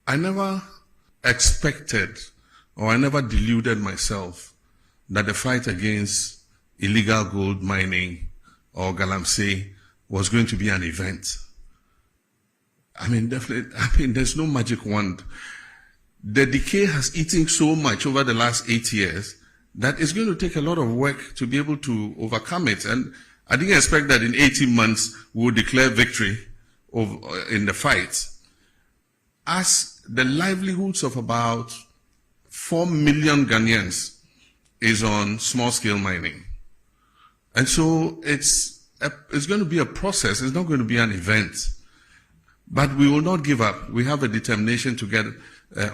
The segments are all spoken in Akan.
I never expected or I never deluded myself that the fight against illegal gold mining or galamsey was going to be an event. Definitely, there's no magic wand. The decay has eaten so much over the last 8 years that it's going to take a lot of work to be able to overcome it. And I didn't expect that in 18 months we would declare victory in the fight. As the livelihoods of about 4 million Ghanaians is on small-scale mining. And so it's going to be a process. It's not going to be an event. But we will not give up. We have a determination to get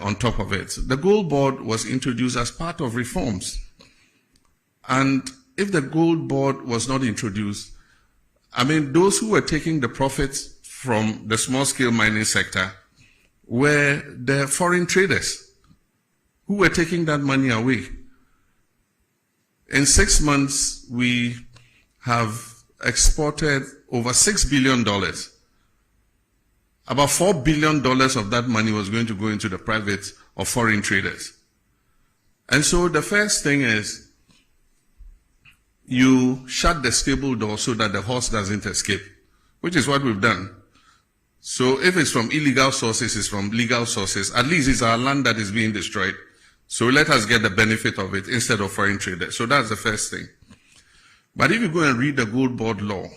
on top of it. The Gold Board was introduced as part of reforms. And if the Gold Board was not introduced, those who were taking the profits from the small-scale mining sector were the foreign traders who were taking that money away. In 6 months, we have exported over $6 billion. About $4 billion of that money was going to go into the private or foreign traders. And so the first thing is you shut the stable door so that the horse doesn't escape, which is what we've done. So if it's from illegal sources, it's from legal sources. At least it's our land that is being destroyed. So let us get the benefit of it instead of foreign traders. So that's the first thing. But if you go and read the Gold Board law,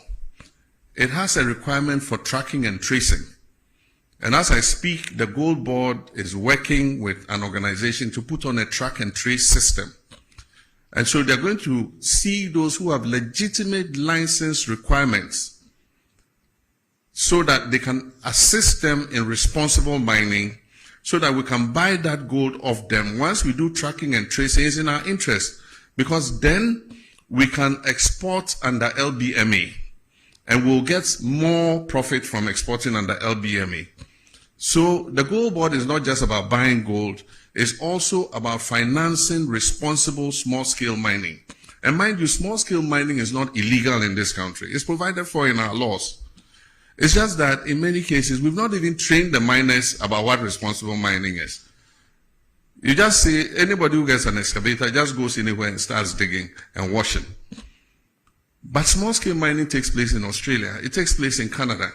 it has a requirement for tracking and tracing. And as I speak, the Gold Board is working with an organization to put on a track and trace system. And so they're going to see those who have legitimate license requirements so that they can assist them in responsible mining so that we can buy that gold off them. Once we do tracking and tracing, it's in our interest because then we can export under LBMA and we'll get more profit from exporting under LBMA. So the Gold Board is not just about buying gold, it's also about financing responsible small-scale mining. And mind you, small-scale mining is not illegal in this country. It's provided for in our laws. It's just that in many cases, we've not even trained the miners about what responsible mining is. You just see anybody who gets an excavator just goes anywhere and starts digging and washing. But small-scale mining takes place in Australia. It takes place in Canada.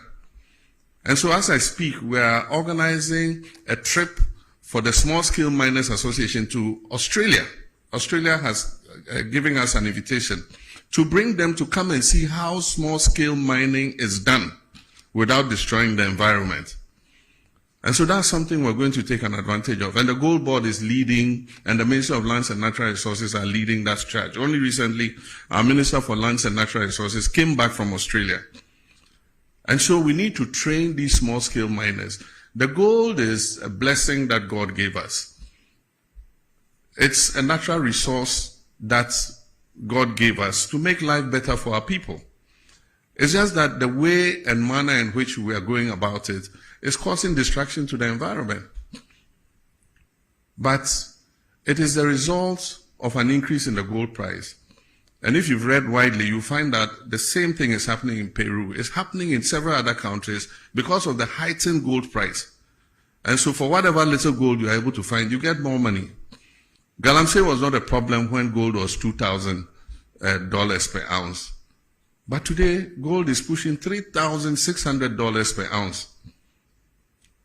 And so as I speak, we are organizing a trip for the Small Scale Miners Association to Australia. Australia has given us an invitation to bring them to come and see how small-scale mining is done without destroying the environment. And so that's something we're going to take an advantage of. And the Gold Board is leading, and the Minister of Lands and Natural Resources are leading that charge. Only recently, our Minister for Lands and Natural Resources came back from Australia. And so we need to train these small-scale miners. The gold is a blessing that God gave us. It's a natural resource that God gave us to make life better for our people. It's just that the way and manner in which we are going about it is causing destruction to the environment. But it is the result of an increase in the gold price. And if you've read widely, you find that the same thing is happening in Peru. It's happening in several other countries because of the heightened gold price. And so for whatever little gold you're able to find, you get more money. Galamsey was not a problem when gold was $2,000 per ounce. But today, gold is pushing $3,600 per ounce.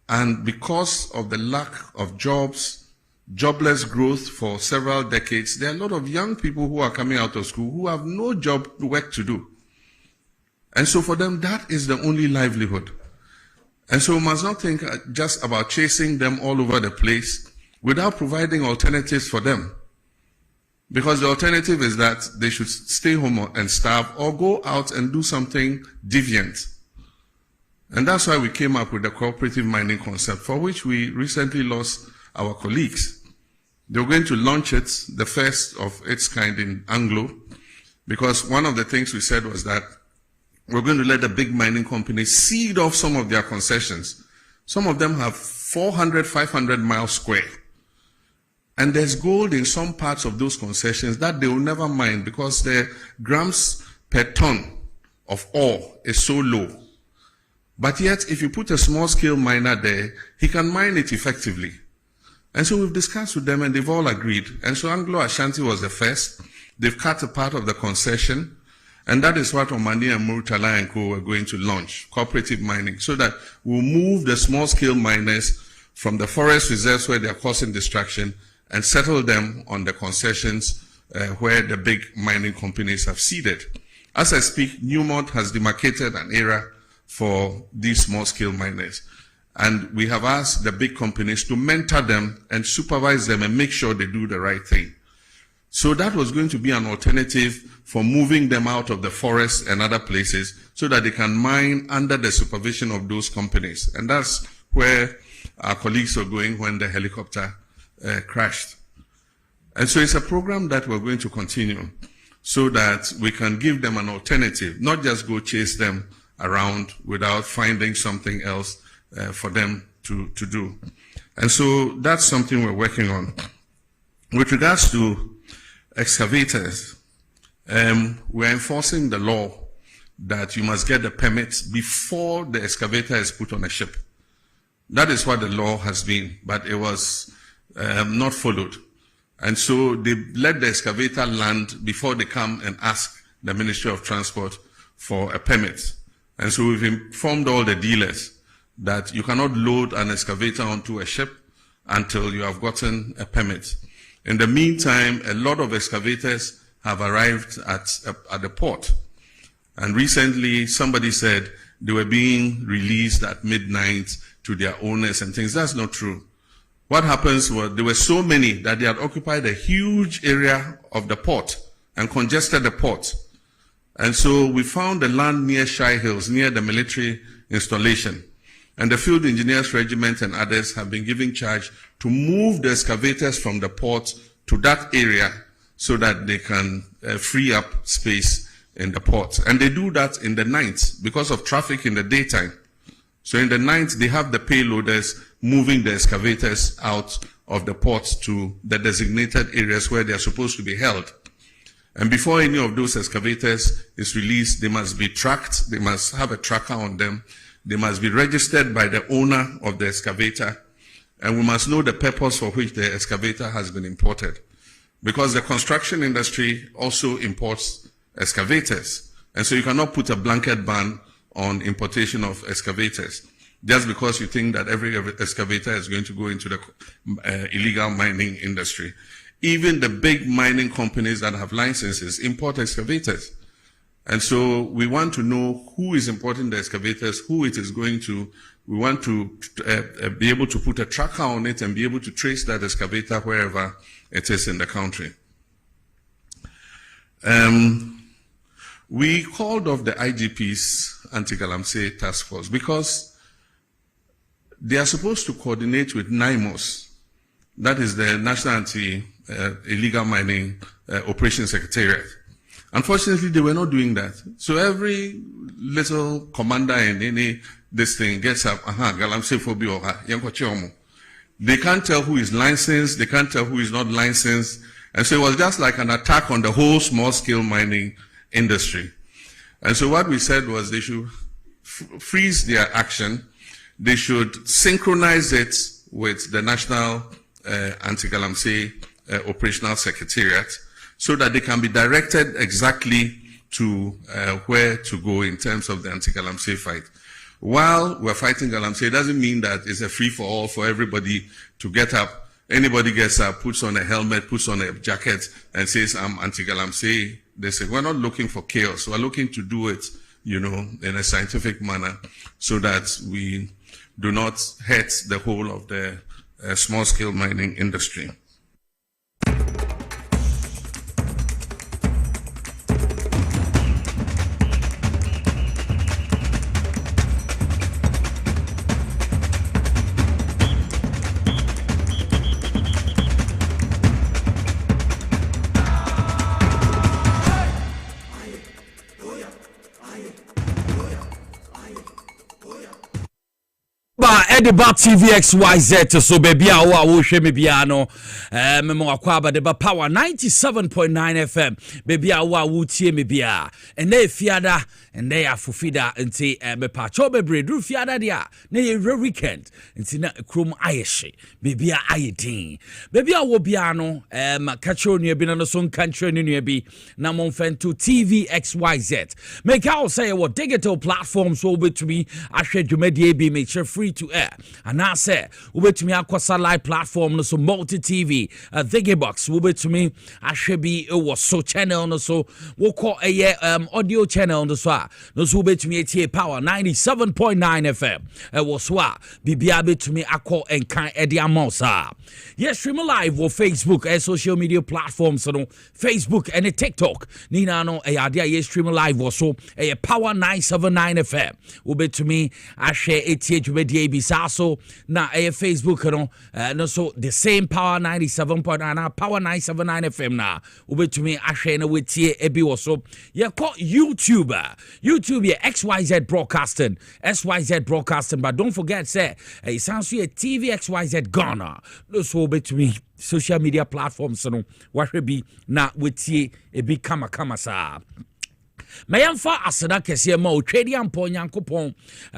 And because of the lack of jobs, jobless growth for several decades, there are a lot of young people who are coming out of school who have no job work to do. And so for them, that is the only livelihood. And so we must not think just about chasing them all over the place without providing alternatives for them. Because the alternative is that they should stay home and starve or go out and do something deviant. And that's why we came up with the cooperative mining concept, for which we recently lost our colleagues. They were going to launch it, the first of its kind in Anglo, because one of the things we said was that we're going to let the big mining companies seed off some of their concessions. Some of them have 400, 500 miles square. And there's gold in some parts of those concessions that they will never mine because the grams per ton of ore is so low. But yet, if you put a small-scale miner there, he can mine it effectively. And so we've discussed with them, and they've all agreed. And so Anglo-Ashanti was the first. They've cut a part of the concession, and that is what Omani and Murtala and Co. are going to launch, cooperative mining, so that we'll move the small-scale miners from the forest reserves where they are causing destruction and settle them on the concessions where the big mining companies have seeded. As I speak, Newmont has demarcated an area for these small-scale miners. And we have asked the big companies to mentor them and supervise them and make sure they do the right thing. So that was going to be an alternative for moving them out of the forest and other places so that they can mine under the supervision of those companies. And that's where our colleagues were going when the helicopter crashed. And so it's a program that we're going to continue so that we can give them an alternative, not just go chase them around without finding something else for them to do. And so that's something we're working on. With regards to excavators, we're enforcing the law that you must get the permits before the excavator is put on a ship. That is what the law has been, but it was not followed. And so they let the excavator land before they come and ask the Ministry of Transport for a permit. And so we've informed all the dealers that you cannot load an excavator onto a ship until you have gotten a permit. In the meantime, a lot of excavators have arrived at the port. And recently, somebody said they were being released at midnight to their owners and things. That's not true. What happens was there were so many that they had occupied a huge area of the port and congested the port. And so we found the land near Shai Hills, near the military installation. And the Field Engineers Regiment and others have been given charge to move the excavators from the port to that area so that they can free up space in the port. And they do that in the night because of traffic in the daytime. So in the night, they have the payloaders moving the excavators out of the port to the designated areas where they are supposed to be held. And before any of those excavators is released, they must be tracked. They must have a tracker on them. They must be registered by the owner of the excavator. And we must know the purpose for which the excavator has been imported. Because the construction industry also imports excavators. And so you cannot put a blanket ban on importation of excavators just because you think that every excavator is going to go into the illegal mining industry. Even the big mining companies that have licenses import excavators. And so we want to know who is importing the excavators, who it is going to. We want to be able to put a tracker on it and be able to trace that excavator wherever it is in the country. We called off the IGP's anti-galamsey task force because they are supposed to coordinate with NIMOS, that is the National Anti-Illegal Mining Operations Secretariat. Unfortunately, they were not doing that. So every little commander in any this thing gets up, galamsey phobia, they can't tell who is licensed, they can't tell who is not licensed. And so it was just like an attack on the whole small-scale mining industry. And so what we said was they should freeze their action. They should synchronize it with the National Anti-Galamsey Operational Secretariat so that they can be directed exactly to where to go in terms of the anti-galamsey fight. While we're fighting galamsey, it doesn't mean that it's a free-for-all for everybody to get up. Anybody gets up, puts on a helmet, puts on a jacket, and says, I'm anti-galamsey. They say, we're not looking for chaos. We're looking to do it, in a scientific manner so that we do not hurt the whole of the small-scale mining industry. Ediba TVXYZ so baby a wo hwe me bia no memo akwa ba de ba power 97.9 FM baby a wo tie me bia ene efiada ene ya fufida nti me pa cho bebre dru fiada dia na ye weekend nti na krom ayehye baby a ayedin baby a wo bia no kacho nua bi na no so nkantre nua bi na monfento TVXYZ make out say what digital platforms so betumi ahwe dwumadi bi make sure free to air and I say ubetumi akosa live platform no so multi TV Thiggybox ubetumi ahwe bi was so channel no so wo call audio channel no so no so ubetumi etie power 97.9 FM was so bibia betumi akọ enkan ede amosa yes stream live on Facebook and social media platforms no Facebook and TikTok nina no ade yes stream live was so power 979 FM ubetumi ahwe etie dwumadi bi so na Facebook no so the same power 97.9 power 979 FM na ubetumi ahwe na wetie ebi wo so ye call YouTube ye XYZ broadcasting but don't forget say it sounds like TV XYZ Ghana no so ubetumi social media platforms no wahwe bi na wetie ebi kama sa Mayamfa asada kese ma otwedi ampo nyankopon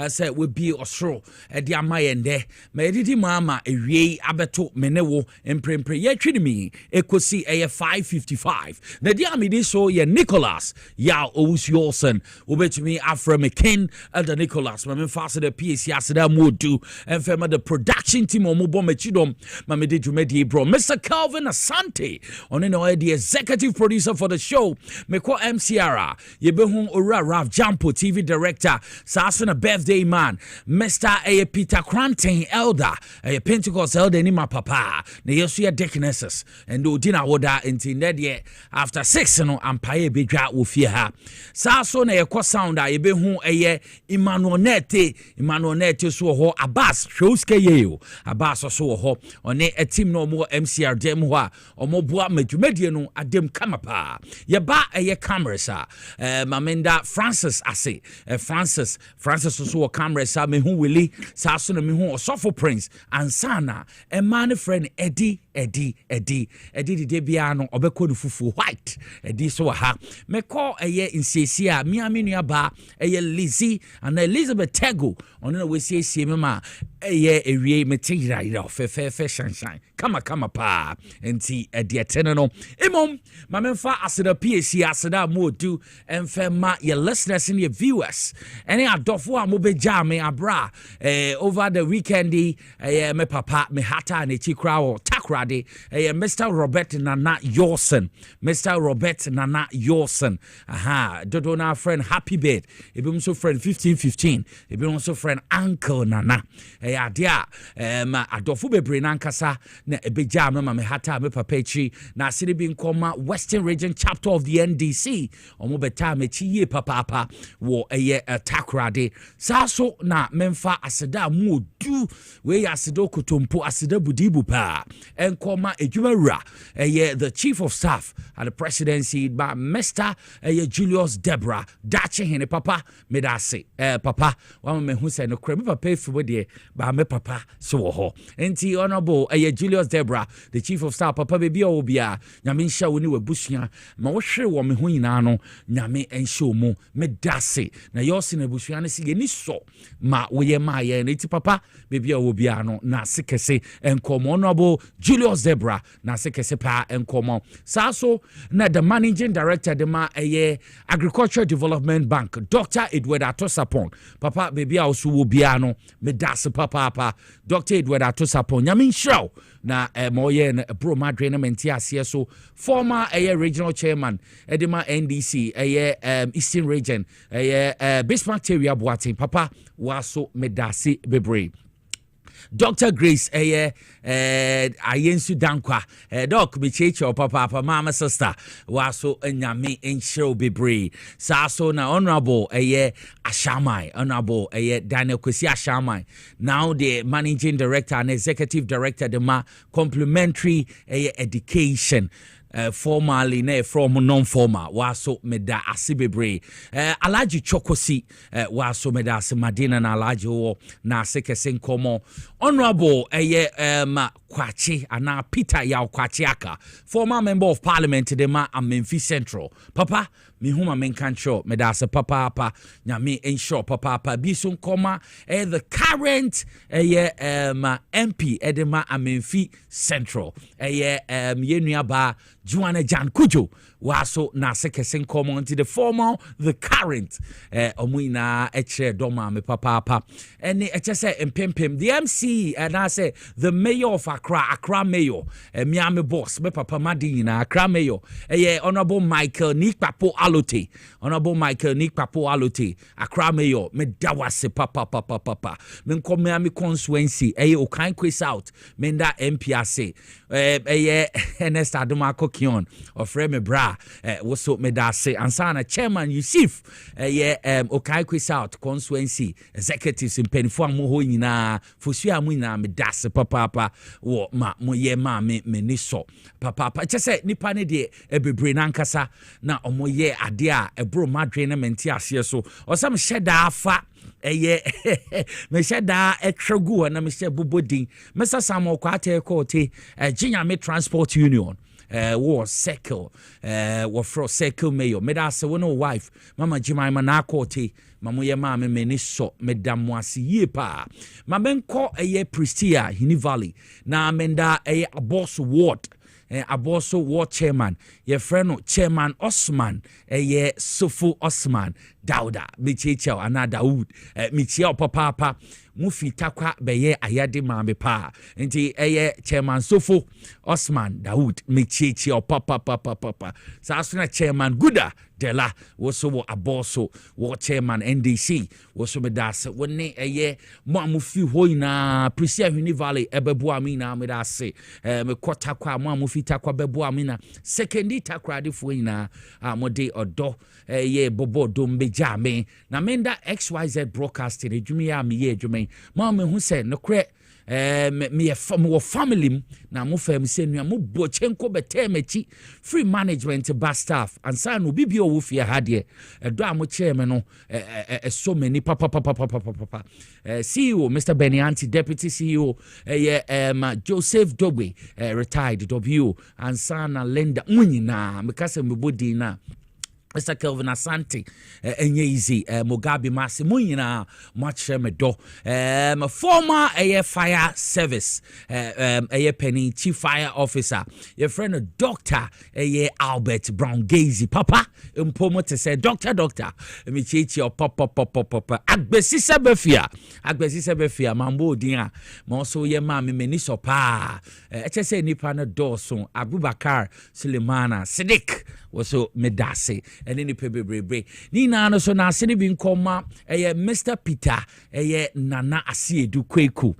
say we bi osoro de amayende mayedidi mama ewie abeto menewo emprempre ye twidi mi ekosi 555 na dia amidi so ye Nicholas ya Owusiosen obetumi afra mekin elder Nicholas mamfa asada PAC asada modu emfema the production team omobo machidom mamede dwumadi bro Mr. Calvin Asante on the executive producer for the show meko MCR Yebehu Ora Ralph Jampo TV director Sasana birthday man Mr. Peter Cranton elder Pentecost elder ni my papa na yesu ya deaconesses and odina woda inti nedye after 6 no ampaye bedwa wo fie ha saso na yekɔ sound a yebehu Emmanuel Nete so ho Abbas Showske yeo Abbas so ho one a team no mo MCR dem ho a omoboa madwumadie no adem kamapa yeba cameras Mamenda Francis ase Francis so camera sa me hu wili sa so na me hu osofo prince ansana e man friend Eddie de bia no obekọ du fufu white Eddie so ha me call insesi a mi nua ba Lizzie and Elizabeth Tego on na we sie me ma ewie me tigira fe shine kama pa enti Eddie tene no emom mamemfa aseda PAC aseda modu emfema your listeners and your viewers any adofo amobeja me abra over the weekend me papa me hata na chikra o takrade Mr. Robert Nana Yorson aha dodo na friend happy birthday ebi so friend 1515 ebi so friend uncle Nana adia adofo bebre na nkasa na ebeja me hata me papa chi na aside bi nkoma Western Region chapter of the NDC omobeta mechi ye papa wo takrade saso na memfa aseda mu du we aseda kotompo aseda budibu pa enkoma ejumawura the chief of staff at the presidency by Mr. Julius Deborah dache hene papa medase papa wa me hu se no kra me papa efu de ba me papa so ho enti honorable Julius Deborah the chief of staff papa bebi obia nyame nhya woni wabusua ma wo hwere wo me hu nyina no nyame enhye mu medase na yosi na busua ne se ni so ma wo ye ma ye na ti papa bebi obia no na sekese enkomo honorable Julius Deborah na sekese pa enkomo saso na the managing director de ma Agricultural Development Bank Dr. Edward Atosapon papa bebi a so wo bia no medase papa Dr. Edward Atosapon nyame nhye na moye na bro madre na menti ase so former regional chairman edema NDC Eastern Region Bismarck area Boating papa waso medase bebre Dr. Grace ayensu dankwa doc bicheche papa mama sister waso nyame enhiro bebre saso na honorable Ashamai honorable Daniel Kwesi Ashamai now the managing director and executive director the ma complementary education formally na from non-formal waso meda ase bebre alaji chokosi waso meda ase madina na alaji wo na ase kese nkomo honorable kwachi ana Peter ya kwachi aka former member of parliament de ma Amenfi Central papa mi huma menkancho meda ase papa nyame ensure papa bi so nkoma the current MP edema Amenfi Central yenua ba Juana Jan Kujo waso na sekese nkomo nti the former the current omuina eche doma me papa eni eche se empempem the MC and I say the mayor of Accra mayor miame boss me papa madina Accra mayor honorable Michael Nikpapo Alote Accra mayor me dawase papa me nkome me constituency Okan Quiz out me nda MPAC Ernest Adomako Kion of me bra woso me da say ansana chairman Yusuf Okai Quiz out constituency executives in penfo amoho nyina fosua mu nyina me da se papa wo ma mo ye ma me ni so papa chese nipa ne de ebebre nankasa na omo ye ade a ebro madwe na menti ase so osam hyeda afa me sheda etwegu na me she bobodin me sasa mo kwate kote ginya me transport union was circle fro circle mayor me da se wo no wife mama Jemima na kote mamu ye ma me ni so me damo ase ye pa ma menko Prestia Hini Valley na menda Aboso ward Aboso ward chairman ye friend chairman Osman Sofu Osman Dauda Michichao ana Daud Michiao papa mufi takwa beye ayade mame pa nti chairman Sofu Osman Daud Michichao papa sasuna chairman Guda Dela woso Aboso ward chairman NDC woso medase woni mo amufi hoina Prestia Hini Valley ebebu amina medase me kotakwa mo amufi takwa bebu amina sekendi takwa de foina amode odo bobo dombe jame na menda XYZ broadcasting edwumi ya me ye edwumi ma me hu se no kre me family na mo fam se nua mo bochenko betemachi free management ba staff ansa no bibio wo fie ha de edo a mo chairman no so many papa CEO Mr. Benianti deputy CEO Joseph Dogbe retired W ansa na Lenda munyina mekase mbodi na Mr. Kelvin Asante enye easy Mugabe Masi munyina much me do former fire service penny chief fire officer your friend Dr. Albert Brown Gazy papa mpomo te say doctor me chichi papa agbesi sebefia mambo dia ma so ye ma me ni so pa eche say nipa na doso Abubakar Sulemana Siddiq woso medase ene ni pebebrebe ni na no so na ase ni bi nkoma Mr. Peter Nana Asiedu Kweku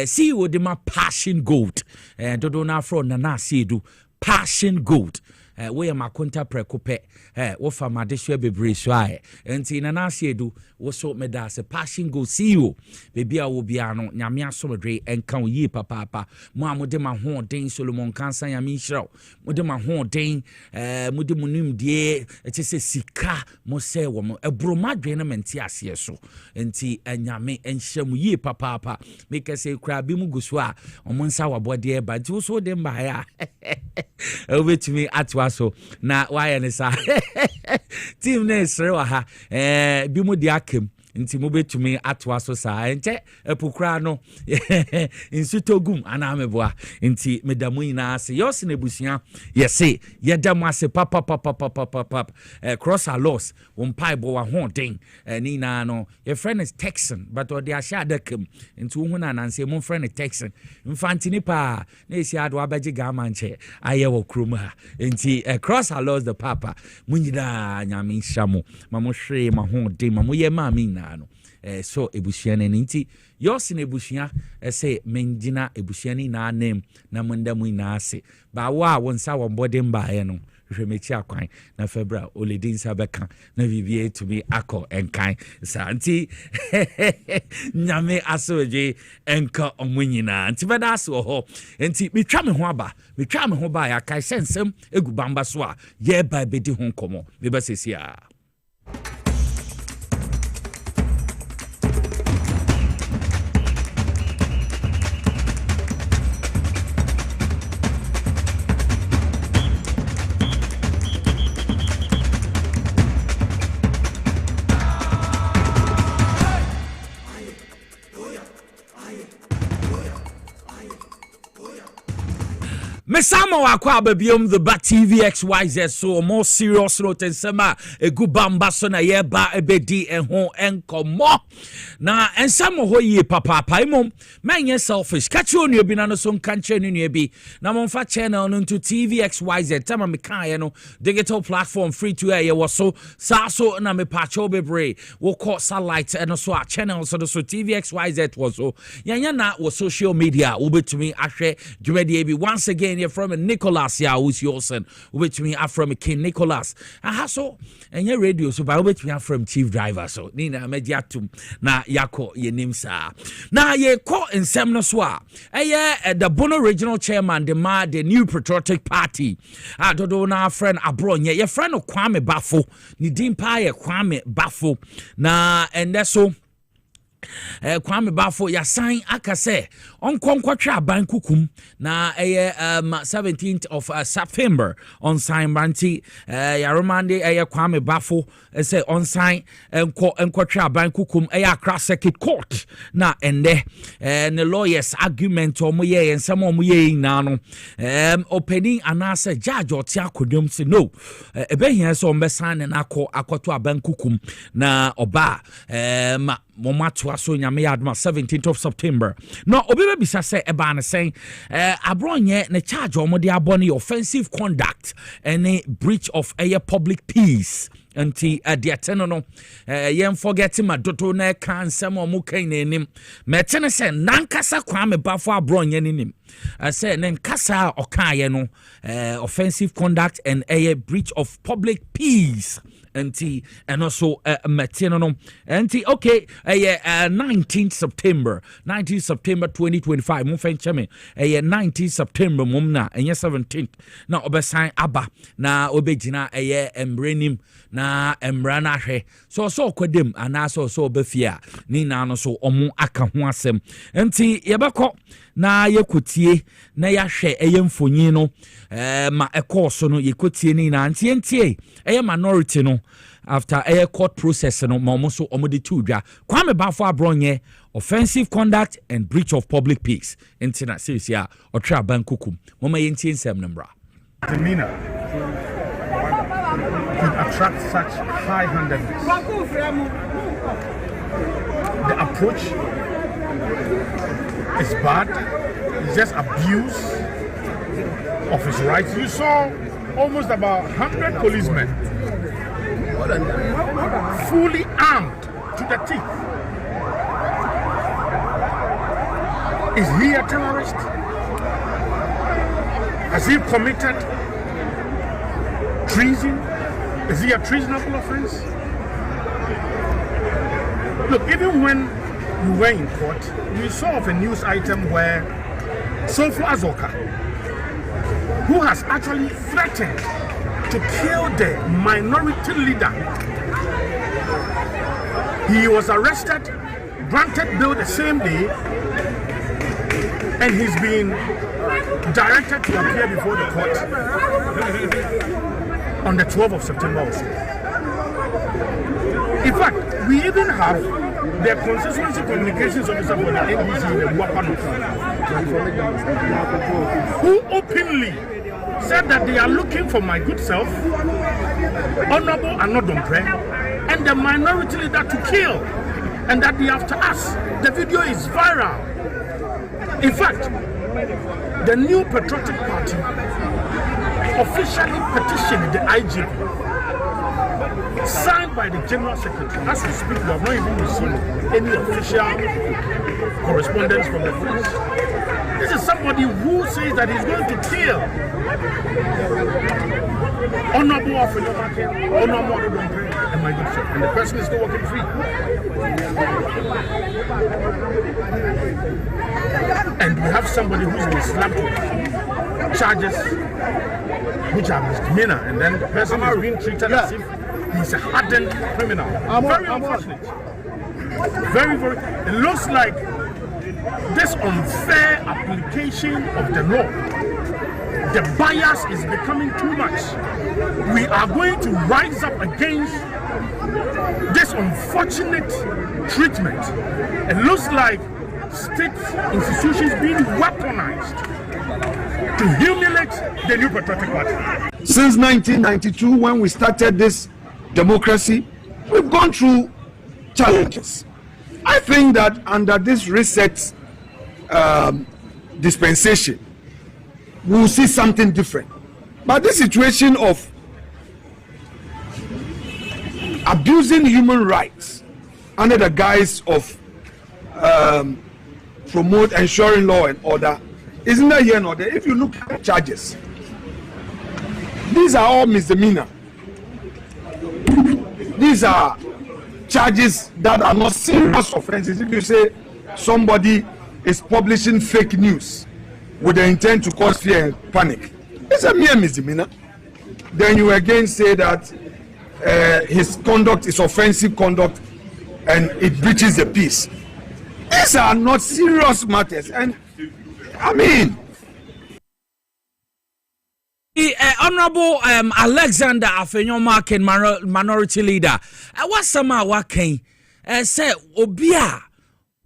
CEO de ma Passion Gold dodo na afro Nana Asiedu Passion Gold we ma konta prekope wo fa madehwe bebre so aye enti Nana Asiedu wo so medase Passion Gold CEO bebia wo bia no nyame asomdwe enka wo yi papa mo amode ma ho den Solomon Kansan nyame nhiraw mode ma ho den mode munum die etese sika mo se wo mo ebromadwe na menti ase so enti nyame enhyam yi papa make say kra bi mu guso a omo nsa wabode ba nti wo so de mba ya obetumi atwa so na why ne sa team na esre wa ha bi mu di akem nti mo betumi atwa so sa enche epukra no insutogum ana meboa nti medamu ina ase yos na busia yese yedamu ase papa cross our loss on pai bo wa ho den ni na no your friend is Texan but or dia sha dakem nti wo hu na nanse mo friend Texan mfantini pa na esi ado abaje gama nche aye wo krom ha nti cross our loss the papa munyida nyame nhamo mamo hwe ma ho den mamo ye ma mi na no so ebusia ne nti yos na ebusia say menjina ebusia ni na anem na munda mu na ase ba wa wonsa wo body mba no hwemeti akwan na febra oledin sabeka na bibie to be akọ enkan santi nyame asoje enka omunyina nti beda aso ho nti metwa me ho ba ya kai sensem egu bamba so a ye ba bedi ho nkomo me ba sesia. Mesama wakwa babiom the Bat TV XYZ so more serious note and sema egu bamba so na yeba ebedi enho enkomo na ensamo ho ye papa imom menye selfish catch you no bi na no so nkanche no bi na monfa channel no to TV XYZ tama me kan no digital platform free to air wo so so na me pacho bebre wo call satellite and so a channel so TV XYZ was so yanya na wo social media wo betumi ahwe dwumadi bi once again from Nicholas ya who's yourself which me from King Nicholas so and your radio so by which me from chief driver so nina mediatum na yako ye name sa na ye call in semno so the Bono regional chairman the new patriotic party dodo na friend abronye your friend Kwame Bafo ni dimpa ye Kwame Bafo na and that's so Kwame Bafo ya sign akase onkonkwatwa abankukum na 17th of September on sign banti ya romande Kwame Bafo say on sign enkwatwa abankukum Accra Circuit Court na ende the lawyers argument omoye ensem omoye na no opening anasa judge oti akodum say no ebehia so ombesan na akoto abankukum na oba Momatu so nyame yadma 17th of September. No obibe bisa say eba na saying abronye ne charge omode abone offensive conduct and breach of a public peace. Anti adiateno no yem forget ma dodo na kan sem omu kan nanim metene se nankasa Kwame Bafo abronye nim say nankasa okaye no offensive conduct and a breach of public peace anti and also metene no anti okay 19th September 2025 mo fencheme 19th September mum na enye 17th na obesan aba na obegina embrenim na emrana hwe so kwadem ana so obafia ni na no so omu aka ho asem enti yebekọ na yekotie na yahwe mfonyin no ma ekoso no yekotie ni na antie minority no after a court process no ma so omode tudwa Kwame Bafo abronye offensive conduct and breach of public peace enti na seriously otra bankukum mama yentie nsem nembra demeanor could attract such high-handedness. The approach is bad. It's just abuse of his rights. You saw almost about 100 policemen fully armed to the teeth. Is he a terrorist? Has he committed treason? Is he a treasonable offense? Look, even when we were in court, we saw of a news item where Sofu Azoka, who has actually threatened to kill the minority leader, he was arrested, granted bail the same day, and he's been directed to appear before the court on the 12th of September also. In fact, we even have the constituency communications officer for the NBC in the Wapano, who openly said that they are looking for my good self, Honorable Anodompre, and the minority leader to kill, and that they after us. The video is viral. In fact, the new Patriotic Party officially petitioned the IGP, signed by the General Secretary. As we speak, we have not even received any official correspondence from the police. This is somebody who says that he's going to kill honorable of your market, honorable and my good self. And the person is still working free. And we have somebody who's been slapped with charges which are misdemeanor, and then the person is being treated as if he's a hardened criminal. Very unfortunate. Very, very. It looks like this unfair application of the law. The bias is becoming too much. We are going to rise up against this unfortunate treatment. It looks like state institutions being weaponized to humiliate the New Patriotic Party. Since 1992, when we started this democracy, we've gone through challenges. I think that under this reset dispensation, we'll see something different. But this situation of abusing human rights under the guise of ensuring law and order isn't that here nor there. If you look at the charges, these are all misdemeanor. These are charges that are not serious offenses. If you say somebody is publishing fake news with the intent to cause fear and panic, it's a mere misdemeanor. Then you again say that his conduct is offensive conduct and it breaches the peace. These are not serious matters, and I mean, Honorable Alexander Afenyomaken, minority leader. What's some waking? Say Obia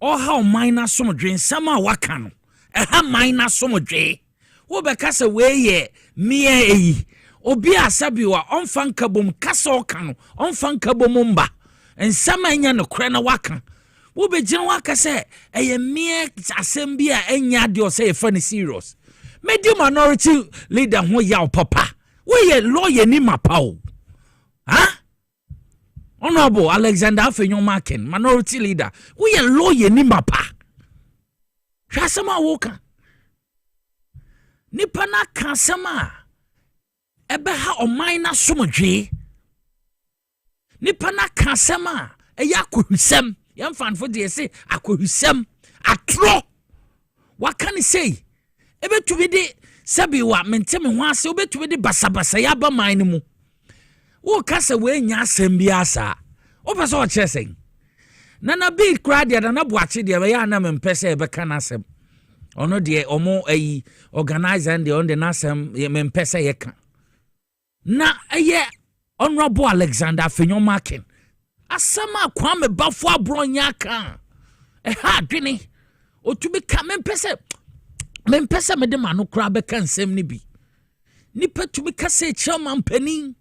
or how minor some drink, some wakan. How minor some drink. Wo bekasa weye me Obia sabiwa unfunkable castle cano, unfunkable mumba, and some anya no crana wakan. Wo be waka say a mere assembly enya dio say funny serious. Medium minority leader ho yaw papa. We lawyer ni mapao. Huh? Honorable Alexander Afenyomaken, minority leader. We lawyer ni mapa. Shasama woka. Nipa na kansama. Ebe ha omaina somodwe. Nipa na kansama. Eya akohusem. Yamfan for dey say akohusem. Atro. What can he say? Ebe to be de sabi wa mentem ho ase obe to be de basabasa ya ba man mu wo kasa we nya asem bi asa o pese o chesen nana bi kra de na boache de ya na mempese ebe kana asem ono de omo ayi organizer and on the nasem mempese ye ka na eye Honorable Alexander Afenyomaken asama kwame bafo abronya ka ha dwene o to be ka mempese me de manu kra be kan sem ni bi nipa tumi kase chairman panin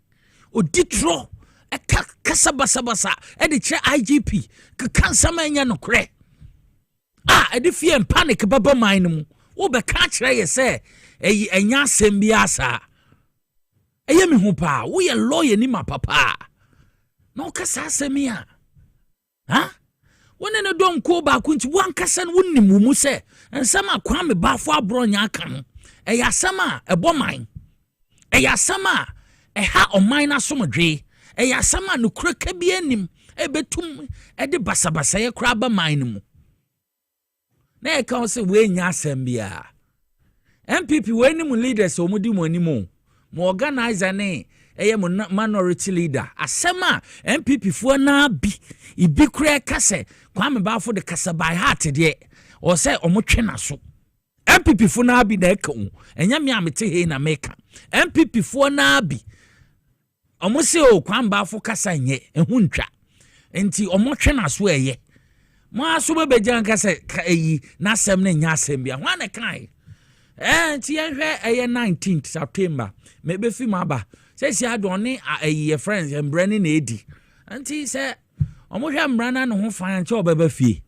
oditro e kasa basa e de che IGP kan samanya no kre e de fie panic baba man mu wo be ka kire ye se enya sem bi asa eye me hu pa wo ye lawyer ni ma papa no kasa semia ha wone no dom ko ba kunti wan kasa no wonnim mu se ensama kwame bafo abronya aka no eya sama eboman eya sama ha oman na somdwe eya sama no kreka bi anim ebetum de basabasa ye kra ba man mu na e ka se we nya asem bia MPP we ni mu leaders omudi mu animu mu organizer ne eye minority leader asema MPP fo na bi ibi kra kase kwame bafo de kasa by heart de o say omotwe na so MPP fo na bi na ka o enya me amete he na meka MPP fo na bi omo se o kwame bafo kasa nye ehu ntwa enti omotwe na so eye mo aso be jan kasa yi na asem na nya asem bia hwa na kai enti ye hwe eye 19th September me be fi maba say si adone your friends and branding edi anti say omohwe mbrana no ho fan che obeba fie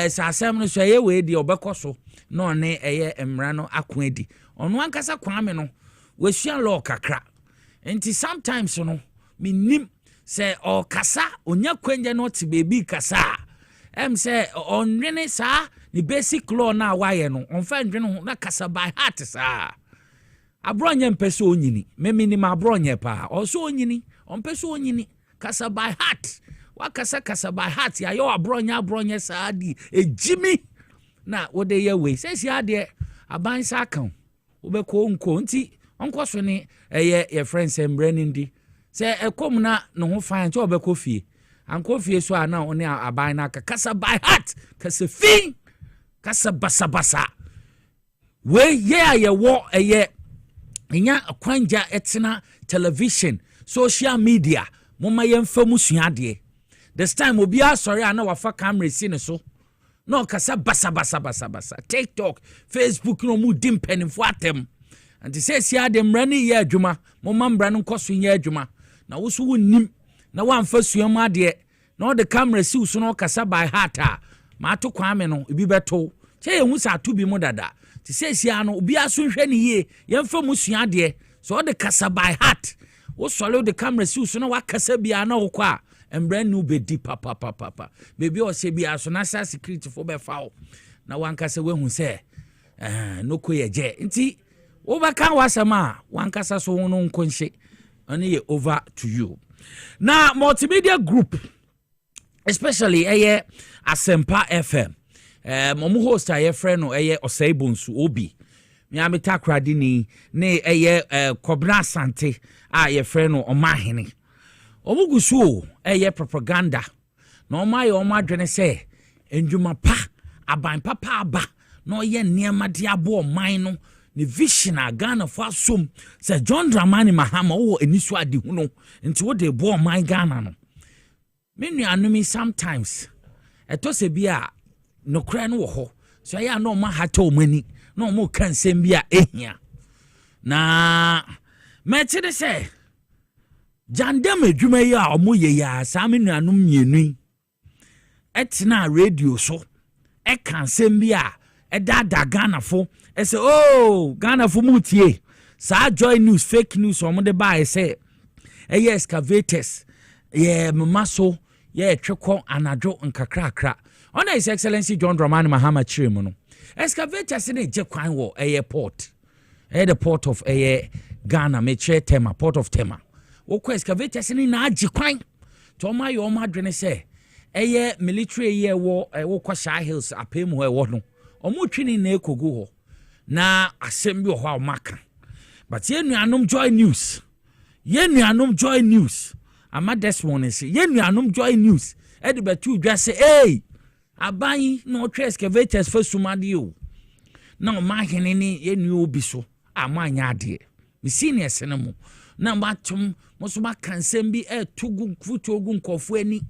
sa asem no so ye we di obekoso no ne eye mra no ako edi ono ankasa kwame no wesua law kakra anti sometimes no minim say o kasa onya kwanja no ti baby kasa say onwene sa ni basic law na waye no onfa ndwene ho na kasa by heart sa abronye mpese onyini memi ni ma abronye pa oso onyini ompese onyini kasa by heart wakasa by heart ya yo abronye saadi ejimi na wode ye we sesi ade aban sa kan obeko nko nti onko so ni ye friends embrani ndi se ekom na no ho fan che obeko fie anko fie so ana oni aban na kasa by heart kasa fin kasa basa we ye wo nya kwanja etena television social media moma yemfa musuade this time obi asori ana wafa camera si ne so no kasa basa TikTok Facebook no mu dimpenfo atem anti say si adem rani ye adwuma moma mbra no nkoso ye adwuma na wo so wonnim na wamfa suam ade na the camera si so no kasa by heart ma to kwame no ebi beto che ye hu sa to bi mu dada ti say si ano obi aso hwe ne ye yemfa musuade so the kasa by heart wo solo the camera si so no wakasa bia na wo kwa brand new bedi papa baby o se bia so national security for be foul na wankasa we hu se no ko ye je nti wo baka wasama wankasa so no nkonhye ani ye over to you na multimedia group especially Asempa FM momu host aye friend no Osaibonsu Obi mi amita kradini ne Kobna Asante aye friend no Omahene omugusu propaganda na omaye omadwene se endwuma pa aban papa aba na oye niema de abo oman no ne vision Ghana for asom se John Dramani Mahama wo enisu ade hu no nti wo de bo oman Ghana no menu anumi sometimes eto se bia no kra no wo ho so ya no ma hata omani no mo kan sem bia ehia na meti de se jandem adwuma yi a omo ye ya sa menu anum mienu etina radio so e kan sem bia edada Ghana fo e say oh Ghana fo mutie sa joy news fake news omo de ba e say excavators mama so twekọ anadwo nkakrakra ona his excellency John Dramani Mahama chiremu no excavators ne je kwan wo airport the port of Ghana me che Tema port of Tema wo ko excavators ne na agi kwan to ma yo ma dwene se military wo Kwasha Hills apem ho wo no omo twini na ekogu ho na asem bi ho a maka but yenuanom joy news ama this morning say yenuanom joy news e de betu dwa say hey aban no twa excavators for sumade o na o ma hene ni yenu obi so amanya ade me seniors ne mo na matum mo so ma kansem bi tugu futu ogu nkofo ani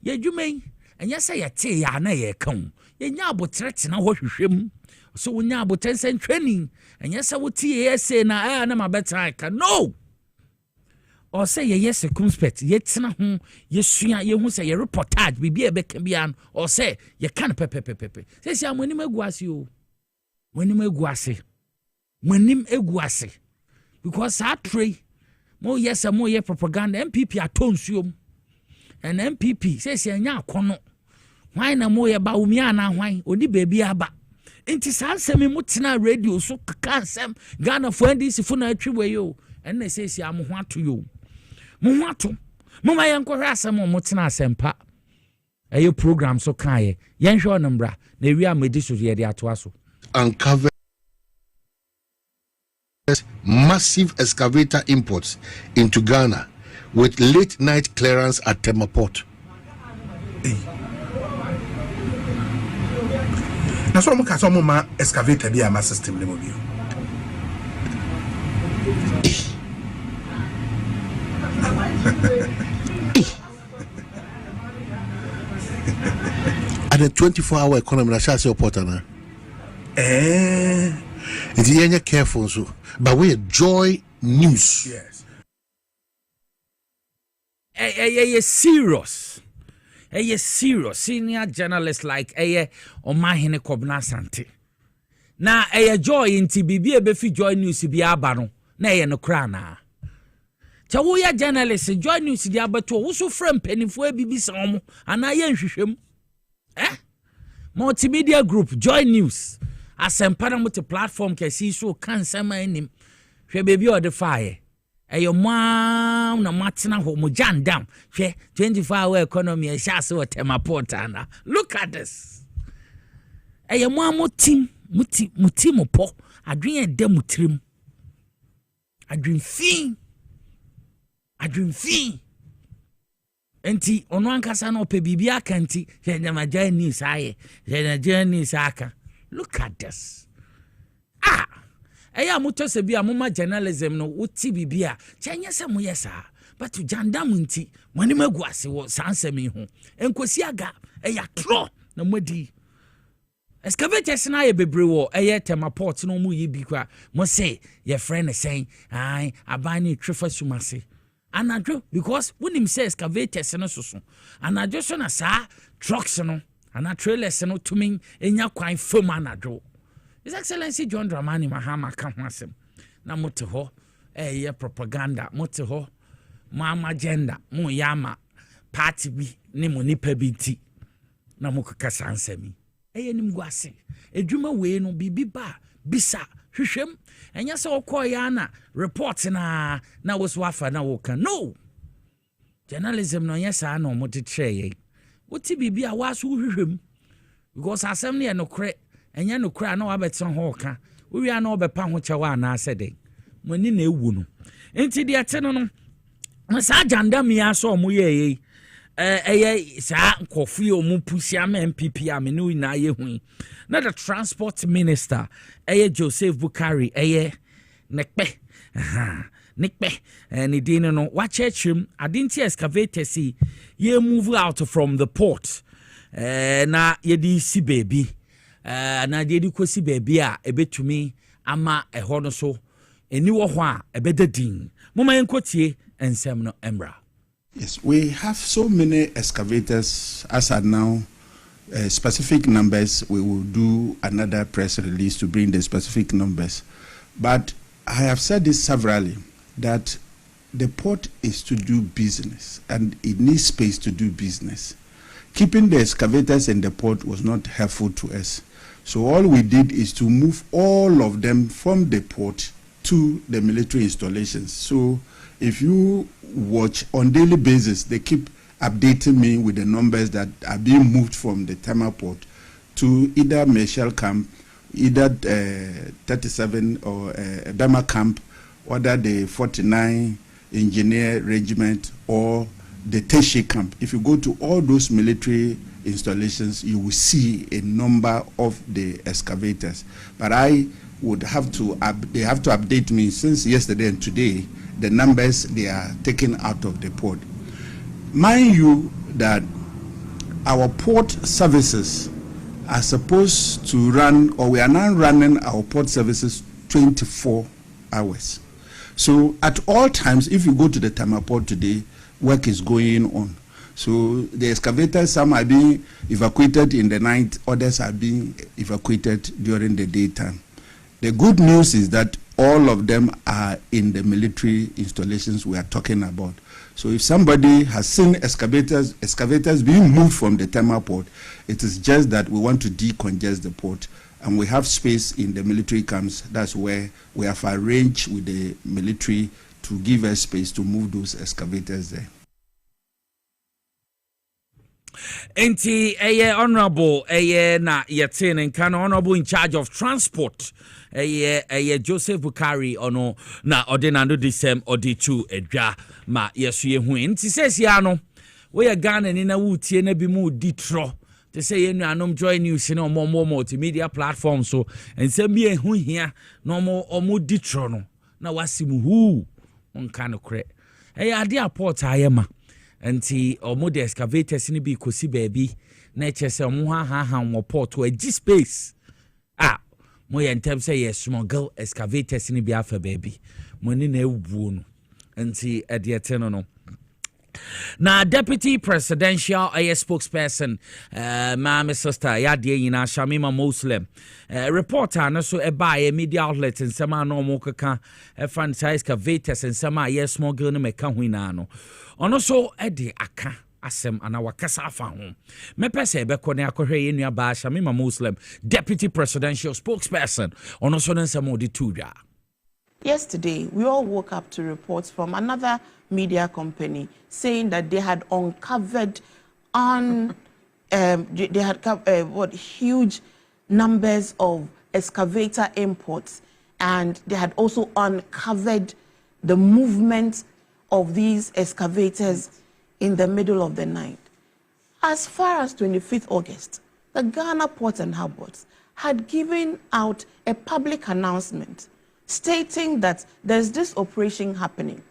yedwumen enya say yete ya na ye kan yenya abotrete na ho hwehwem so wonya abotensen training enya say wotie say na na mabeta ka no or say ye circumspect ye tena ho ye sua ye hu say ye reportage bibia e beka bia or say ye kan pepepepe say si amonim eguase o monim eguase because that tray mo yes mo ye propaganda MPP atonsuom and MPP say si anya akono hwan na mo ye ba umia na hwan odi baby aba enti sa nsem mo tena radio so kaka nsem Ghana fo ndisi fo na atwiwe yo and na say si am ho ato yo mo ato mo ma yenkɔhwɛ asɛm mo tena Asempa program so kae yenhwɛ onumbra na wi amedi so ye de ato aso uncover massive excavator imports into Ghana with late night clearance at Tema Port. Na so mo ka so mo ma excavator bi ama system ne mo bi. At the 24-hour economy, I shall say Portana. It's you're careful, so but we joy news. Yes. Serious. Serious senior journalist like Omahene Kobna Asante. Na joy inti bibi ebefi joy news bi aba no na no kra na. Cha wo ya journalist joy news di abato wo so frem penifo bibi sa omo ana ye nhwehwem. Multimedia group joy news Asempa na multi platform kesi so kan sama anim hwe baby o de fire eyo mam na matena ho mo jandam hwe 24-hour economy e sha se wotema port ana look at this eyo mam mutim po adwen e da mutrim adwen fin enti ono ankasa no pe bibia kanti hwe na majan news aye hwe na jan news aka look at this eya muto se bia moma journalism no wuti bibia chenye se mo yesa but jandam nti mani magu ase wo sansemi ho enkosi aga eya tro na modi excavators na ye bebre wo eye tema port no mu yi bi kwa mo say your friend saying ai abani trefa sumase anadwo because when him say excavators no soso anadwo so na sa trucks no ana trailers no tumin enya kwan fam anadwo. His Excellency John Dramani Mahama Kamwasem na mote ho propaganda mote ho mama agenda mo yama party bi ne mo nipa bi ti na mo kasa ansemi nim guase edwuma we no bibi ba bisa hwehwem enya se okoya na report na wo afa na wo kan no journalism no yesa na mo te treye woti bibi a waso hwehwem because asem ne no kre enya no kra na wabeton ho ka wi na obepa ho chewa na asede mani na ewu no enti de ate no sa janda mi aso mo ye sa kofi o mu pusi am MPP am no na ye hu na the transport minister Joseph Bukari nekpe ni din no wa chechim adinti excavator si ye move out from the port na ye di si baby na de kosi baby a ebetumi ama eho no so eni wo ho a ebedadin moma yenkotie ensem no emra. Yes, we have so many excavators as at now. Specific numbers, we will do another press release to bring the specific numbers. But I have said this severally, that the port is to do business and it needs space to do business. Keeping the excavators in the port was not helpful to us. So all we did is to move all of them from the port to the military installations. So if you watch on daily basis, they keep updating me with the numbers that are being moved from the thermal port to either Marshall camp, either 37 or Bama camp, or the 49 engineer regiment or the Teshe camp. If you go to all those military installations, you will see a number of the excavators. But I would have to, they have to update me since yesterday and today, the numbers they are taken out of the port. Mind you that our port services are supposed to run, or we are now running our port services 24 hours. So at all times, if you go to the thermal port today, work is going on. So the excavators, some are being evacuated in the night, others are being evacuated during the daytime. The good news is that all of them are in the military installations we are talking about. So if somebody has seen excavators being moved from the thermal port, it is just that we want to decongest the port, and we have space in the military camps. That's where we have arranged with the military to give us space to move those excavators there. Enti honorable na yetin and can honorable in charge of transport Joseph Bukari ono na ordinando disem oditu edwa ma yesu ye hu enti says ya no we Ghana ni na wutie na bi mu ditro to say you anom joy news no more multimedia platform so ensem bi ehu hia no omo ditro no na wasimu hu onka no kre ade aport ayema enti omo de excavators ni bi kosi baby na chese omo ha wo port o agi space mo yentem say yes smuggle excavators ni bi afa baby mo ni na ewuo no enti ediete no na deputy presidential spokesperson my sister yade yina Shamima Muslim reporter no so eba media outlet nsema no mo keka franchise excavators nsema yes smuggle no meka huina no ono so ede aka asem ana wakasa afa ho mepese ebekọ ne akohwe ye nua ba Shamima Muslim deputy presidential spokesperson ono so nsema odi tudwa. Yesterday, we all woke up to reports from another media company saying that they had uncovered huge numbers of excavator imports, and they had also uncovered the movement of these excavators in the middle of the night. As far as 25th August, the Ghana Ports and Harbors had given out a public announcement stating that there's this operation happening.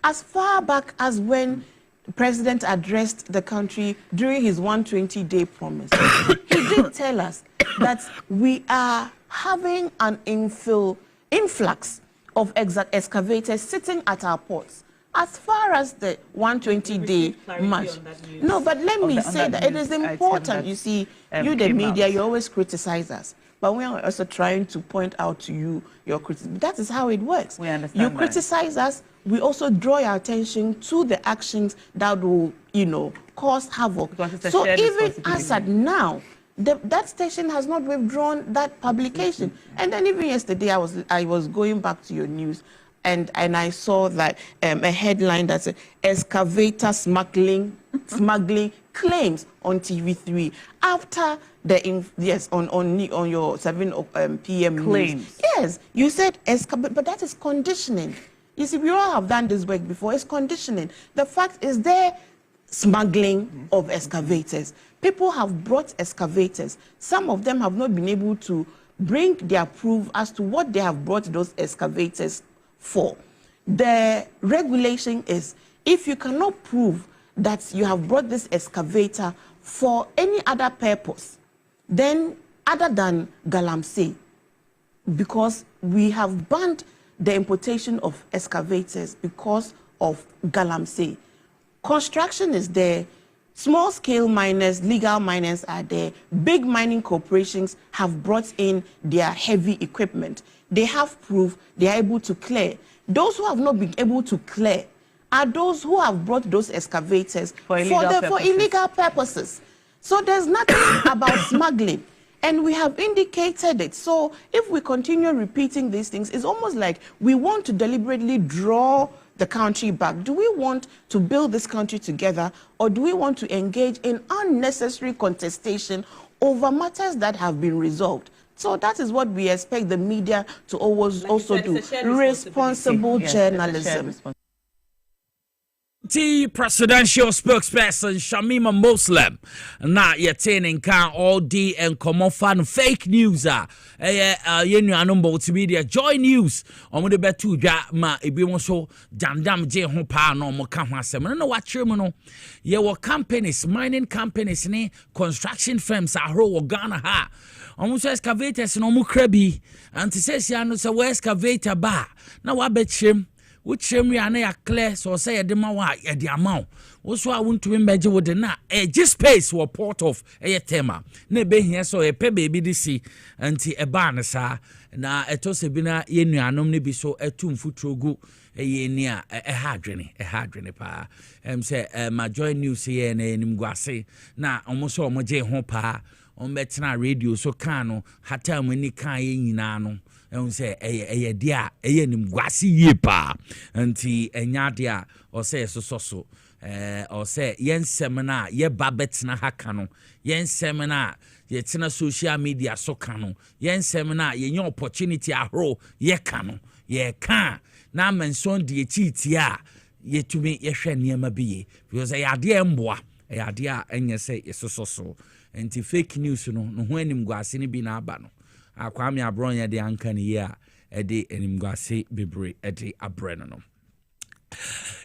As far back as when the president addressed the country during his 120-day promise, he did tell us that we are having an influx of excavators sitting at our ports. As far as the 120-day march. No, but let me say that it is important. You see, you the media, you always criticize us. But we are also trying to point out to you your criticism. That is how it works. We understand. You criticize us, we also draw your attention to the actions that will, cause havoc. So even as at now, that station has not withdrawn that publication. And then even yesterday, I was going back to your news, and I saw that a headline that said excavator smuggling claims on TV3 after on your 7 p.m. claims. News. Yes, you said but that is conditioning. You see, we all have done this work before. It's conditioning. The fact is there smuggling of excavators. People have brought excavators. Some of them have not been able to bring their proof as to what they have brought those excavators for. The regulation is if you cannot prove that you have brought this excavator for any other purpose, then other than galamsey, because we have banned the importation of excavators because of galamsey. Construction is there, small-scale miners, legal miners are there, big mining corporations have brought in their heavy equipment. They have proof, they are able to clear. Those who have not been able to clear are those who have brought those excavators for illegal purposes. So there's nothing about smuggling, and we have indicated it. So if we continue repeating these things, it's almost like we want to deliberately draw the country back. Do we want to build this country together, or do we want to engage in unnecessary contestation over matters that have been resolved? So that is what we expect the media to always also do. Responsible journalism. The presidential spokesperson Shamima Muslim na yetene kan all day and common fan fake news yenu anom multimedia joy news omo de betu dwa ma ebi mo so dandam je ho pa na omo ka ho asem no wa kire mu no ye wo companies, mining companies ne construction firms ahro wo Ghana ha omo so excavators no omo krabi antisesia no so excavator ba na wa be chim which area na ya clear so say ya de ma wa ya de amount wo so a wonto mbeje wo de na just space wo port of tema na be hia so e pe baby de si anti e ba na sa na eto se bi na ye nuanom ne bi so etu mfutrogu ye ni a ha adwene pa say ma joy news ye na enim guase na omo so omo je ho pa on betena radio so kan no hata mani kan ye nyina no and say a dia nim gwasi ye pa anti enya dia or say so or say yen seminar ye babetna haka no yen seminar ye tina social media so kano yen seminar ye nye opportunity ahro ye kano ye kan na menson die titia ye tumi ye hwe niam biye because ya dia mboa ya dia enye say so anti fake news no ho anim gwasi ne bi na aba no akwame abronya de anka ne ya ede animguase bebre ede abreno no.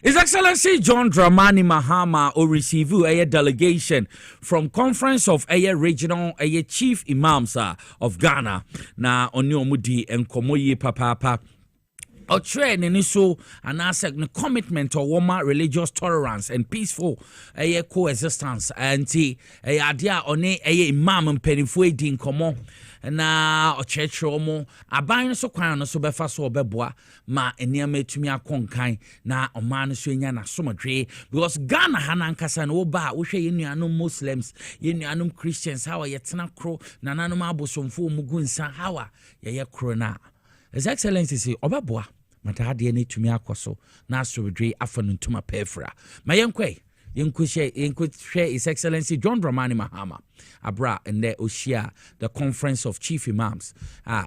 His Excellency John Dramani Mahama will receive a delegation from Conference of Regional Chief Imams of Ghana na oniomudi enkomoye papa or train in so and ask commitment or warmer religious tolerance and peaceful coexistence anti a idea on a imam and penifue din common na ochechro mo aban so kwan no so befa so obeboa ma eniama etumi akonkan na oman so enya na somodwe because Ghana hanankasa no ba wo hwe yenuanom Muslims yenuanom Christians how yetena kro na nanom abosomfo mugunsa how ye kro na His Excellency say obeboa matade ne tumi akoso na asodwe afa no ntuma pefra ma yenkwe share His Excellency John Dramani Mahama abra and the Oshia the Conference of Chief Imams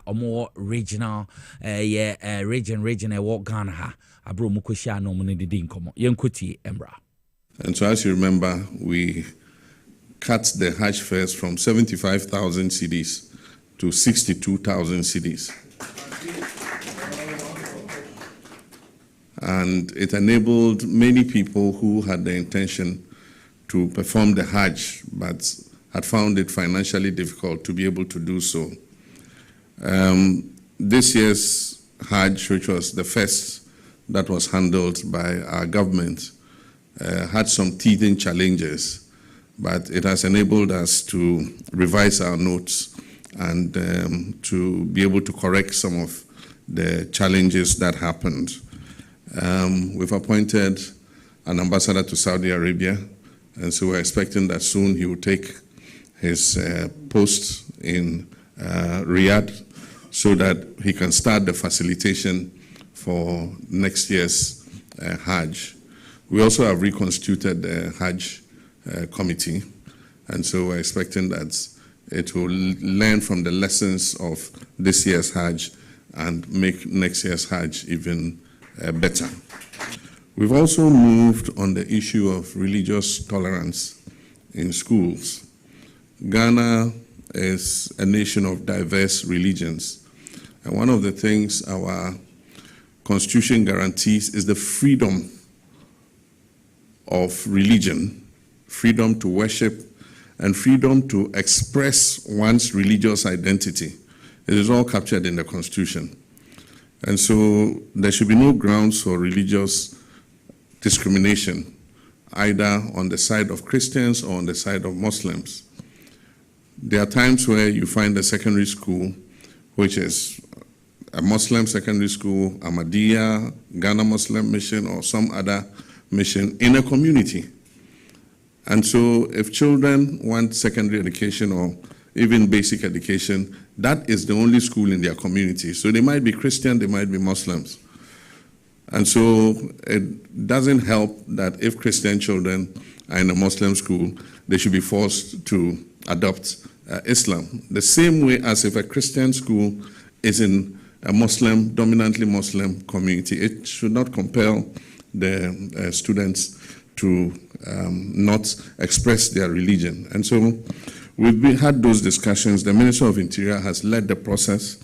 or more regional region walk Ghana ha abro mukoshia no money didin komo yenkuti embra. And so as you remember, we cut the Hajj fares from 75,000 cedis to 62,000 cedis. And it enabled many people who had the intention to perform the Hajj but had found it financially difficult to be able to do so. This year's Hajj, which was the first that was handled by our government, had some teething challenges, but it has enabled us to revise our notes and to be able to correct some of the challenges that happened. We've appointed an ambassador to Saudi Arabia, and so we're expecting that soon he will take his post in Riyadh so that he can start the facilitation for next year's Hajj. We also have reconstituted the Hajj committee, and so we're expecting that it will learn from the lessons of this year's Hajj and make next year's Hajj even better. We've also moved on the issue of religious tolerance in schools. Ghana is a nation of diverse religions, and one of the things our Constitution guarantees is the freedom of religion, freedom to worship, and freedom to express one's religious identity. It is all captured in the Constitution. And so there should be no grounds for religious discrimination, either on the side of Christians or on the side of Muslims. There are times where you find a secondary school, which is a Muslim secondary school, Ahmadiyya, Ghana Muslim Mission, or some other mission in a community. And so if children want secondary education or even basic education, that is the only school in their community. So they might be Christian, they might be Muslims. And so it doesn't help that if Christian children are in a Muslim school, they should be forced to adopt Islam. The same way as if a Christian school is in a Muslim, dominantly Muslim community, it should not compel the students to not express their religion. And so we've had those discussions. The Minister of Interior has led the process,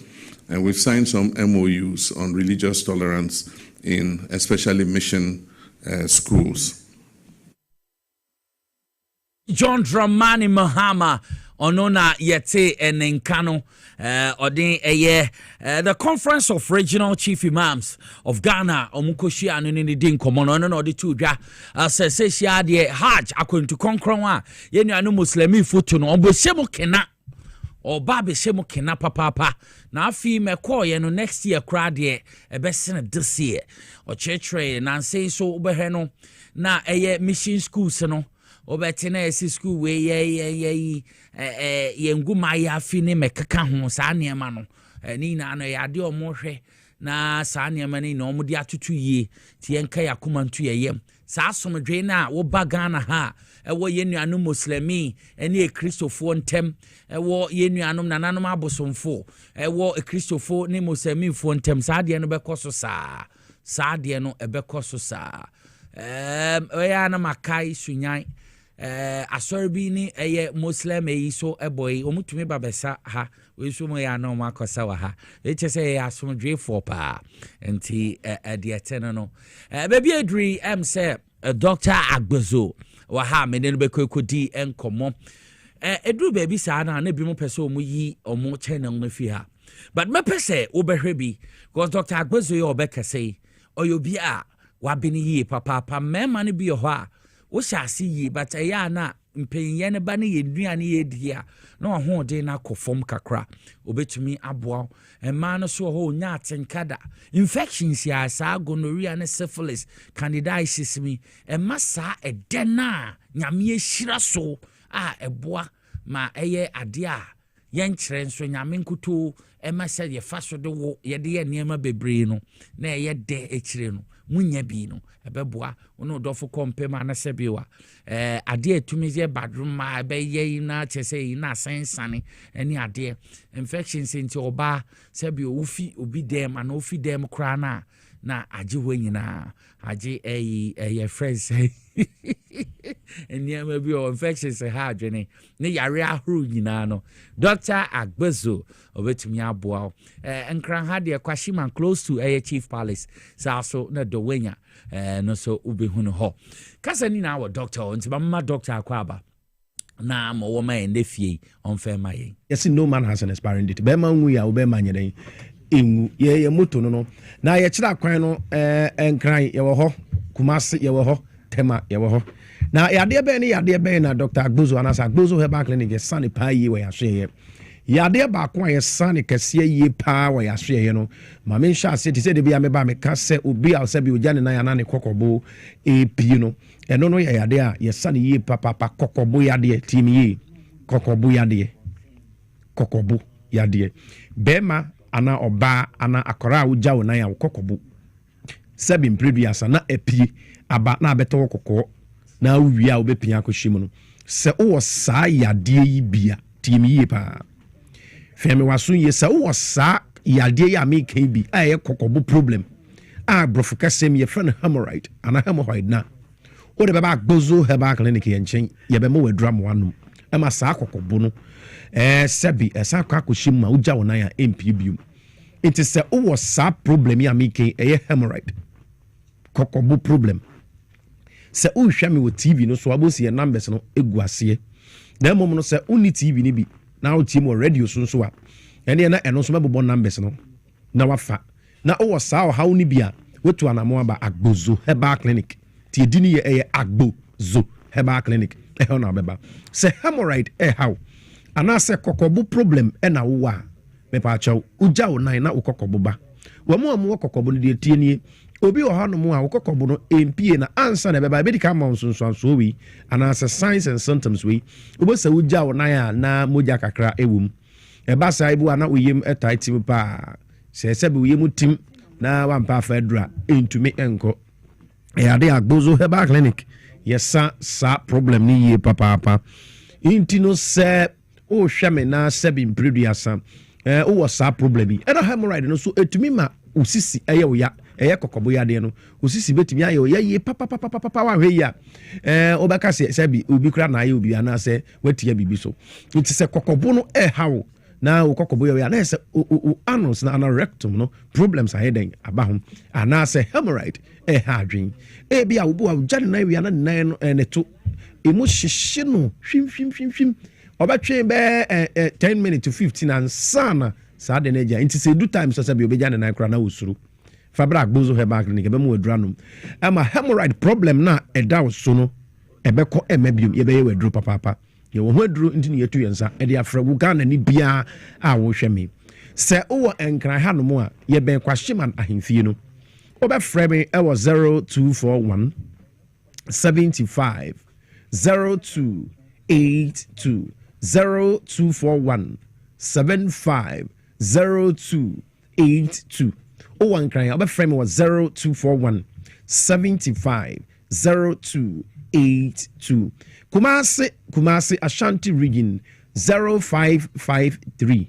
and we've signed some MOUs on religious tolerance in especially mission schools. John Dramani Mahama Onona Yete Enenkano Odin Eye the Conference of Regional Chief Imams of Ghana Omukoshi Anuni Din Komono no the two dra Sessia de Hajj according to Konkronwa Yenu anu Muslimi foto no Obosemo Kena or Babi Shemo Kena Papa na afi mekɔ no next year crowd ye ebesene this year or church na say so obehɛ no na eye mission schools no obetena esi school we ye nguma ya afi ne mekeka ho saa niema no ni na no ya de omohwe na saa niema ni na omudi atutu yie tie nka yakoma ntu yeyem saa somdwe na wo bagana ha ewo yenuanu muslimi ene e kristofo ntem ewo yenuanum nananom abosomfo ewo e kristofo ne muslimifo ntem saa de no bekoso saa de no ebekoso saa oya na makai sunyan asorbi ni eye muslim eyi so eboy omutumi babesa ha we so mo ya no makosa wa ha eche say ya somdwe for pa enti de etene no baby adri say Dr. Agbezo wa ha me ne be kokodi enkomo edru baby sa na bi mo pese omo yi omo channel no fi ha but me pese obehwe bi because Dr. Agbezo ye obekese oyobi a wa bini yi papa mema ne bi ho a wo shasi yi but ya na mpenye ne ba ne yeduane ye dia na ho de na kofom kakra obetumi aboa ema no so ho nya atenkada infections ya sa gonorrhea ne syphilis candidiasis mi ema sa edena nyame ehira so a eboa ma eye ade a yen kyerɛ nso nyame nkuto ɛma sɛ ye fa so de wo ye de ye nneɛma bebree no na ye de ekyire no munya bi no ɛbɛboa wono dɔfo kɔmpem anasɛ biwa ade atumi ye badroom ma ɛbɛyɛ na kyerɛ yi na sensane ɛne ade infections nti oba sɛ bi ofi obi dem ana ofi dem kra na agye ho nyina agye ɛyɛ friends nneɛma bi o infections ha adwene ne yare ahoro nyina no Dr. Agbezo obetumi aboa nkran ha de kwashima close to chief palace so na dowenya no so ubehu no ho kasa ni na wo doctor nti mama doctor akwaba na mo wo man ndefie on fe mayen. Yes, no man has an expiring date. Be man wu ya be man yeden enwu ye moto no na ye kira kwan no enkran ye wo ho Kumasi ye wo ho Tema ye wo ho na yade be na Dr. Agbozo anasa Agbozo Herbal Clinic ye sane pa yi we ahwe ye yade ba ko ye sane kase yi pa we ahwe ye no ma me sha se ti se de bia me ba me ka se obi a se bi oja ne na ya na ne kokobo epi no eno no ye yade a ye sane yi papa kokobo yade team yi kokobo yade bema ana oba ana akora uja wona ya kokobo sebi previous na epie aba na abeto kokko na wi a obepia akohyimu no se wo saa yade yi bia team yi pa femi waso ye se wo saa yade ya me kan bi a ye kokobo problem a brofu kasem ye friend hemorrhoid ana hemorrhoid na o de baba Agbozo Herbal Clinic ye nchen ye be mo wadura mo anum e ma saa kokobo no sebi esa akohyimu ma uja wona ya empie bium it is a wo saa problem ya me kan ye hemorrhoid kokobo problem se unhwa me wo TV no so abosi ye numbers no eguase na mom no se uni TV ni bi na uti mo radio so a ene na eno so mebobɔ numbers no na wafa na wo saa ha uni bia wetu anamo aba Agbozo Herbal Clinic ti edini ye Agbozo Herbal Clinic na beba se hemorrhoid how ana se kokobo problem na wo a me pa chaw uja wo nan na wo kokobo ba wo mo kokobo no de tie nie obi ohano mu a wokokobo no empie na ansa na beba bedi ka ma nsonso wi ana se signs and symptoms wi obosa uja wonan na moja kakra ewum eba sa ibu ana oyem etaitim pa se be oyem tim na wampa fedra entumi enko ade Agbozo Herbal Clinic yesa sa problem ni ye papa intino se o hweme na sebi previous o wo sa problem bi era hemorrhoid no so etumi ma usisi eye wo ya kokobo yade no osisi betimi aye o ye papa wa hwe ya obeka se bi obi kura na aye obi ana se watia bibi so nti se kokobo no hawo na o kokobo ya na se anus na rectum no problems ahe den aba ho ana se hemorrhoid ha adwen bia obu a jane na wi ana nan no ne to emu hyehye no hwim obetwe be 10 minutes to 15 and sana sa de na ja nti se do time so se bi obeja ne nan kura na osuru Fabra Agbozo Herbal Clinic ebe mo adranum ama hemorrhoid problem na edaw so no ebeko emebium ye be ye wadru papa ye wo ho adru ntini yetu yensa e de afra wo Ghana ni bia a wo hweme se wo enkran ha no mo a ye ben kwahyeman ahemfie no obe frɛ me e wo 0241 75 0282 0241 75 0282 one crying about frame was 0241 75 0282 Kumasi Ashanti region 0553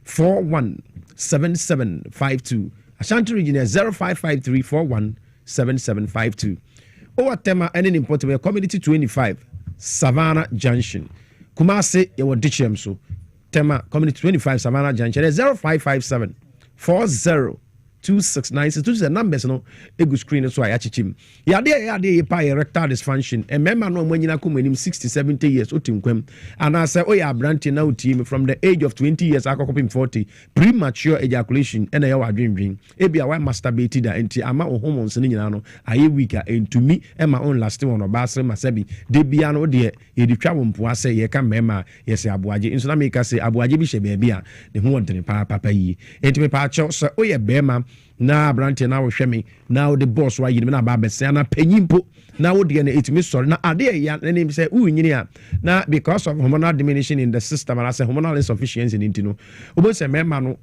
417752 Ashanti region is 0553 417752 Tema any important community 25 Savannah Junction Kumasi your Ditchem so Tema community 25 Savannah Junction is 0557 40 2696 to the numbers no egu screen so ayachichim yade pa erectile dysfunction and member no manyina komanim 60 70 years otimkwam and I say oya branch na utim from the age of 20 years akokopim 40 premature ejaculation and ya wadwendwen ebia why masturbate da enti ama hormones ni nyina no aye weak entumi ema on last one obasre masabi de bia no de editwa wompo ase ye ka mema yes aboaje inso na make say aboaje bi hye bia ne ho wonten papa yi enti me pa cho so oya bema na abrante na wo hwe me na wo de boss wa yiri me na ba bese na panyimpo na wo de na etimi sorry na ade ya na nim say unyini a na because of hormonal diminution in the system and I say hormonal insufficiency in intino obo say mema no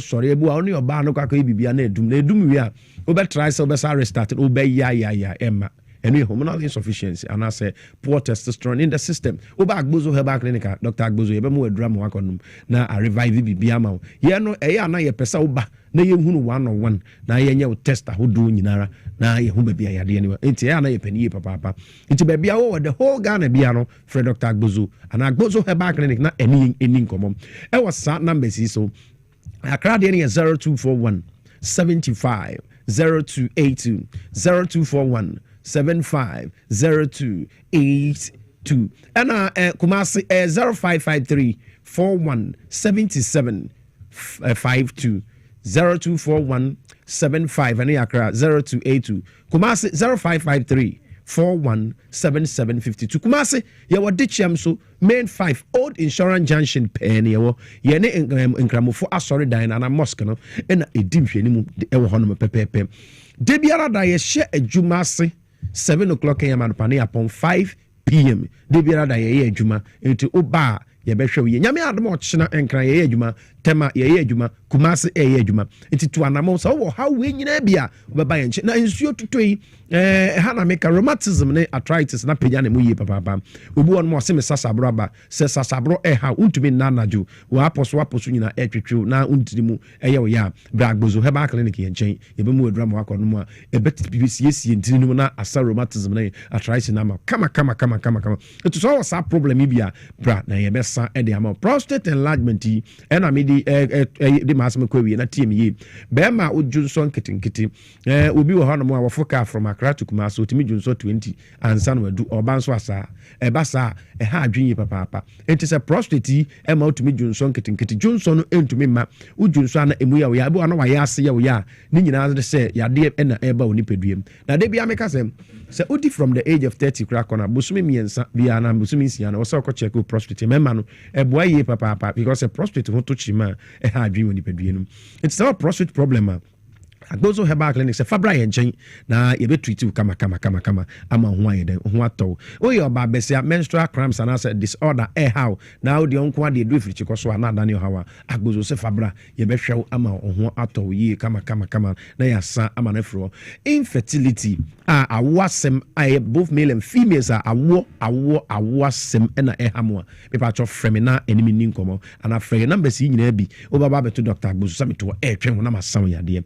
sorry ebu a oni oba no kwakọ bibia na edum wi a obe try say obe sa restart obe ya emma and hormonal insufficiency and I say poor testosterone in the system oba agbozo herbal clinic Dr. Agbozo ye be mo adura mo akonum na a revive bibia ma ye no e ya na ye pesa oba na ye hunu 101 na ye nya test ahodo nyinara na ye hu bibia yade anyway enti ya na ye pani papa enti bibia wo the whole Ghana bia no Fred Dr. Agbozo and Agbozo herbal clinic na eni nkomom e was sa numbers so Accra de 0241 75 0282 0241 750282 and Kumasi 0553 4177 52 0241 75 and Accra 0282 Kumasi 0553 417752 Kumasi yawo dichiam so main 5 old insurance junction pen yawo ye ne nkramofo asori dan na mosque no na edim hwani mu ewo hono pepepe de biara da ye hye adwuma ase 7 o'clock am and pane upon 5 p.m. de biara da ye adwuma enti oba ye behwe ye nyame adom ochena enkran ye adwuma tema ye adwuma Kumasi ye adwuma enti to anamo so wo how we nyina bia obeba ye nche na nsuo tutoi hana meka rheumatism ne arthritis na penya ne mu ye papa obi won mo se me sasabro aba se sasabro ha untumi nanajo wo aposo nyina etwetwe na untini mu eye wo ya bra Agbozo herbal clinic ye nchen ye be mu adura mo akono mu a ebetibisi ntini mu na asa rheumatism ne arthritis na ma kama eto so was a problem bia bra na ye besa e de ama prostate enlargement yi e na me di de masem kwawi na tie me yi be ma ojunso nketinketi obi wo hono mu a wofoka from Accra to Kumasi otimi junso 20 ansa no adu obanso asa e basa e ha adwinye papa enti se prostate e ma otimi junso nketinketi junso no entumi ma ujunso ana emu ya abo ana wa ya ase ya ni nyina de se ya de e na e ba oni peduem na de bia meka se odi from the age of 30 kra kona busumi miensa bia na busumi nsia na wo se ko check prostate mema no e boa ye papa because a prostate ho to chima e ha adwinye oni peduem it's not a prostate problem Agbozo herbal clinic se fabra ye nchen na ye betreat kama ama ho ayede ho ato o ye oba besia menstrual cramps and as disorder how now the onko ade do friti koso na dani hawa Agbozo se fabra ye behwe ama ho ato ye kama na ya sa ama na fro infertility awasem both male and females awasem na hamo people cho frame na enemy ni nkomo and afre numbers yi nyina bi o baba beto Dr. Agbozo sami to twen ho na masam yade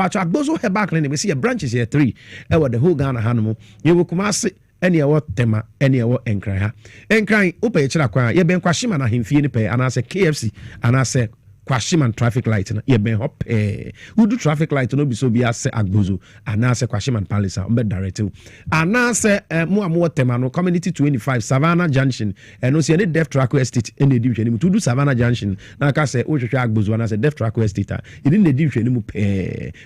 Agbozo herbal clinic we see a branches here 3 ewo the whole Ghana hanu ye wo Kumasi ene ewo tema ene ewo enkran ha enkran opa ye kira kwa ye ben kwashima na hemfie ni pe anase KFC anase Kwashiman traffic light na ye ben hop udu traffic light no bi so bi ase Agbozo anase Kwashiman Palace on be directive anase mo tema no community 25 Savannah Junction no se ne Def Track Estate en edi hwani mu tudu Savannah Junction na ka se o hwehwe Agbozo anase Def Track Estate edi ne edi hwani mu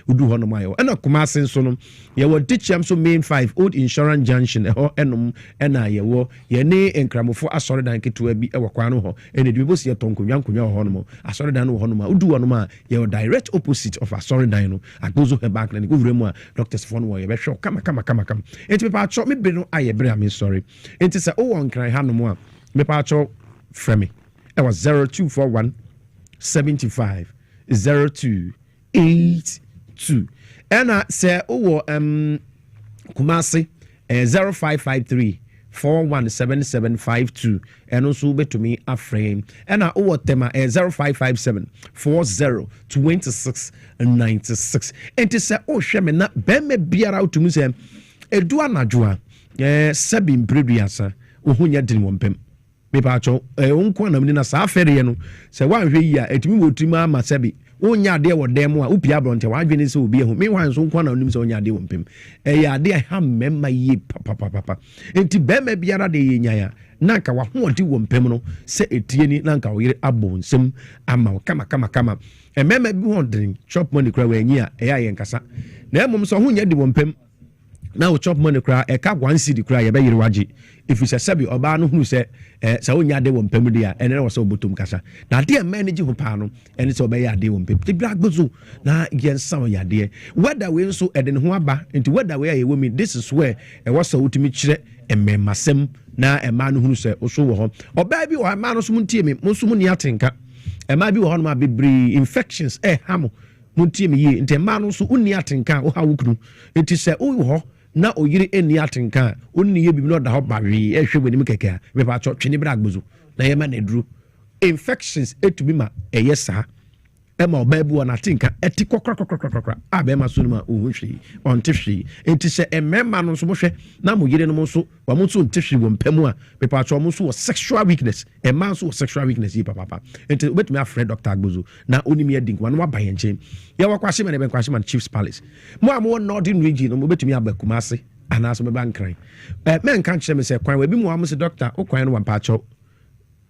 udu hono mayo na Kumasi nso no ye wo dichiam so main 5 old insurance junction ho enom na ye wo ye ne enkramofo asore dan ketua bi e wakwa no ho en edi bo se tonkonwa ho no mo asore dan honoma udu honoma ye direct opposite of Asori Dino Agbozo herbal clinic uvuremu a doctors phone wo ye be hwe kama enti me pa cho me be no aye bre am sorry enti se o won kran hanom a me pa cho frame it was 0241 75 0282 and say o Kumasi 0553 417752 and also be to me a frame and I owe tema 0557 402696 and to say oh sheme na be me biara out to me say edu anadwoa sabin preduasa ohunya din wompem me pa cho onko na mni na sa afere no se wan hwe yi a etimi wotimi ama sabi onya ade wo dem a upia bronte wadwene se obi ehu me wan so nko na onim se onya ade wompem ya ade ha memma yi papa enti bema biara de yenya ya nanka wa ho odi wompem no se etie ni nanka wo yire abonsem ama kama memma bi ho den shop money kra wa anyi a ya ye nkasa na emom so ho nya de wompem now chop money cry a cap 1 city cry a baby waji if you say sabi obano who say sawonya de won pemudia and then also butum kasa na de manage ho pano and it's obey ade won pep the black bozu na yen some ya de whether we so eden ho aba into whether we are women this is where e was so utimi kire emmasem na e man hu say oso wo ho oba bi wo man no so muntie me mo so mu ni atenka e ma bi wo ho no ma bebre infections hamo muntie me ye nte man no so unni atenka wo ha wukunu enti say wo ho na oyiri eni atenka onni ye bi no da ho bawe ehwe bani keke me pa cho twene bra agbozu na ye ma na duru infections etumi ma eyesa ema obabu na atenka eti kokra abema so ma ohunhwe ontehwe enti se emema no so mohwe na moyire no so wa mo so ontehwe wo mpamu a me pa cho mo so sexual weakness ema so sexual weakness yi papa enti obetumi afred Dr. Agbozu na onimi adink wa no abaye nchen ye wakwahye me ne benkwahye man Chiefs Palace mo am won northern region mo betumi abakum ase anaso me bankran men kan kire me se kwan wa bi mo am se doctor o kwan no wa pa cho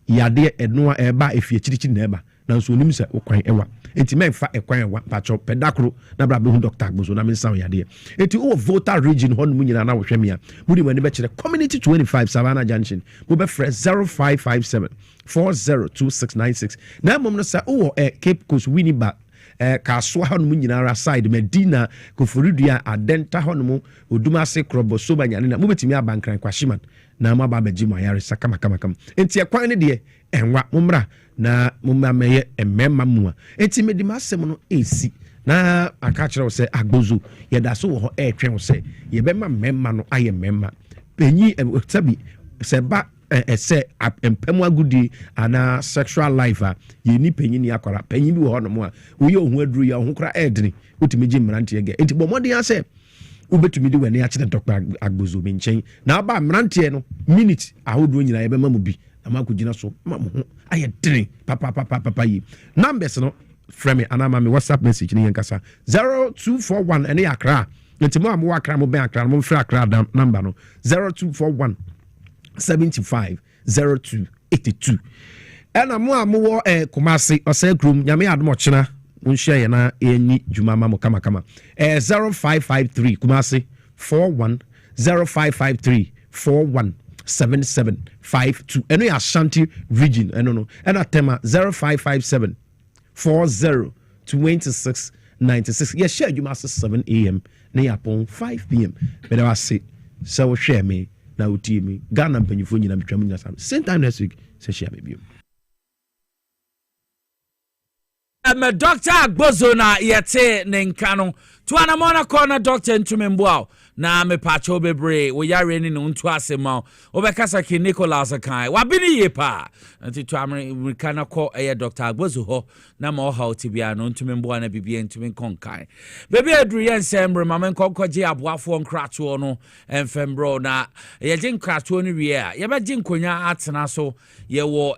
yade eno eba efie chirichiri na eba na nso onim se o kwan ewa enti men fa ekwan ewa pa cho pedakro na bra be hu Dr. Agbozu na men san yade enti o voter region hon mu nyina na wo hweme a mudi mani be kire community 25 Savannah Junction mo be fresh 0557 402696 na mom no sa o Cape Coast Winneba kaswa hon nyinara side Medina Koforidua Adenta hon Odumase Krobo Soba nyane na mobetimi abankran kwahyeman na ma ba beji mayare sakama kama enti ekwan ne de enwa momra na momma meye emema mu enti medima asem no esi na aka kire wo se Agbozu ye da so wo ho etwen wo se ye be ma memma no aye memma penyi tabi se ba ese empemu agudi ana sexual life ye ni penyi ni akwara penyi bi wo ho no mo a wo ye ohun aduru ya ohun kra edini utimi ji mrante ye ge enti bomodi ase ubetumi de wani akire Dr. Agbozu me nchen na aba mrante no minute ahodo nyina ye be mamu bi na makugina so mamu ho aye dren papa yi numbers no frame ana ma me WhatsApp message ni yankasa 0241 ene akra enti mo am akra mo ben akra mo fra akra number no 0241 750282 ena mo amwo Kumasi osegrum nyame admo chena unshare ye na eni jumama mo kama 0553 Kumasi 41 0553 41 7752 eno ya Ashanti region eno no ena tema 0557 40 26 96 ye share juma 7 am na yapon 5 pm better I say so share me na utie me Ghana mpanyifo nyina metwam nyina sam same time next week say share me bio Dr. Agbozu na yete ne nka no to anamona corner doctor ntumemboa na me pacho bebre wo yare ni no ntu asema obekasa ki Nicholas Akai wabini yepa nti to America na ko Dr. Agbozu ho na ma ha otibia no ntumemboa na bibia ntumen konkai bebi adru yensembre mamen konkoje aboafo nkrato no enfembro na ye nkrato no wie a ye be nkonya atena so ye wo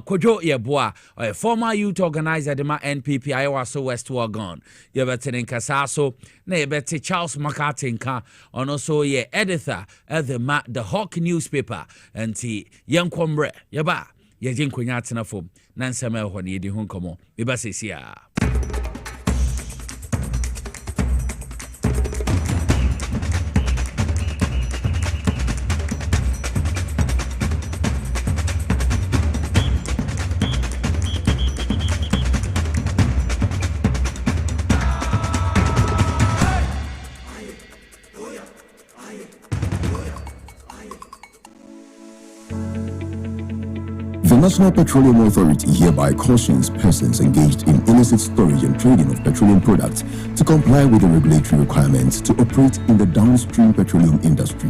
kodwo ye boa former youth organizer de ma NPP Ayawaso West Wagon ye betene nkasa so na ye bete Charles Makatenka ono so ye editor at the Hawk newspaper anti yankombre ye ba ye nkonya atena fom na nsema ho ne yedi ho nkomo be ba sesia The National Petroleum Authority hereby cautions persons engaged in illicit storage and trading of petroleum products to comply with the regulatory requirements to operate in the downstream petroleum industry.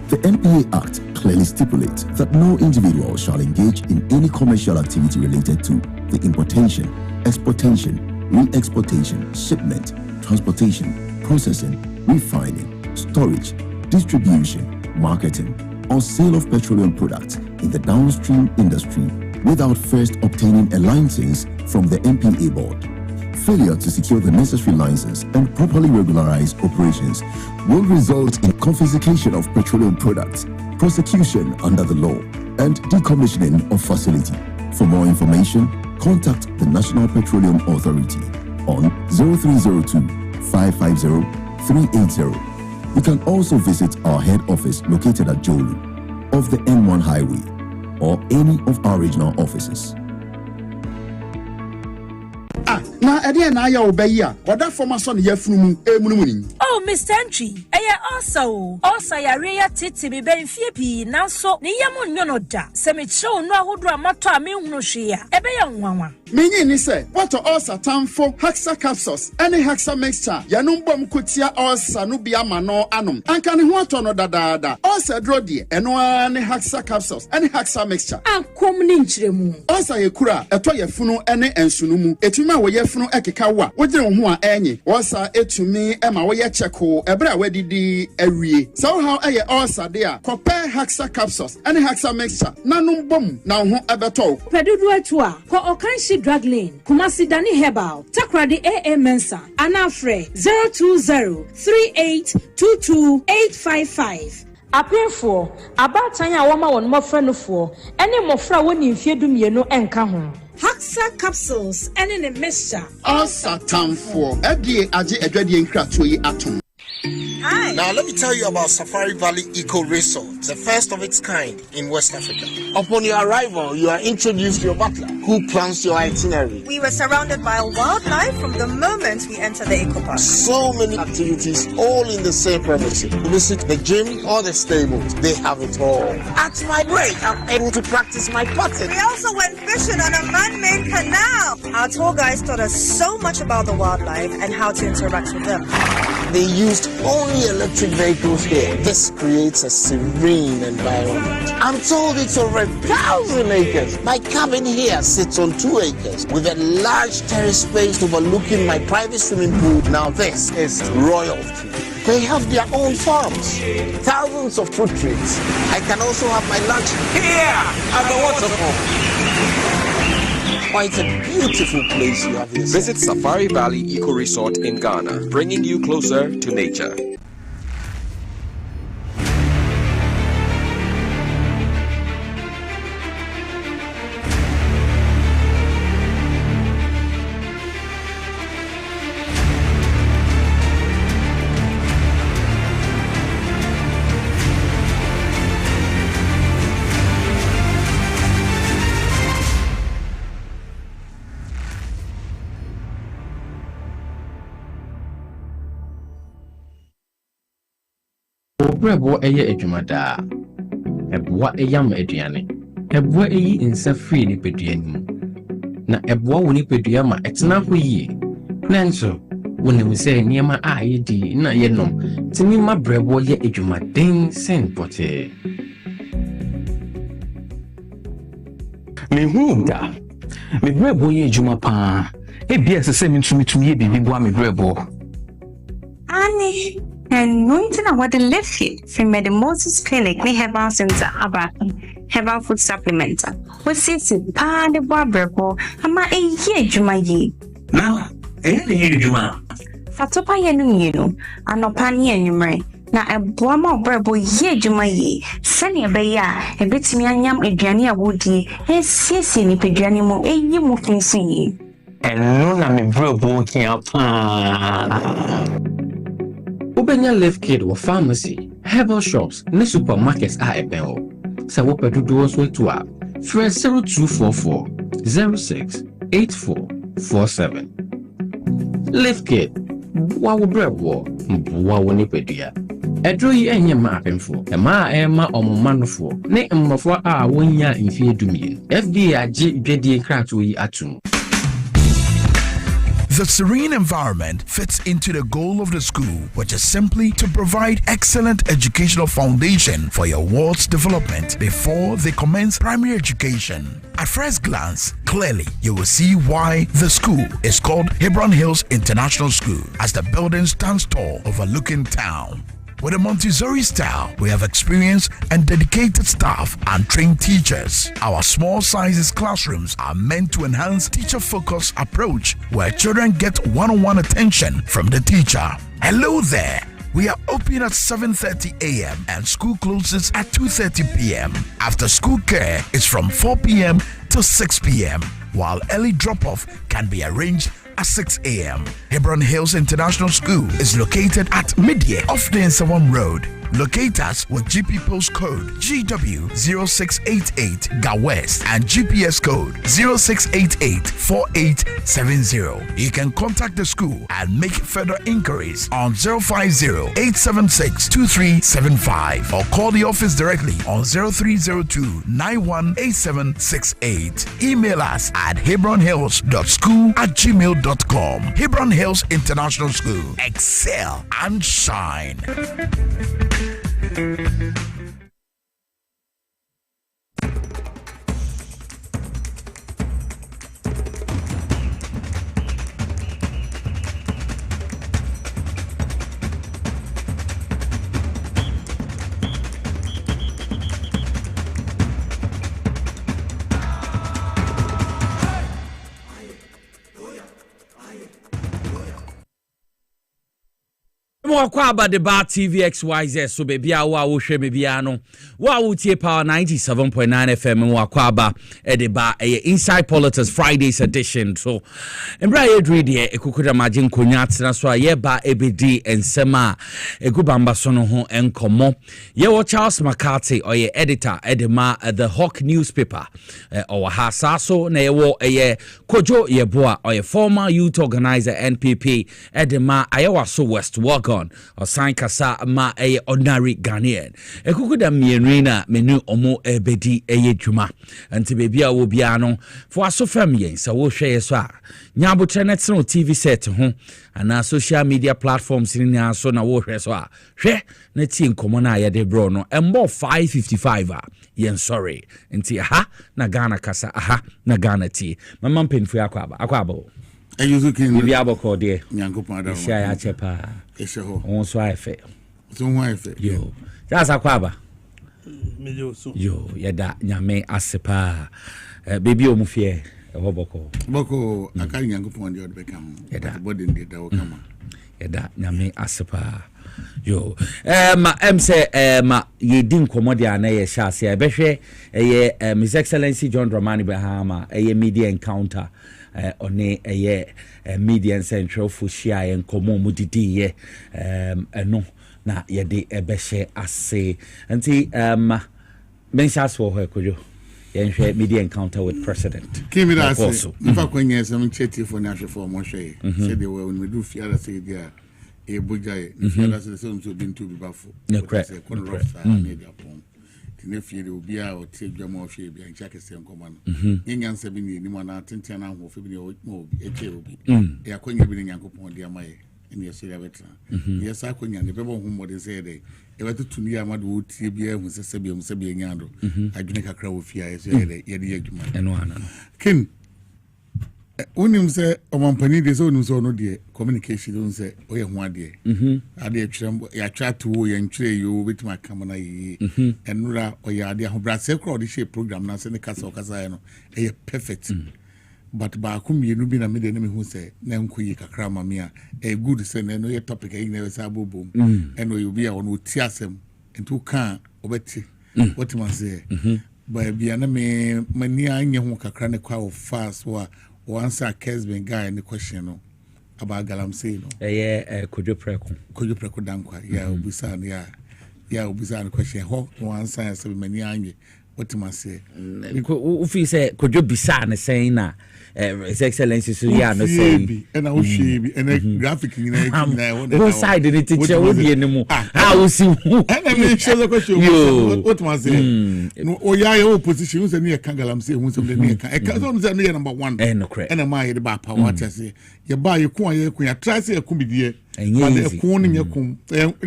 The NPA Act clearly stipulates that no individual shall engage in any commercial activity related to the importation, exportation, re-exportation, shipment, transportation, processing, refining, storage, distribution, marketing, or sale of petroleum products in the downstream industry without first obtaining a license from the NPA board. Failure to secure the necessary license and properly regularize operations will result in confiscation of petroleum products, prosecution under the law, and decommissioning of facility. For more information, contact the National Petroleum Authority on 0302 550 380 You can also visit our head office located at Jolu, off the N1 highway, or any of our regional offices. Na ede na ya obayi a oda forma so ne yafunu emunumuni. Oh, Mr. Entry, also yare ya titi mi benfie pi nanso ne yamo nyono da. Se me chew no ahodo amato a me hunu hwe a ebe ya nwanwa. Menyi ni se what ulcer tamfo Hexa capsules any Hexa mixture yanum bom kotia ulcer no bia ma no anom. Anka ne ho ato no dadaada. Ulcer dro de eno ne Hexa capsules any Hexa mixture. Ankom ni nkyeremu. Ulcer yekura eto yefunu ene ensunumu. Etuma wo yefunu ekeka wa. Wogire wo ho a enye. Ulcer etumi ema wo ye cheko ebra wadidi awie. So how eye ulcer de a compare Hexa capsules any Hexa mixture nanum bom na ho ebeto. Pedudu atu a ko okanshi drug lane Kumasi Dani Herbal Takradi AA Mensa Anafre 020-3822-855 Apefo abatan ya wama won mofra no fo ene mofra woni mfie dumienu enka ho Hexa capsules ene ne mixture Asatamfo edie age edwadie nkrato yi atom. Hi. Now let me tell you about Safari Valley Eco Resort, the first of its kind in West Africa. Upon your arrival, you are introduced to your butler, who plans your itinerary. We were surrounded by wildlife from the moment we entered the eco park. So many activities, all in the same premises. Visit the gym or the stables, they have it all. At my break, I'm able to practice my putting. We also went fishing on a man-made canal. Our tour guides taught us so much about the wildlife and how to interact with them. They used only electric vehicles here. This creates a serene environment. I'm told it's over 1,000 acres. My cabin here sits on 2 acres with a large terrace space overlooking my private swimming pool. Now this is royalty. They have their own farms, thousands of fruit trees. I can also have my lunch here at the waterfall. Quite a beautiful place you have here. Visit Safari Valley Eco Resort in Ghana, bringing you closer to nature. Brebo eye adwumada eboa eyam aduane eboa eyi nsa free ni peduanim na eboa woni pedua ma etena ho yi nanso wonim se niema a yedi na yenom timi ma brebo ye adwumaden sen pote me huda me brebo ye adwuma pa e bia se mitumi ye bibi boa me brebo ani and nointing what the left here from the Moses Clinic, we have our center about herbal food supplement. What sits in pan the barber, ama a year jumayi. Now, any juma. Fatopa yenu, and no pani and numre. Na a boama brabo ye jumayi, send a beya, a bit me and yam a jania woody, and sissy ni pedianimo, a ye moving see. And no, I'm a brabo here. Ubenya Live Kid or pharmacy, herbal shops, ne supermarkets are a bell. So what do those way to up? Fresh 0244 06 8447. Live Kid, wow bread war, wow nipedia. A draw ye any mapping for a ma emma or man for, ne for our 1 year in fear to me. FBI JD crack we atum. The serene environment fits into the goal of the school, which is simply to provide excellent educational foundation for your ward's development before they commence primary education. At first glance, clearly you will see why the school is called Hebron Hills International School, as the building stands tall overlooking town. With a Montessori style, we have experienced and dedicated staff and trained teachers. Our small sizes classrooms are meant to enhance teacher-focused approach where children get one-on-one attention from the teacher. Hello there. We are open at 7:30 a.m. and school closes at 2:30 p.m. After school care is from 4 p.m. to 6 p.m. while early drop-off can be arranged at 6 a.m. Hebron Hills International School is located at Midyear off the Nsawam Road. Locate us with GP postcode GW0688 GA West and GPS code 06884870. You can contact the school and make further inquiries on 050-876-2375 or call the office directly on 0302-918768. Email us at hebronhills.school@gmail.com. Hebron Hills International School. Excel and shine. Mwakwa ba the bar TVXYZ so baby a wo hwe me bia no wo tie power 97.9 FM mwakwa ba the bar inside politics Fridays edition so embra ye read here ekukuda magin konya tena so ye ba ebedi ensema egubamba so no ho enkomo ye wo Charles McCarthy oye editor edema the Hawk newspaper or hasaso na ye wo Kojo Yeboa oye former youth organizer NPP edema ayewa so West Wagon or sign kasa ma ordinary Ghanaian. Ekukuda mienrina menu omo ebedi juma. Anti baby a wo biano for aso family so wo share so a nyabo trenet no TV set ho ana social media platforms ni aso na wo hwe so a hwe na ti nkomo na ye de bro no embo 555 a yen sorry nti aha na Ghana kasa aha na Ghana ti mama mpenfu akwaba Bibi aboko de Nyankopon da sia ya chepa esho on so afe so ho afe yo sasa kwaba mejo so yo yeda nyame asepa baby omufie boko akari Nyankopon de odbekam yeda body de da okama yeda nyame asepa yo ma yedin komodi ana ye shase e behwe His Excellency John Dramani Bahama media encounter one media central fushia en komo mudidi ye no na yede ebehye ase nti menshas for her kojo yenhwe media encounter with president kimi da ase mfa kwenye some cheti for na for mo hwe say they were when we do fiara say dia e bujaye fiara say so so bin to be bafo no correct media pon ne fiere obi a o tie dwama o hwe bia ncha kese nkoma no yenya nsa bi ni mo na tenten na ho fe bi o eke obi e akonya bi ni Nyankopon de amaye ene yeso ya betra yes akonya ne bebo ho mo de say de e betutu ni amado o tie bia hu se bia nya do adwene kakra wo fia yeso ye de adwuma eno ana kin unim se omampani de so unim so no de communication don se oye ho ade ade atwem ya chat wo ye ntwere yo betima kamana yi enura oye ade ahobrase kro de she program na se ne kasa okasa no eye perfect but ba ku mienu bi na me de ne me hu se na nkoyi kakra ma me a e good se ne no ye topic e na we sa bobom eno yo bi a ono ti asem ntu kan obeti what man say ba bia na me mani anye ho kakra ne kwa o fast wa once a case been guy in the question no about galamsey no Kojo Preko dankwa obusan obusan the question ho once a say many anye what man say ufi say Kojo bisa na saying na His Excellency so ya no say and I shebi and graphic in one side the teacher wo be enemu how see and I mean show the question what man say no oya opposition say na galamsey hu say na ka so say na number 1 no correct and ma ye ba power say ye ba ye ku ya try say ku bidie but the ku no ye ku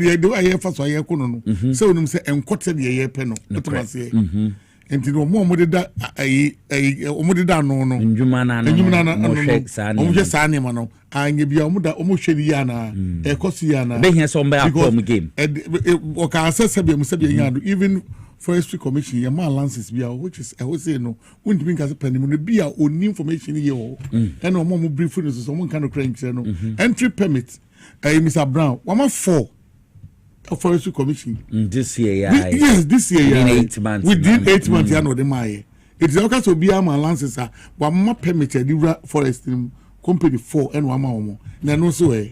ye do ye fa so ye ku no so onum say enkote de ye pe no what man say enti no mo de da o de da no njuma na mo hwe sane ma no anye bia o da o mo hwe ya na e kosi ya na be here some by from game o ka assess be mo se be nya even forestry commission ya ma lances bia which is I say no won't mean case pen no bia oni information ye o and o mo brief no so mo kan no crank no entry permit Mr. Brown wama 4 forestry commission this year yes this year within 8 months within 8 months ya no de my it's okay so bia ma lances wa ma permit the forest company 4 and 1 more. Na no so eh.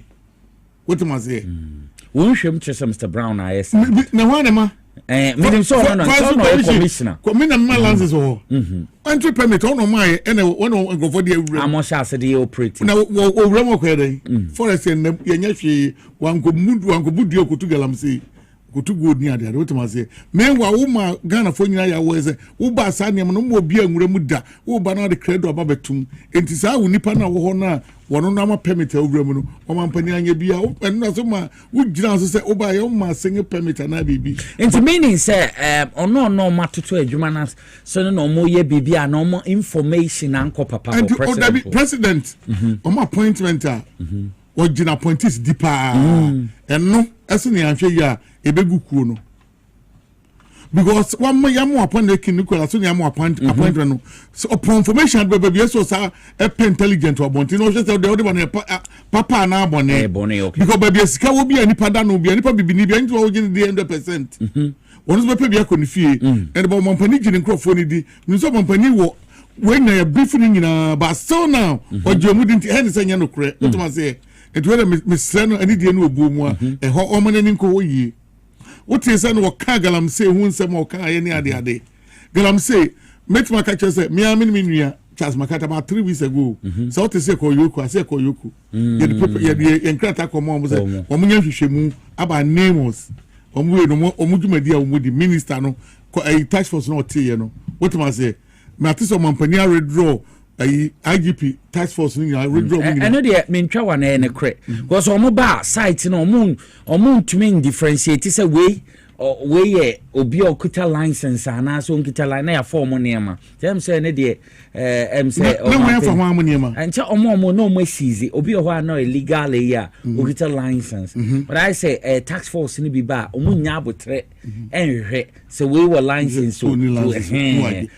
What am I say? Won hwem kyerɛ Mr Brown ayɛ na hwan ma medim so no commissioner commissioner lances ho entry permit on my and one go for the amosha ase dey operate na owura mo kwere forest en yenya hwe wan ko budi okutu galamsey kutu gold ni ade what am I say meanwhile wo ma Ghana fo nyina ya wo ese wo ba sa ne no mo obi anwura mu da wo ba na de credit aba betum enti sa wo nipa na wo ho na wono na ma permit awura mu no o ma mpani anya bia wo na so ma wo gira so se wo ba ye wo ma single permit na bibi enti meaning say ono matoto adwuma na so no mo ye bibi a no mo information anko papa for president o ma appointment a o gina appointees deeper no eso ne anhwe ya ebegu kuo no because one yamu appoint the Nicola so yamu appointment no so upon information baby so sa intelligent about no just the other one papa na bone because baby sika wo bia nipa da no bia nipa bibini bia nti wo gine 100% wonu so bia ko ni fie and ba mampani gine microphone di ni so mampani wo when na brief ni nyina but so now o jemu di hen se nya no kure what am I say it whether Mr. no ani die no obu mu a e ho o mane ni nko wo yie what is an waka galamsey hu nsem waka ye ni ade galamsey met maka say me am ni nua Charles Makata about 3 weeks ago so what say koyoku ase koyoku ye enkrata komo mo say omunya hwehwemu aba names omu no omudumadi a omudi minister no tax force no tie no what am I say me atiso mampani a redraw IGP tax force ni redraw me eno de me ntwa wa na kre because omo ba site no omo ntumi differentiate say we obi okuta license ana so nkita line na ya form niema dem say ne de say o ma fa ho niema ancha omo no mo seize obi ho ana illegal ya okuta license but I say tax force ni bi ba omo nya abotre enhwe say we were license so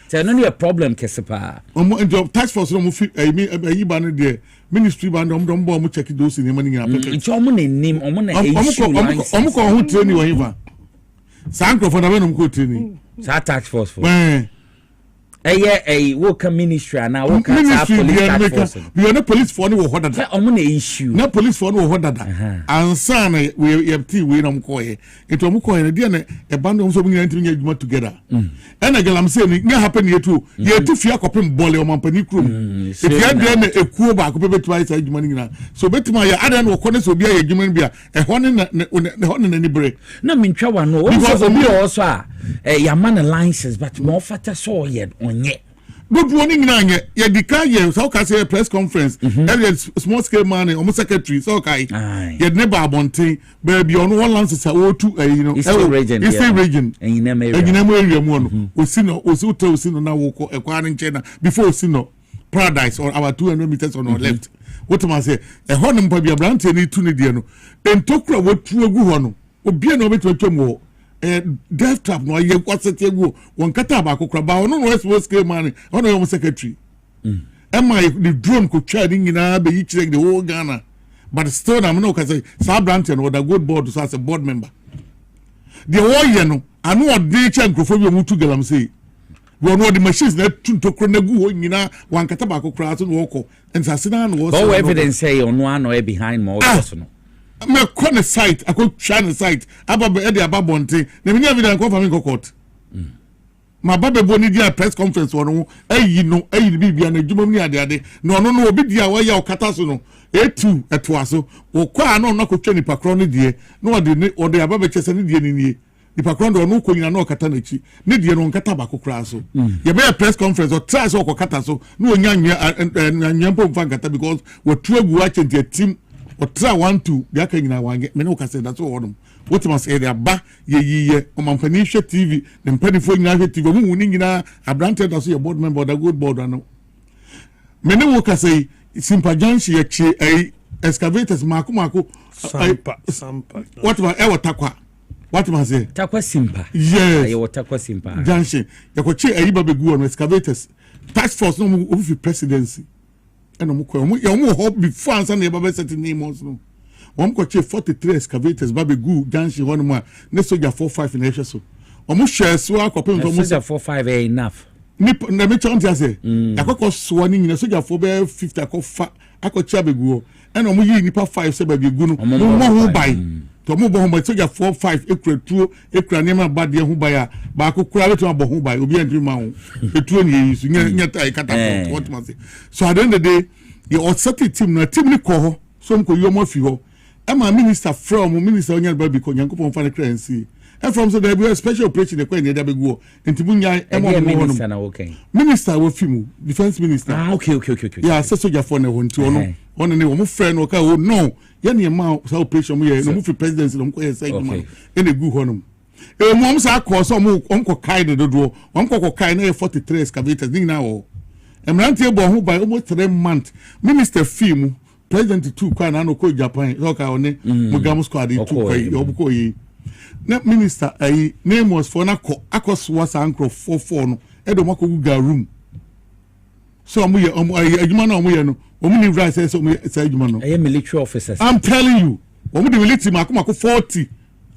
say no a problem kesepa omo tax force no mo fi yi ba no de ministry ba no mo check those niema ni nya perfect ncha omo na nim omo na issue license omo ko ho training wo hiva Sanko for the venom ko training. Sa tax force for. Work ministry and now work police. We are not police for any what that. Omo na issue. Na police for no what that. Ansa na we FT we no ko ye. Eto mo ko ye dia na e band so mo nyina ntimi nya together. And again I'm saying nya happen here too. Ye tu fia kopem bole o mampani krum. If you dey na ekuo ba ko be twice adwuma ni nyina. So betima ya ada na ko ne so bia ye adwuma ni bia e ho ne ni break. Na mentwa wa no. Because obi also ya man license but mo fata so ye onye good morning na ye dika ye so ka say press conference every small scale man or secretary so kai ye never abonten baby on one lances o tu you know it's a region and you name area mu no osi no na wo ko ekwa nche na before osi no paradise or about 200 meters on our left what am I say e ho no mpa bia brand ni tu ne die no entokura wo tu egu ho no obi na obetwatwam wo death trap no ye kwasete egu won kata ba kokra ba ono no small scale man ono your secretary am I the drone ko twa ni nyina be yi kire the whole Ghana but still na me no ka say sa brand no the good board so as a board member the whole ye no anu odi che nkrofo bi omutu galamsey we no the machines na tuntokro na gu ho nyina wan kata ba kokra so no ko ensase na no so evidence say ono ano behind more also no me on the site I could try the site ababa e dey ababonte na me never dey come from court ma baba boni dia press conference wono ayi bibia na djumam ni ade no no obi dia wa ya okata so no etu etoaso wo kwa no na kotwa ni pakro no die no ode ababa chese ni die ni ni pakro no ko nyina no okata na chi ni die no nkata ba kokra so ye be press conference o try so okata so no onya nyampo mfa nkata because wo tuagu achenti team or try 1-2 bia ka nyina wange me no ka say that's all them what must say there ba ye o mampani hwe TV the mpani fo nyina hwe TV mu ni nyina abrante da so your board member the good board no me no ka say sympajanshi ye che excavators mako sampa what ma e watakwa what must say takwa simpa yes ye watakwa simpa janshi ye ko che ayi ba begu on excavators task force no ofi presidency eno mo ko mo ho before answer na baba set names no won ko che 43 excavators babe gu janshi one mo ne soja 45 na ehwe so o mo share so akopem to mo soja 45 enough ni na me chon tia say akoko so ni nyina soja 4 be 50 akofa akɔkya begu ɛna ɔmo yi nipa 5 sɛ baabi egu no mo ho bai to mo bɔ ho bai soja 4-5 ekura tuo ekura nneɛma ba deɛ ho bai a baako kura beto abɔ ho bai obi antri ma ho etuo ne yi so nya tai kata what must say so at the end of the day the authority team ni kɔ hɔ so mo kɔ yi ɔmo afi hɔ ɛma minister from minister onya ba bi kɔ nyankopɔn fa ne currency and from so there be a special operation the kɔ ne da begu enti bunya minister na okay minister wo fi mu defense minister okay yeah so soja for ne ho nti ono one ne wo friend no ka oh no ye ne ma so operation mo ye no mo fi presidency no mo ko ye say ma e ne gu ho no mo sa akọ so mo ko kai de dodo mo ko kai na 43 excavators ding na wo emrantie bo ho by almost 3 months minister fee mu president 2 kwa na no ko Japan so ka one mo gam squad 2 kwa ko yi na minister ai name was for na akoswa sankro 44 no e do mako ga room so omo ye omo adwuma na omo ye no omo ni right say adwuma no e military officers I'm telling you omo the military mako 40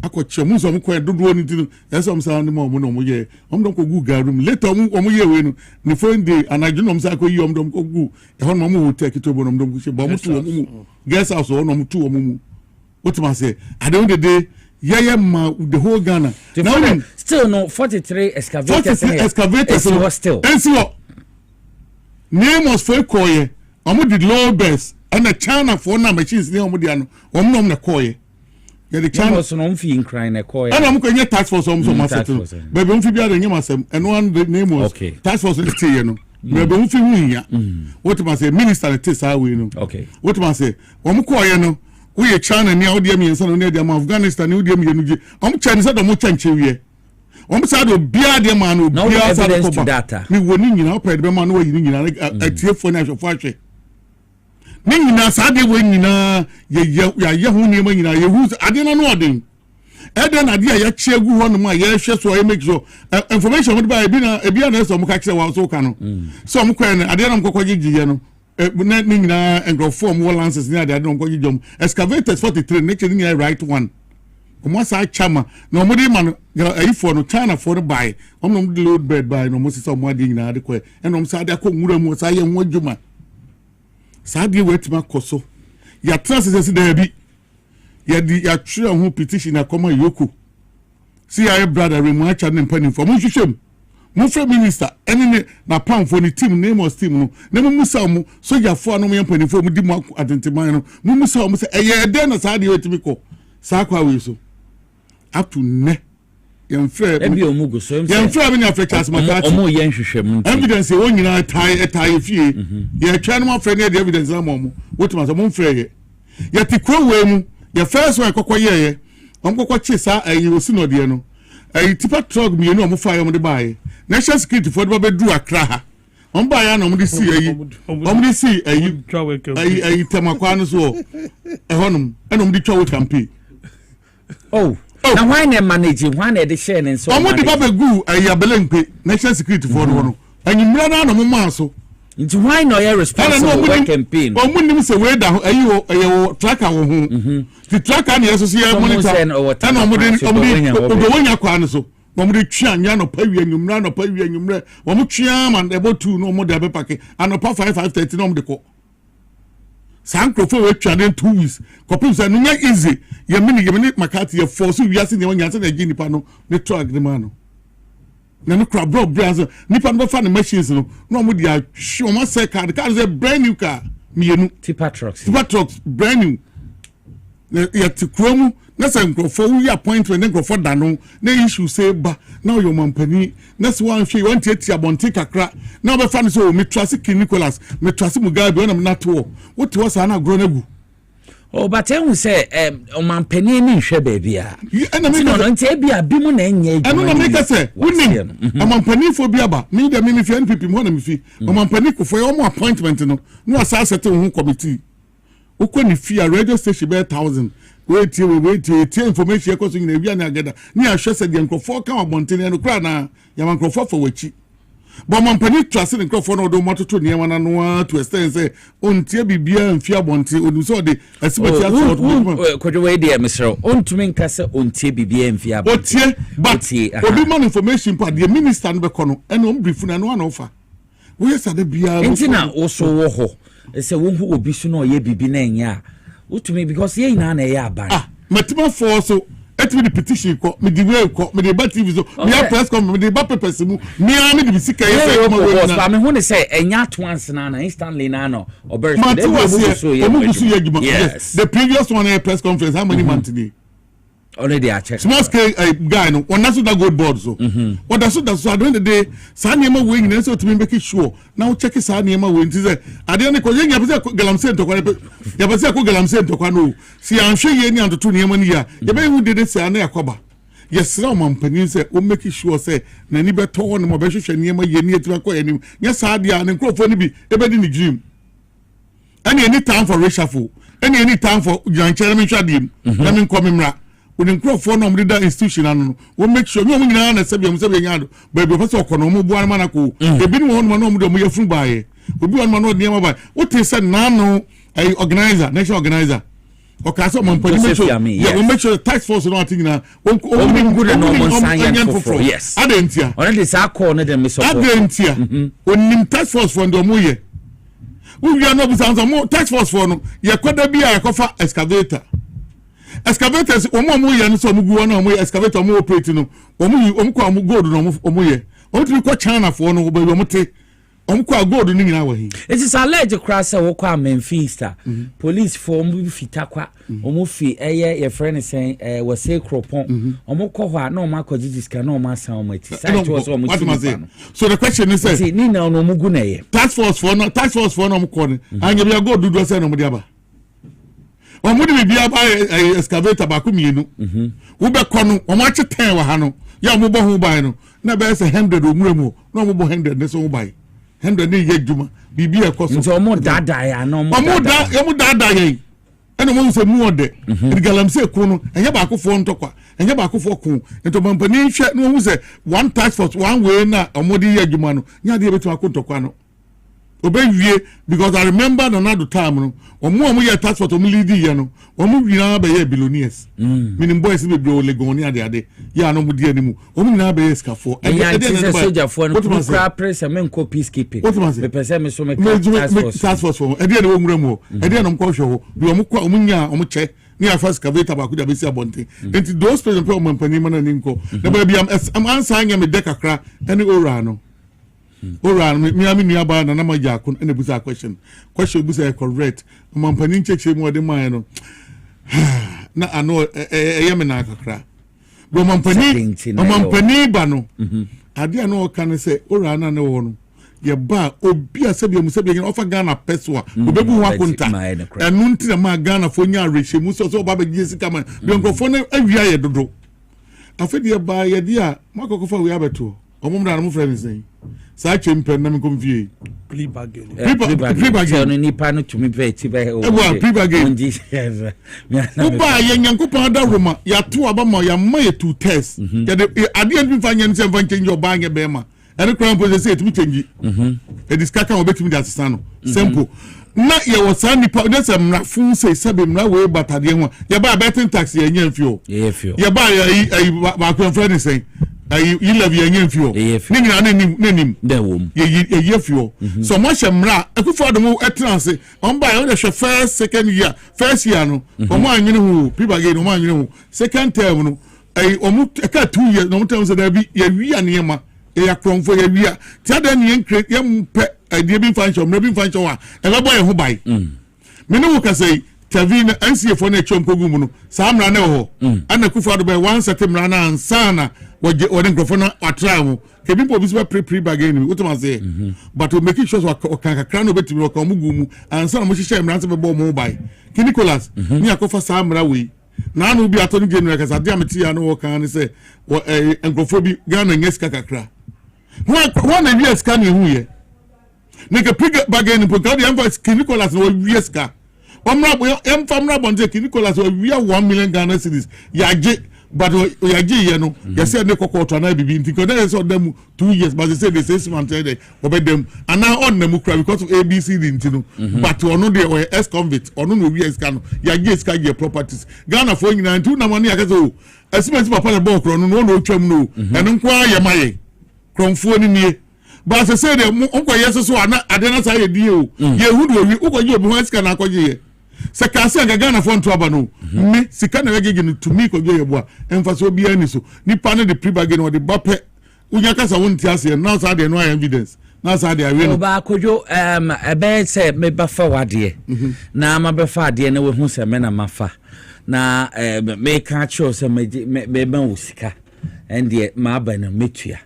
akɔkyɛ mu so omo kɔ dodo ni ti no yes omo sa ni mo no omo ye omo don ko gu ga room later omo ye we no the following day anadwo no omo sa ko yi omo don ko gu e hon omo take to bo no omo don ko she ba omo tu omo guest house o no omo tu omo mu what ma say at the end of the day ma the whole Ghana now still no 43 excavators still name was for koye omo did low best and the China for na machines ne omo dia no omo na koye ya the China was no mfi incline na koye and omo kwenye tax force omo so masettle but omo fi bia de nyama sem and one the name was tax force the stay no but omo fi hu ya what ma say minister the tax away no okay what ma say omo koye no we China ni awde mi ensa no ne de Afghanistan ni awde mi yenuge China say do mo chanche wie say do bia de man no bia say to data mi woni nyina opred be man no yi nyina atiefo na hwefo ahwe ni nyina sa de we nyina ye hu ni ma nyina ye hu ade na no odin eden ade ya chiegu ho no ma ye hwe so ye make sure information mo ba e bia na so mo ka kire wa so ka no so mo kwa na ade na mo kokko gigiye no na nyina engrofo mo lances ni ade no kokko gigom excavators 43 nature ni right one omo sa chama na omo de man ayifo no China for buy omo de load bed buy no mo sisa omo ade nyina ade kwa e no mo sa ade akongura mu sa ye ho adwuma sa de wetima koso ya transese da bi ya di ya twa ho petition na koma yoko see your brother remu acha ne mpani for mo hwehwem mo fra minister ene na pam for ni team name of team no na mo musa mo soja fo no mo mpani fo mo di mo atenteman no mo musa mo se eye de na sa de wetimi ko sa kwa we so up to ne yemfre ebi omugo so yemfre bi na frechas makati omo yen hwehwem evidence e wonyina tai fie ye twa no afre ne de evidence na mo wotuma so mo mfre ye ye ti kro we mu ye first one kokoye ye omkokko chisa ayi osino de no ayi tipa truck mi no mo fa yo mo de bae national security for de be du akra ha on ba ya no mo de si ayi mo de si ayi temakwa no so ehonum eno mo de twa we campaign na why na manage why na de share and so omo de baba gu ayabelenpe national security for no anyimra na no mo maso nti why no you responsible for campaign omo nim se we da ayo tracker wo hu the tracker na yeso ya monitor na omo de wonya kwa no so omo de twa anya no pawi anyimra no pawi anyimra omo twa man ebo 2 no omo de abepake anopa 5:30 no omo de ko sankofo we twa den 2 weeks kopim say no nya easy ye mini makati ye force wiase ne wonya se na gi nipa no ne truck de man no na no crab bro brands nipa no fa the machines no no mo dia show ma say car is brand new car mienu tipa trucks brand new ya ti kromu na say nkrofo we appointment na nkrofo da no na issue say ba now your mampani na so wan hwe wan tie abonte kakra na be fa no so me trust King Nicholas me trust Mugabe na me na to what was ana gro na gu but who say mampani ni hwe ba bia no nti e bia bi mu na enye eno na make say woni mampani fo bia ba me da me fi NPP mo na me fi mampani ko fo your appointment no no asa set ho committee ukoni fi a radio station be 1000 wait information e koso nyina ewia na agada ni ahwe se de nkrofo ka abontene no kra na ya nkrofo fo wachi but mampani trust in nkrofo no do matoto ne ma na no to extend say ontie bibia mfi abonte onu so de asibati aso ko de we de mesro ontumi nka se ontie bibia mfi abonte otie but obi man information pa the minister no be kono ene on brief na no ofa we say de bia ntina wo so wo ho say wonhu obi so no ye bibi na enya utumi because ye na ye aban matima for so etimi the petition ko me the way ko me the ba TV so me press com me the ba papers mu me am the bisika ye say ma we na me hu ne say enya to anse na instantly na no obery so ye yes the previous one press conference how many months today already I check small scale guy no one that's that gold board so what that's so at the end of the day sa niema we nyina so to make sure now check sa niema we nti say at the end ko yen ya pese galamse ntokwa ya pese ko galamse ntokwa no si anhwe ye ni antoto niema ni ya ya be hu de say na yakoba yes na o mampanin say o make sure say na ni beto no mo be hwehwe niema ye ni etima ko enim nya sa dia ne nkrofo ni bi e be di ni dream any time for reshuffle any time for janchere me hwadim na me nkomimra when in crop for no leader institution and we make sure no nyina na sebia nyado but be person okono mo buan mana ko e bi ni won ma no mo do mo yafun baaye obi won ma no de ma baaye what is said nano organizer national organizer okay so man make sure yeah we make sure the tax force no thing na good no mo sign for yes adentia already sa call na dem me support adentia onim tax force for ndo mo ye we are no be sound more tax force for no ye kwada bia ye kofa excavator excavators omo ye no so omugu na omo excavator omo operate no omo kwa omo gold no omo ye omo tiri kwa China for no be omo te omo kwa gold ni nyina wa hi it is alleged cross wo kwa Memphis police for omo fita kwa omo fi ye friend say we say cropon omo ko ho na omo akọ digiska na omo asan omo ti site was omo so the question is say ni na no omugu na ye task force for no omo ko ni anya bia gold do say no omo di aba omo di bia ba excavator ba ko mienu wo be kono omo ache 10 wa ha no ya omo bo hu bai no na be say 100 omuremu na omo bo 100 ne so hu bai 100 ne ye djuma bibi e ko so nso omo dada ya na omo dada ye eno mo se mu ode di galamse ko no enye ba akofo ntokwa enye ba akofo ko ento mampani hwe no hu se one task force one way na omo di ye djuma no nya de betu akotokwa no obewie because I remember another time no omo ye task force omo lead ye no omo wina ba ye billionaires meaning boys be bro legoni ade ya no mo di animu omo wina ba ye scafo e dey soldier for no kra press men ko peacekeeping me pese me so me task force for e dey no nwura mu e dey no ko hwe bi omo kwa omo nya omo che ni afa excavator ba ku da be si abonte enti those president pro mampani mana ni nko na ba bi am answer anya me dekakra ene ora no ora me ami ni aba na ma ja ko ene busa question busa correct mampani cheche mu de man no na ano ye me na kakra bro mampani ba no ade ano kan se ora na ne wo no ye ba obi asebia mu sebia no ofa Ghana peso a obebu ho akonta enu nti na ma Ghana fo nya rehye mu so ba ba gye sika man bi nkofo na awia ye dodo afedi ye ba ye dia makokofa wi abeto omumra na mu friend say sa chempen na me konfie plea bargain no ni pa no tumi be ti be o plea bargain uba ye nyankopon da roma ya to aba ma ya ma ye two test ya de ade an fa nya nse fa change oba nya be ma ene kran po say tumi change e diskaka obetumi da asano simple na ye wo sa nipa de se mra fun say sebe mra we batade ho ya ba betting tax ye nya mfio ya ba ya ba kran friend say you love your young fuel. Nim there womb. Ye fuel. So much mra. Ekufo adomo etranse. On buy on the first second year. First year no. Omo anwene hu. People again omo anwene hu. Second term no. Omo eka 2 years no term say there be ye wi anema. Ya kronfo ye wi a. Ti ada ne create ye mpe de bi fancho, mra bi fancho wa. E ba boy ho bai. Me no ka say Tavina NCF na chompogu mu no. Sa mra na ho. Ana kufu ado by one set mra na ansana. What microphone atra mu ke bi po bi so pre bargain mi utuma say but we make sure o kan kakra no betimi o kan mugu mu ansa na mo hihye mranse be bo mo bai ki Nicholas ni akofa sa mra we na anu bi atoni genu ka sa dia meti ya no o kan ni say microphone bi Ghana nyeska kakra ho na wi eska ni hu ye ne ke pre bargain po ka dia emfa ki Nicholas no wi eska o mra bo emfa mra bonje ki Nicholas o wi 1 million Ghana cedis ya je but we agye ye no ye say ne kokotwa na bibi nti ko na say dem 2 years but they say the 6 months dey obedem and now on na mukra because of ABC nti no but ono dey o ex convict ono no wi eska no ye agye eska ye properties Ghana for nyina nti na money akaze o estimate papa na bon kro no no otwam no eno kwa ye maye kromfuo ni nie but as I said unko yes so ana adena sa ye die o ye hu do wi uko ye obi ho sika na akɔgye ye se ka se Ghana fo nto aba no me sika na wege no to me ko ye bo a emfa so obi ani so nipa no de pre-bargain o de bape unya kasa wonti ase now sa de no evidence now sa de awe no ba kojo ebe se me ba fa wade na ma be fa ade na we hu se me na mafa na me ka cho se me ba usika ende ma ba na metua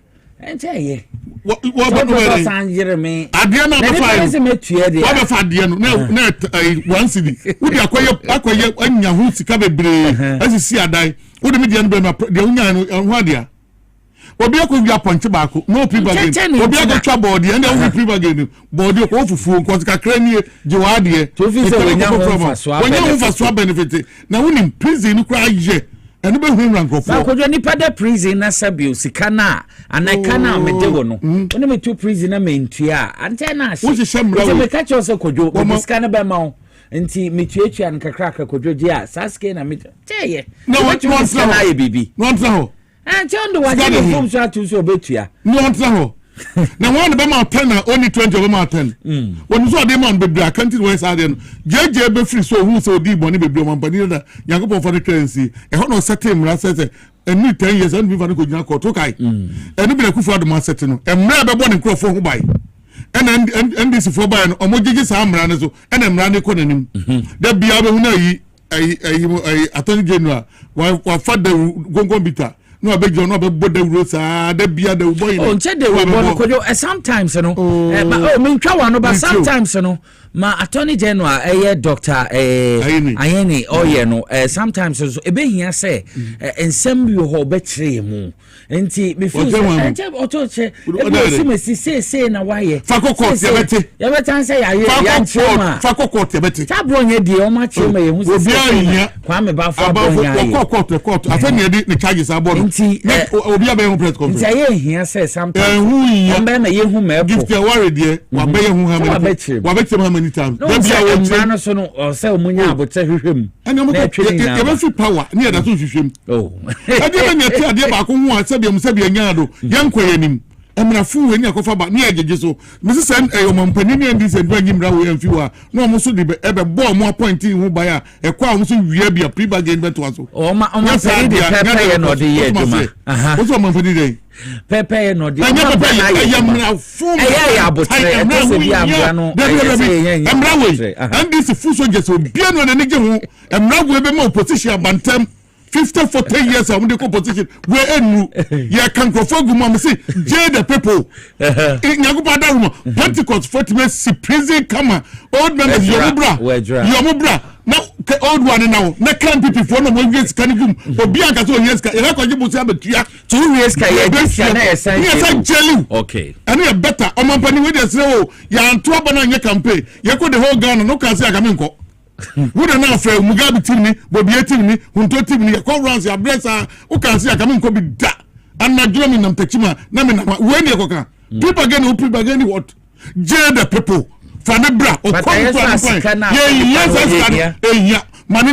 ente ye what no san Jeremy ade na ba fa se metua de what be fa ade no na one city wo de akoye anya hu sika bebre asisi adan wo de me de no be na de unya no ho ade obi akọ apọnche baako no pre-bargain obi akọ twa board and the pre-bargain board ko fufu ko kakra ni je wa de to fi se wonya ho fa benefit na woni prison ni kra ye eno be hu ranko fo ko ni pada prison na sabio sika na anaka na me de wo no oni me to prison na me ntua ante na ase wo se mra wo me ka cho se kojo o sika na be ma wo nti me tuatua an kakra ka kojo je a saske na me teye no what na ye bibi no ntro and John wa je form so to so betua no ntro na one be ma 10 na only 20 be ma 10 when so dey man be bra can't we say dey no jeje be free so who so di boni be bra man pani na yakopon for the currency e ho no settle mra say eni 10 years and be for go gina court kai eni be na kufu adoma settle no emra be boni crofo ho bai and this for bai no omojeje sa mra ne so ena mra ne ko nanim da bia be hu na yi attorney general wa father gongon bita no abejo no be boda wuro sa da bia da boy no nche de wo no kojo sometimes no me ntwa wa no but sometimes no ma attorney general doctor ayeni oye no sometimes so ebe hia say ensem bi ho be kire mu enti me feel ente otoche ebe si na waye fakokot ya beti say ya nchema fakokot ya beti tabro nye di o ma chema ye hu se kwa me ba fa bo nya ye fakokot afeni edi ne charges abono nti obi abe hu press conference nti ye hia say sometimes hu yin ombe na ye hu me gift ya worry de wa be ye hu ha me wa be chema many times dem bia wo chema so no say omunya abote hwehwem ya be fi power ni ya da so hwehwem ade be nyati ade ba ko hu a sabia nya do yankwa yanim emra fu we ni akofa ba ni ajeje so mesi sen omampani ni ndi se dwa nyimra wo yamfi wa no mo so de ebe bo mo appointing hu ba ya ekwa mo so wiya bia pre-bargain beto aso o ma pay de pepe no de ye duma o so omampani de pepe no de yamra fu ya abotre e se bia ambra no emra we and this fu so je so bia no na ne je hu emra we be ma opposition abantem 50 for 10 years of the competition we enu ya kan crofo guma me say je the people nyagopa da room Pentecost 40 minutes prison kama old members yomubra na old one now na can people for no more years kan gum obi aka so years ka ira ko jibu say abetua 2 years ka ya dia na yes jeli okay and you better o man pani we dey say o ya anto abana nya campaign ye ko the whole Ghana no can say aka me nko would na afre Mugabe team ni Bobie team ni Hunto team ni ko runs ya blessa o kan see akame nko bi da anna drum nam tachima na me na we ni ekoka people again what je the people for the bra o ko yeah mani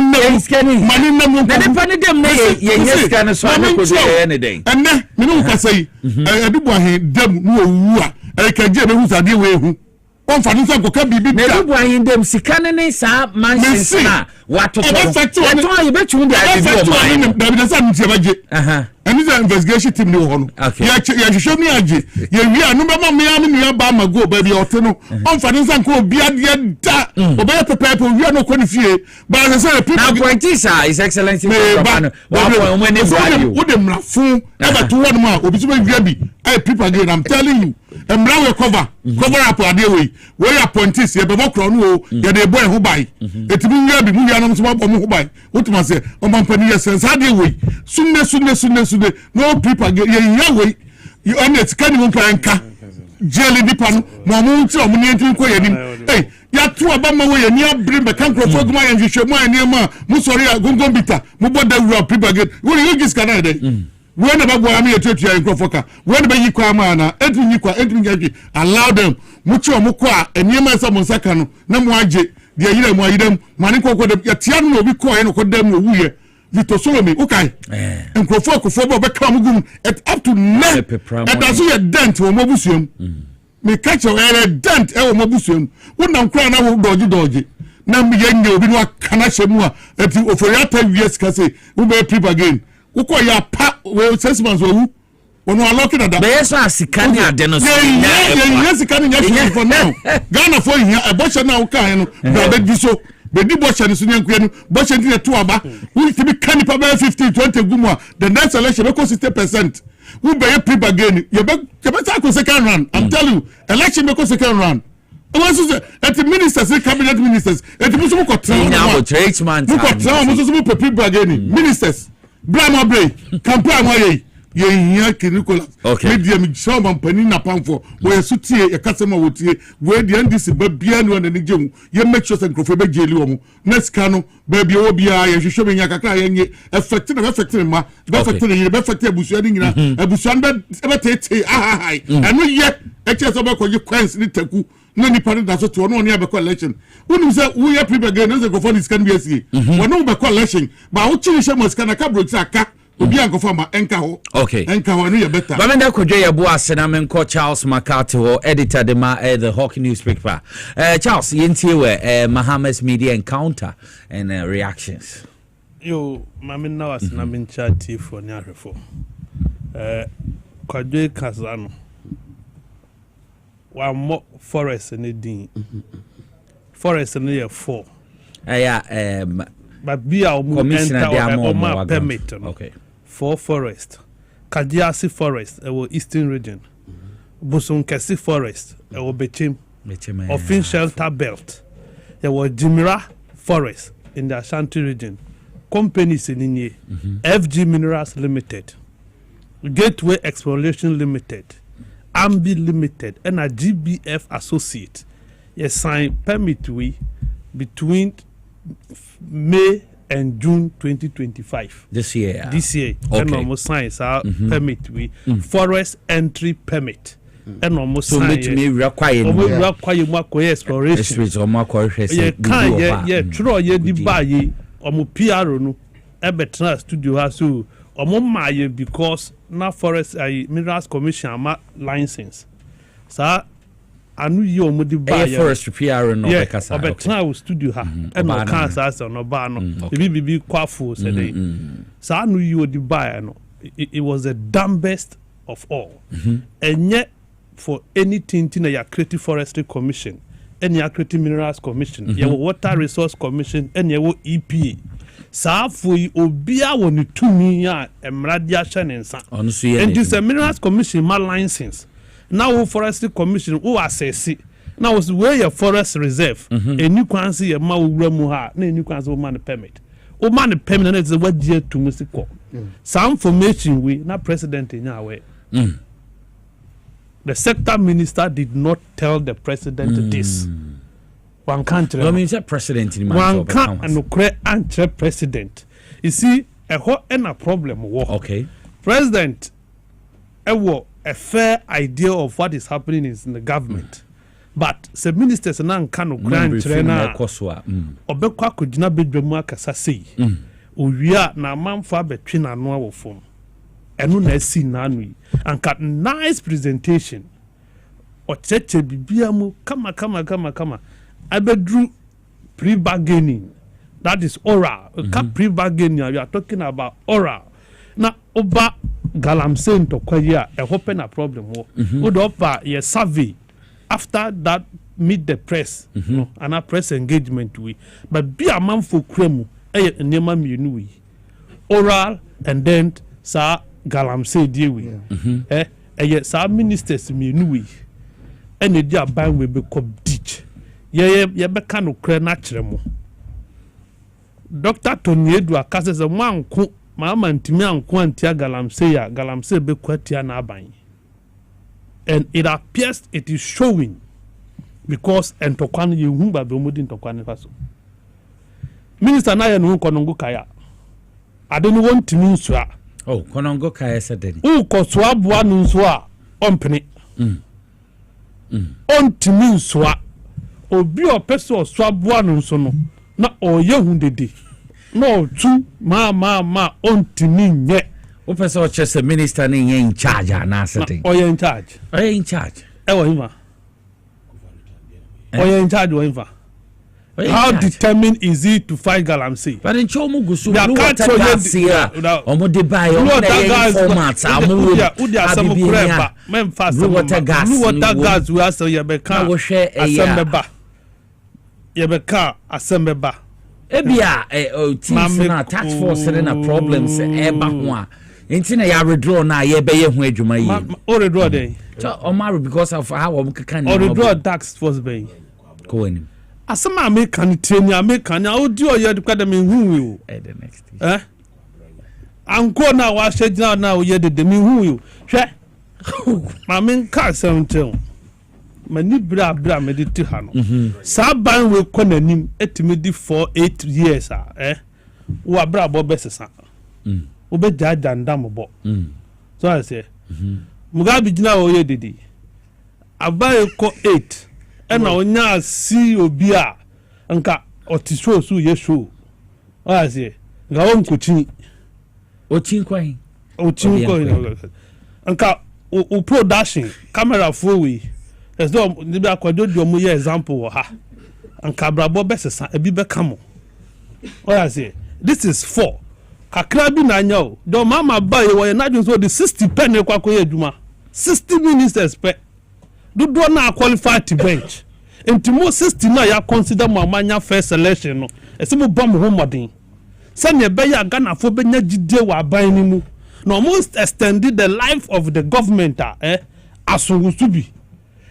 na mu na de pani dem na ye sika na so na ko dey anything enne me no ka say adubo ahe dem no owu a ka je be hu sade we hu on fa nsa ko ka bibi da na dubu ayin dem sika ne sa mansion na watoto eto ye betu ndi ade bi o ma da bi sa ntia baje and this investigation team ni ho no ya show me aje ye wi anu ba ma me anu ni ba ma go ba bi ote no on fa nsa ko obi ade da obi pepe wi anu ko ni fie ba say people na pointisa his excellency wa o mo ni radio wo de mrafu e ba to one ma obi so wi bi I people again I'm telling you emra we cover up ade we appointees ye be bokro no o ye de boy ho bai etimi wi bi mu ya no so bo mu ho bai wotuma se o man pani ye sense ade we sunne no people again ye we you on it can you nka jeli dipa no mo mu nti o mu ni ntin ko ye nim ya to abama we ye ni abre be kan krofo guma ye hwehwe mu ani ma mu sori gongon bita mu boda wura people again we you gis kana dey when the boy am here to in Krofoka when be yikwa ma na edin yikwa allow them muchi omukwa eniema esa monsaka no na mu age de yire mu ayidam mane kokko de yatia no obi ko no kodam no wuye Vito Solomon okay Nkrofo akofo be ka mu gum up to now and that's your dent wo mobusuam me catch a dent e wo mabusum wonam kra na wo dodge na me yenye obi no kana hyemu a ati oforiata wies ka say wo be prep again wo ko ya pa we 6 months wo wono aloki na da be yeso asikani ade no so yeah sikani nya for now Ghana for here e bo na wo kan no na be di so be di bo no so nyankua no bo ndi na to aba wo ti be kan pa 15-20 gumu a the next election be ko 60%. Who be prep again? You be second round. I'm telling you, election be second round. At the ministers, cabinet ministers, at the Muslim ministers, Brahma Bray, campaign okay. Medium Shaman Penina Pamfo, where Suti, a customer would see where the end is Babian and the Jim. You make sure and Crofebe Jelium, next cano, baby Obia, you show me Yakaka, affected ma, affected Bushanina, a Bushanda, and we yet, excess of you quench Nitaku, no part that's to no near collection. When say we are people again, as a go for this can be a see. When no collection, but what Chile was can a cabro. Okay. Bamenda kodwe ya bo asena menko Charles McCarthy editor de the Hawk newspaper. Charles yentie we Mahamas media encounter and reactions. Yo mami na wasena mencha for nyarefo. Kodwe Kazano. Wa mo forest ne din. Forest ne 4. But be our enter permit. Okay. 4 forest. Kajiasi forest, eastern region. Busunkesi forest, Bechim. Offin shelter belt. Jimira forest in the Ashanti region. Companies in Inye. FG Minerals Limited. Gateway Exploration Limited. Ambi Limited. And a GBF associate. You sign permit between May and June 2025. This year. Okay. And almost science permit forest entry permit. And almost so me require more exploration. Yeah, true. Yeah, the buy omo PRO no. Ebetra studio has so omo maye because na forest minerals commission ama license. So anu yi omo di buy forest PRO no be kasa. Yeah, Obetra studio ha. And no Kansas no ba no. Bibi kwafo say dey. So anu yi odi buy no. It was the dumbest of all. And yet for anything in your creative forestry commission, any creative minerals commission, your water resource commission, and your EPA. Sa for obia woni tumi ya emradia shanensa. And this minerals commission ma license. Now forestry commission who assess it. Now was where your forest reserve. A new kwansi ya ma wura mu ha, na new kwansi o man permit. O man permit na is what year to musiko. Some information we na president in our way. The sector minister did not tell the president this. One country. No, means president in one can't answer president. You see, a whole and a problem. Okay. President, a fair idea of what is happening is in the government. But the ministers and can grant trainer. Obekwa could not be Jamaica Sassi. We are now man for between and no form. And no see none and cut nice presentation or cheche bibiamu kama I bedrew pre-bargaining, that is oral. Pre-bargaining, we are talking about oral. Now oba galamsen to kwaya a hoping a problem would offer a survey after that meet the press and a press engagement but be a man for cremu nema minui oral and then sa galamse deal with yes our ministers minui and the job ban will become ditch ye be kan okra na kire mo Dr. Tony Edwa kase se manko mama ntimi anko antia galamse be kwatia na aban and it appears it is showing because entokwan ye hu ba be omodi entokwan faso minister na ye no konongo kaya ade no wontimi nsua konongo kaya se deni ko so aboa no nsua ompene ontimi nsua obi opeso so aboa no nso no na oye hundede no tu ma ontimi nye opeso chese minister ni in charge na setting oye in charge in charge ewo hima Oye in charge of how determined is he to fight galamsey? But in Chomu Gusu, blue water gas here, Omo buy blue water gas, we are so Yabeka, Yabeka, Assemble. Ebia, team tax force and problems, Eba. Intina ya withdraw na ye be ye hu adwuma yi. O withdraw dey. So o marry because of how we can. O withdraw tax force be. Ko anim. Asema American train American na o di o ye de me hu wi o. The next. Anko na wa shegina na o ye de me hu wi o. Hwe. Ma men ka asem mani bra me de ti ha no. Sa ban we kɔ nanim etimi di for 8 years wo abra bo besesa. Obe jaja ndam bo so I say Mugabe gina o ye dede abaye ko 8 e na onya si obi a nka otisho so ye show I say ga won kuchi ochin kwan nka o production camera for we as though ni be akwado di omo ye example wo ha nka brabo besesa ebi be kamo I say this is 4 kakra bi na nya o do mama buy wo na dun so the 60 penny kwa ko adwuma 60 ministers pe do na qualified to bench enti mo 60 na ya consider mama nya first selection no esimu bom ho modern se ne be ya Ghana fo be nya gide wa ban ni mu no almost extended the life of the government aso bi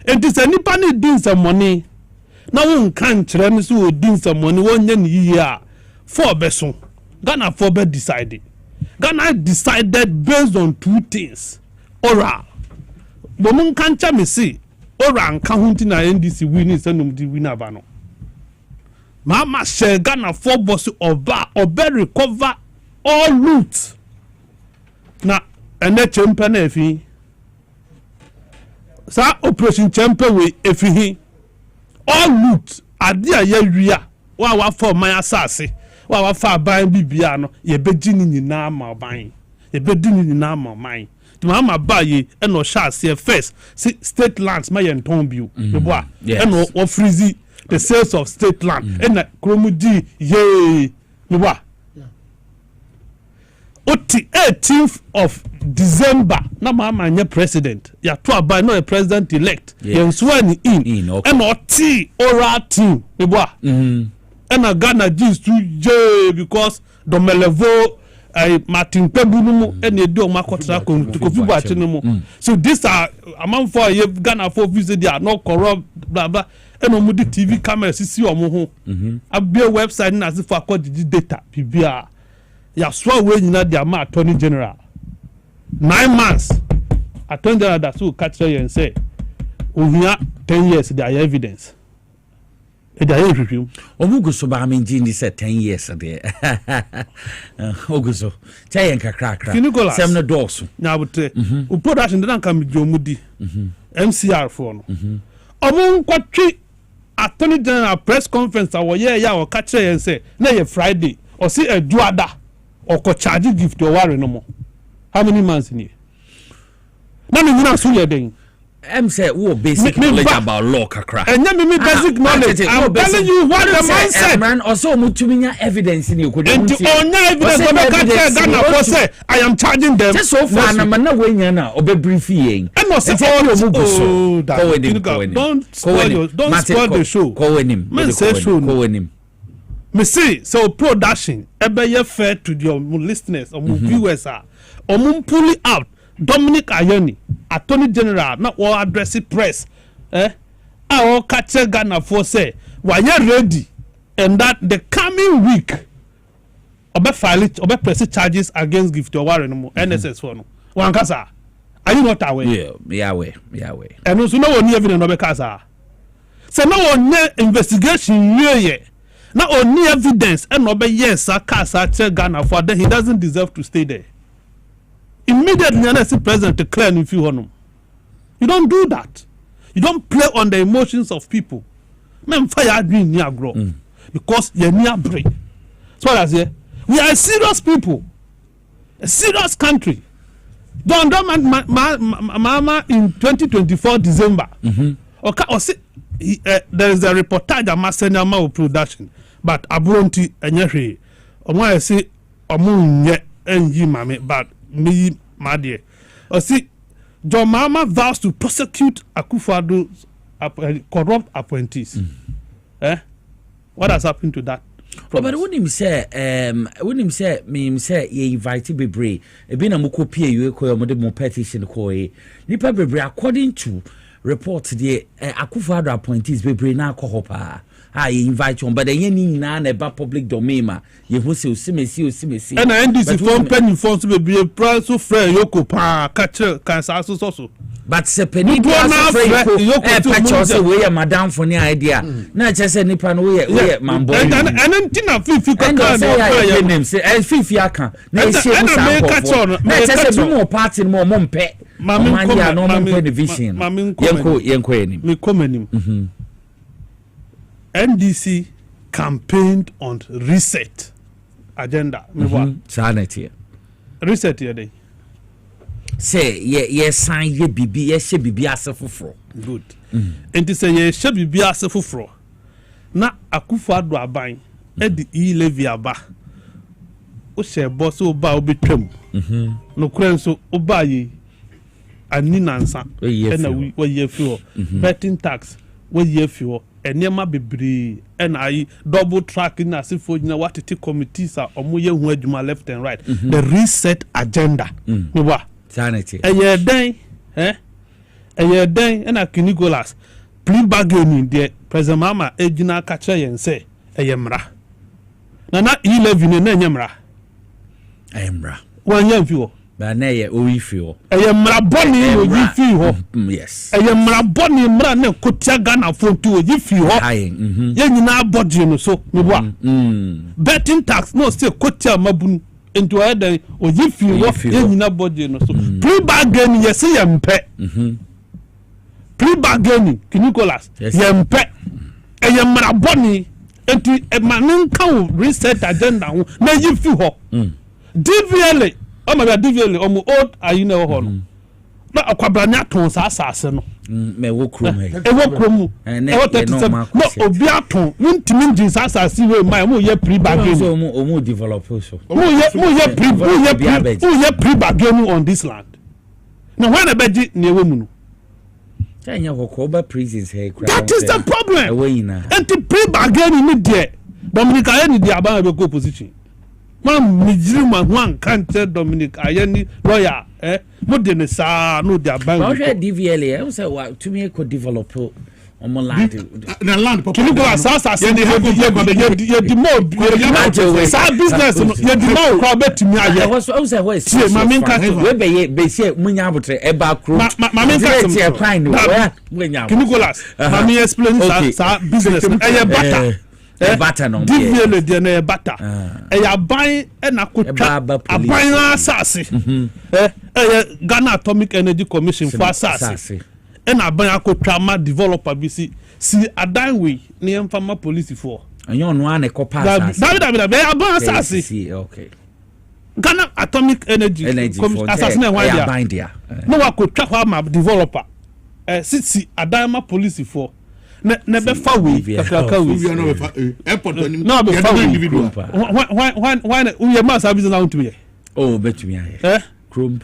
enti se nipa ni din some money na won kan kire ni so din some money won nya ni yi a for beso Ghana for be decided. Ghana decided based on 2 things. Ora. Bomun kancha me see. Ora nka hunti na NDC winning senum di winner ba no. Mama share Ghana for boss oba recover all loot. Na ene chempe na efi. Sa operation chempe we efi. All loot adia ye wia. Wa for my asase. Wa fa ban bibia no ye begi ni nyina ma ban ye bedi ni nyina ma man ti ma ba ye e no sha se first state lands ma ye nton biu be boa e no wo freeze the sales of state land e na kromudi ye be boa oti 18th of December na ma nye president ya to abai no a president elect ye swear ni in e no ti oral team be boa and a Ghana Jews to J because the Melevo Martin Pebunumu and the do Makotra to Kofi. So these are among for Ghana for visit they are not corrupt blah blah and on the TV cameras see or mo a be a website as if I call the data PBR ya swear when you their attorney general 9 months attorney general that so catch you and say we here 10 years there are evidence. Omuguso ba menji ni say 10 years there. Oguso. Chayen kakra. Sem no doso. Na bote. U production dan kan jomudi. MCR for no. Omun kwatwi attorney general press conference awo ye ya o ka kire yen say na ye Friday o si eduada o ko charge gift o ware no mo. How many months in here? Na me nyina so ye den. Say wo basic knowledge about law kakra. And me basic knowledge. I'm telling you what the man said. Man also mutuminya evidence in you could. And onya evidence Ghana for say I am charging them. Just so far na mana we nya na obe brief yin. And no say don't spoil the show. Call him. Me say show. Call him. Me see so production ebe ye fair to your listeners or viewers are. Pull it out. Dominic Ayoni, Attorney General, not all address press. Our catcher Ghana for say, why you ready? And that the coming week, obe file it, obe press charges against gift or warren NSS for no. Wankasa, are you not aware? Yeah, aware. And also no one even obe kasa. So no one investigation ye. Not only evidence and obe yes, kasa Ghana for that he doesn't deserve to stay there. Immediately, the president declare if you honor. You don't do that. You don't play on the emotions of people. Men fire green near grow because you're near break. So I say, we are serious people, a serious country. Don't mama in 2024 December. Okay, or say there is a reportage I'm sending my production, but abronti enyehe. Omo say omo nye enyi mame, but me madie. O see, John Mahama vows to prosecute Akufo-Addo's corrupt appointees. What has happened to that? But when him say me say ye invite bebre e be na moko pie you ko mo de mo petition ko e nipa bebre according to report the Akufo-Addo appointees bebre na akohopa ye invite on but ye ni na na ba public domain ma ye ho se osimesi and NDC form penny form so bebre price so free yoko pa catch can so but se penny yoko we madam for ni idea na che se nipa no we mambo and ntina fifi kaka na name say fifi aka na e se na che se mo party mo mpe mama no mo division yenko enim me komenim NDC campaigned on reset agenda sanity reset here dey say ye sign ye bibi ye she bibi asefoforo good enti say ye she bibi asefoforo na Akufo-Addo aban e di levy aba o she boss o ba obetwam no kran so o ba ye ani nansa e na we ye fi betting tax we ye fi enema bebre and I double tracking asifo nyina watete committees a omo ye hu adwuma left and right the reset agenda no wa sanity eye den and Nicholas plea bargaining the President Mahama ejina ka kire yen say eye mra na 11 na nyemra eye mra wan yam fi wo ba na ye owi fi wo eye mra boni o yi fi ho yes eye mra boni mra na kotia Ghana fontu o yi fi ho ye nyina body no so me bo betting tax no say kotia mabunu into other o yi fi ho ye nyina body no so pre bargaining yes ye mpe pre bargaining Nicholas ye mpe eye mra boni enti e manin kan reset agenda ho na yi fi ho DVLA o ma DVLA o mo old ayi na ho no na akwabranya ton sa asase no me wo krom he e wo krom e wo 37 no obi aton ntimi ngin sa asase we mai mo ye pre bargaining so mo develop so mo ye pre bargaining on this land na when abeji na ewo mu no tanya hokoba prisons he that is the problem and pre bargaining me there Dominic Ayeni di aba be go position man mijiri ma wan kante Dominic Ayeni lawyer mo de ne sa no di aba no DVLA I say what to me could develop on land na land can you go asasa say ye di mo sa business ye di mo ko betimi aye I say what is mami nka we be say munya abotre e ba kro mami nka can you go last mami explain sa business e butter butter no DVL de na butter ya ban e na kotwa aban asase Ghana Atomic Energy Commission for asase e na ban akotwa ma developer bi si adan we na emfama police for anyo no an ekopa asase David aban asase okay Ghana Atomic Energy Commission asase na wan dia no wa kotwa ho ma developer si adan ma police for na be fa we kakaka we no be fa airport no be fa individual why we ma service na unto me betumi aye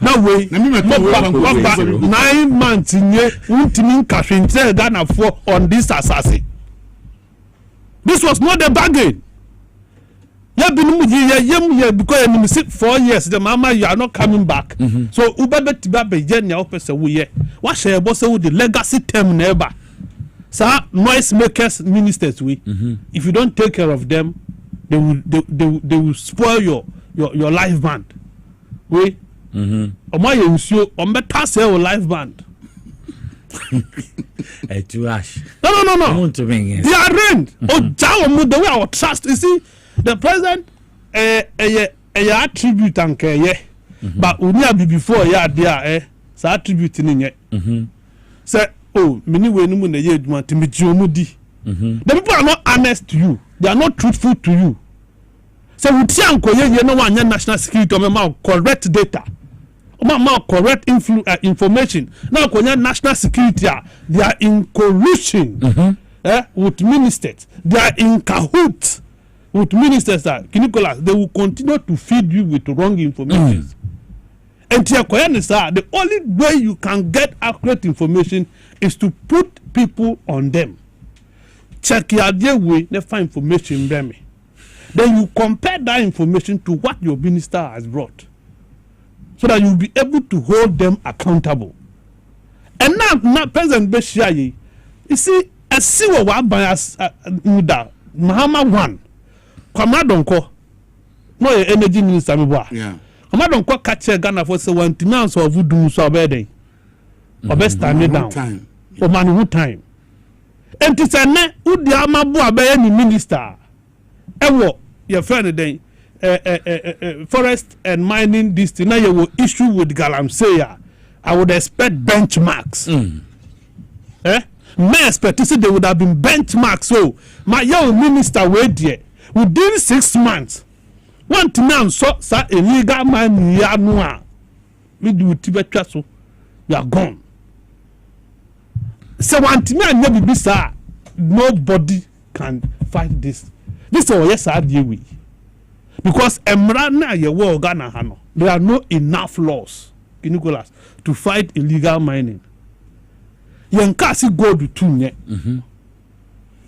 na we na me 9 months nye untimi nkahwente Ghana for on this assassin. This was not a bargain. Ya binu ye because you sit 4 years the mama you are not coming back. So ubebe tiba be ye na opese wo ye. What share boss wo the legacy term never. Sir, noise makers ministers we. If you don't take care of them, they will spoil your life band. We Oma ye nsuo ombeta say o live band. Too ash. No. They are rent. Oja omu the way our trust. You see, the president attribute anke ye. But unia be before ya there sa attribute ni nye. Say many we no mu na ye adwuma timichi omu di. The people are not honest to you. They are not truthful to you. So we ti anko ye no wan national security o ma correct data. Ma correct information. Now konya national security they are in collusion with ministers. They are in cahoots with ministers that Nicholas, they will continue to feed you with wrong information. And the only way you can get accurate information is to put people on them. Check your way, they find information. Then you compare that information to what your minister has brought, so that you'll be able to hold them accountable. And now President Beshiaye, you see, I see what bias Mahama one. Kwamadonko, no energy minister, yeah. Kwamadonko catch Ghana for 1 months or voodoo so bad. Or best time down. For man time. And it's a net who the Amabu by any minister. Ewo, your friend day, forest and mining this thing. Now you will issue with Galamsey. I would expect benchmarks. May expect to say they would have been benchmarks. So my young minister wait there. Within 6 months, one man saw illegal man Yanua. We do Tibet so you are gone. So one man never be sir. Nobody can fight this. This is yes I deal with. Because Emrana ye wo Ghana hano. There are no enough laws in Nicholas to fight illegal mining. Yankasi gold to nye.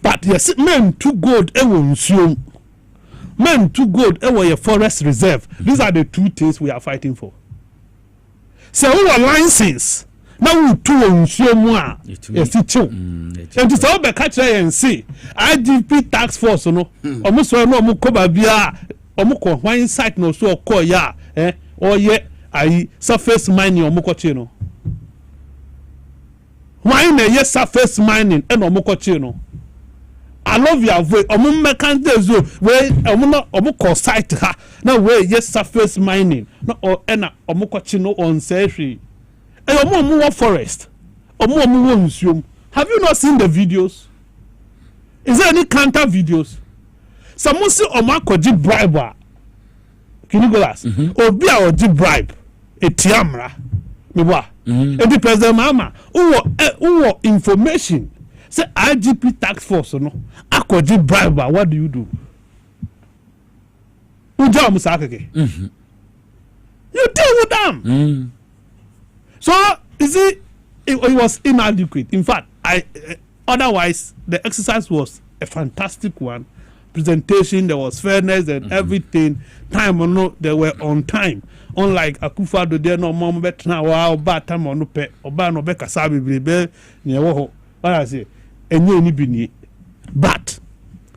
But yes, men to gold ewon men to gold a forest reserve. These are the two things we are fighting for. So our license now we two on more. Yes, it's true. And it's all the catch and see. IGP tax force no. Almost no mukoba bia omuko wine site no so call ya or ye I surface mining omuko no. Why na surface mining and omuko no. I love your voice. Omu mekanze where omu call site ha na where yes surface mining no or ena omu kochino on sehwe. Omu forest. Omu nsuom. Have you not seen the videos? Is there any counter videos? Someone say omu akoji bribe. Kinigolas. Obi a oji bribe. Etiamra. Mewa. And the president mama who information. Say IGP tax force no akoji bribe. What do you do? You deal with them. So you see, it was inadequate. In fact, otherwise the exercise was a fantastic one. Presentation, there was fairness and everything. Time or no, they were on time. Unlike Akufo-Addo, there no more bet now. Wow, bad time or no pay or bad no be kasabi be near what I say. And you ni but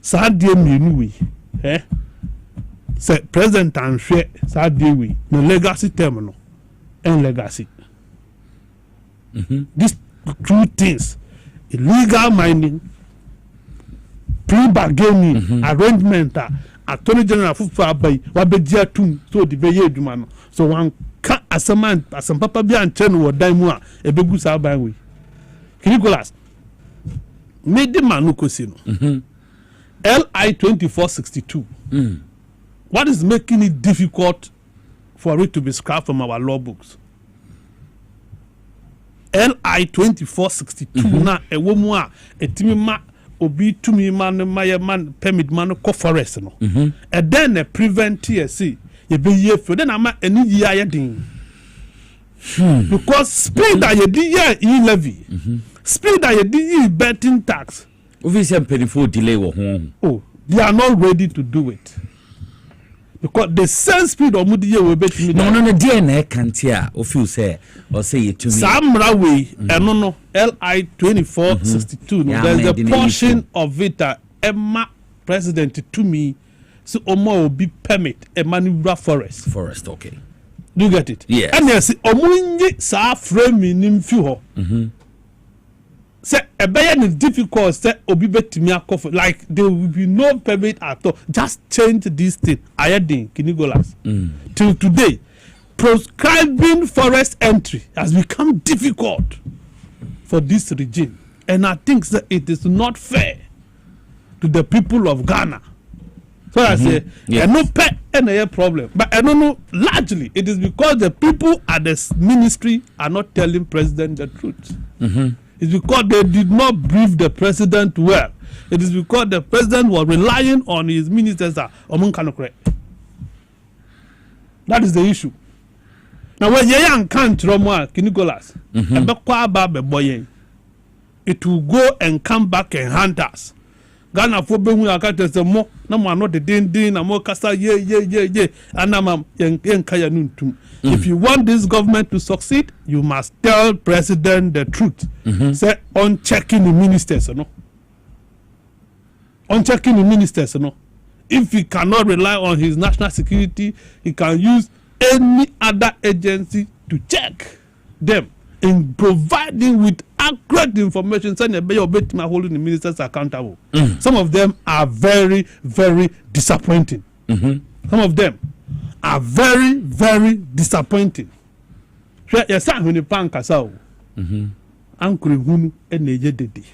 Saturday me say President and share Saturday we no legacy terminal and legacy. These two things: illegal mining, pre-bargaining arrangement. Attorney General Fufa by Wabejia Tum so the Beye Dumano. So one can as a man, as some papa be and chen or daimua a begus out by way. Nicholas made the Manukosino LI 2462. What is making it difficult for it to be scrapped from our law books? LI 2462 na a woman a timima obi to me man permit man ko forest no. And then a prevent TSC ye be ye for then ama any year din. Because speed that ye di levy. Speed that ye di betting tax. Obviously painful delay wo home. Oh, they are not ready to do it. Because the same speed of mudi ye will bet me. No DNA can't here or feel say or say it to me. Samra way no LI 2462 there's a portion of it Emma president to me so omo will be permit a maneuver forest okay. Do you get it? Yes. And yes omunye sa frame nim fi ho. Say a bayan is difficult say obi betimi akofo like there will be no permit at all. Just change this thing. Ayadin Kinigolas. Till today proscribing forest entry has become difficult for this regime, and I think that it is not fair to the people of Ghana. So I say, I no pay any problem, but I don't know. Largely, it is because the people at the ministry are not telling president the truth. It's because they did not brief the president well. It is because the president was relying on his ministers. That is the issue. Now when young country Nicholas, it will go and come back and hunt us. Ghana for being more no more not the din and more casta and if you want this government to succeed, you must tell president the truth. Say on checking the ministers, no. On checking the ministers, no. If he cannot rely on his national security, he can use any other agency to check them and providing with accurate information. Holding the ministers accountable. Some of them are very, very disappointing. Some of them are very, very disappointing. Yes, I'm going to pan Kasao. Uncle Hunu and Neje Dedi.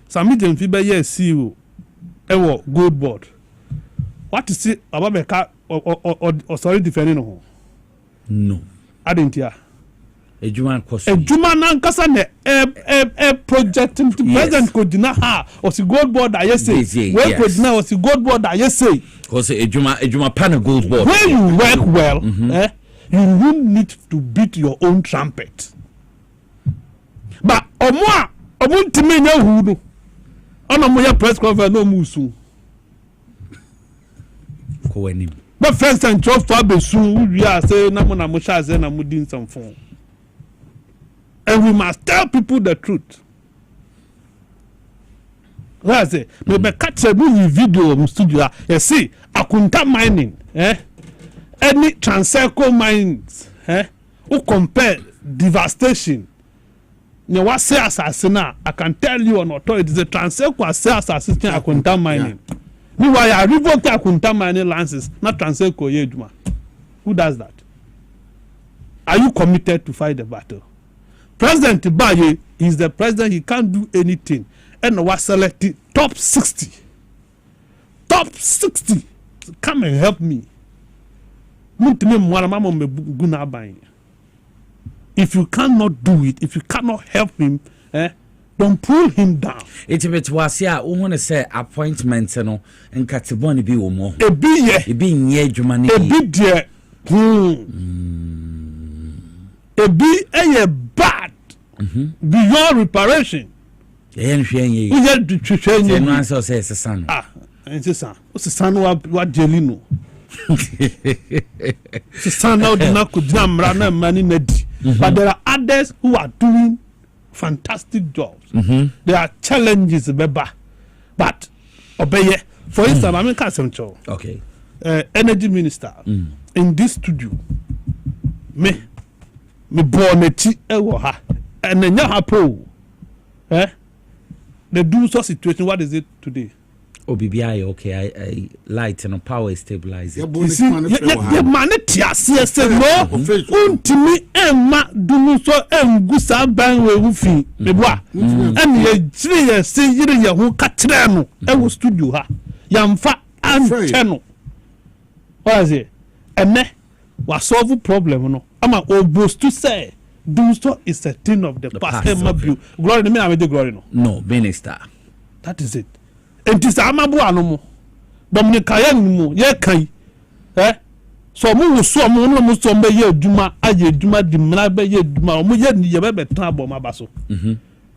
Some of them feel yes, CEO, ewo gold board. What is it about the car or sorry defending? No, I didn't hear. A Juman Nankasa a project president could deny her or the gold board I say. Where could now was the gold board I say. Because a Juma pan a gold board. When you work well, you won't need to beat your own trumpet. But Omwa to me no who press conference no musu. But first and trust to be soon we are saying Namona Musha and Namudin some phone. And we must tell people the truth. That's it. Maybe catch a movie video in studio. You see, Akunta mining, any Transeco mines, who compare devastation. You what say assassinate? I can tell you on authority, the Transeco say assassinate Akunta mining. Meanwhile, I revoke Akunta mining licenses, not Transeco Yeduma. Who does that? Are you committed to fight the battle? President Baye is the president, he can't do anything. And was selected top 60. Top 60. Come and help me. If you cannot do it, if you cannot help him, don't pull him down. It's a bit was here. We want to say appointments and Katiboni be more. A be near Germany. A bit there. A be a bad beyond reparation. We had to train you. No answer says the son. And the son. What's the son? What Jelino? The son now did not could run money nedi. But there are others who are doing fantastic jobs. There are challenges, Beba. But obey. For instance, I mean, Kasemcho. Okay. Energy minister in this studio. Me born a tea and then you have pro. The do so situation, what is it today? OBBI, okay, I light and power stabilizer. You see, the man said no, me Emma do so gusa ban we wufi me boa and ye three say yire ye ho katrano e wo studio ha yamfa anteno what is it ene wa solve problem no ama obust to say do so is a thing of the past. Glory to me, I glory no. No, minister. That is it. And this amabu anomo. Dominica yanimu ye kai. So mu so mu no mu so be ye adwuma aye adwuma di mna be ye adwuma mu ye ni ye be betan abo mabaso.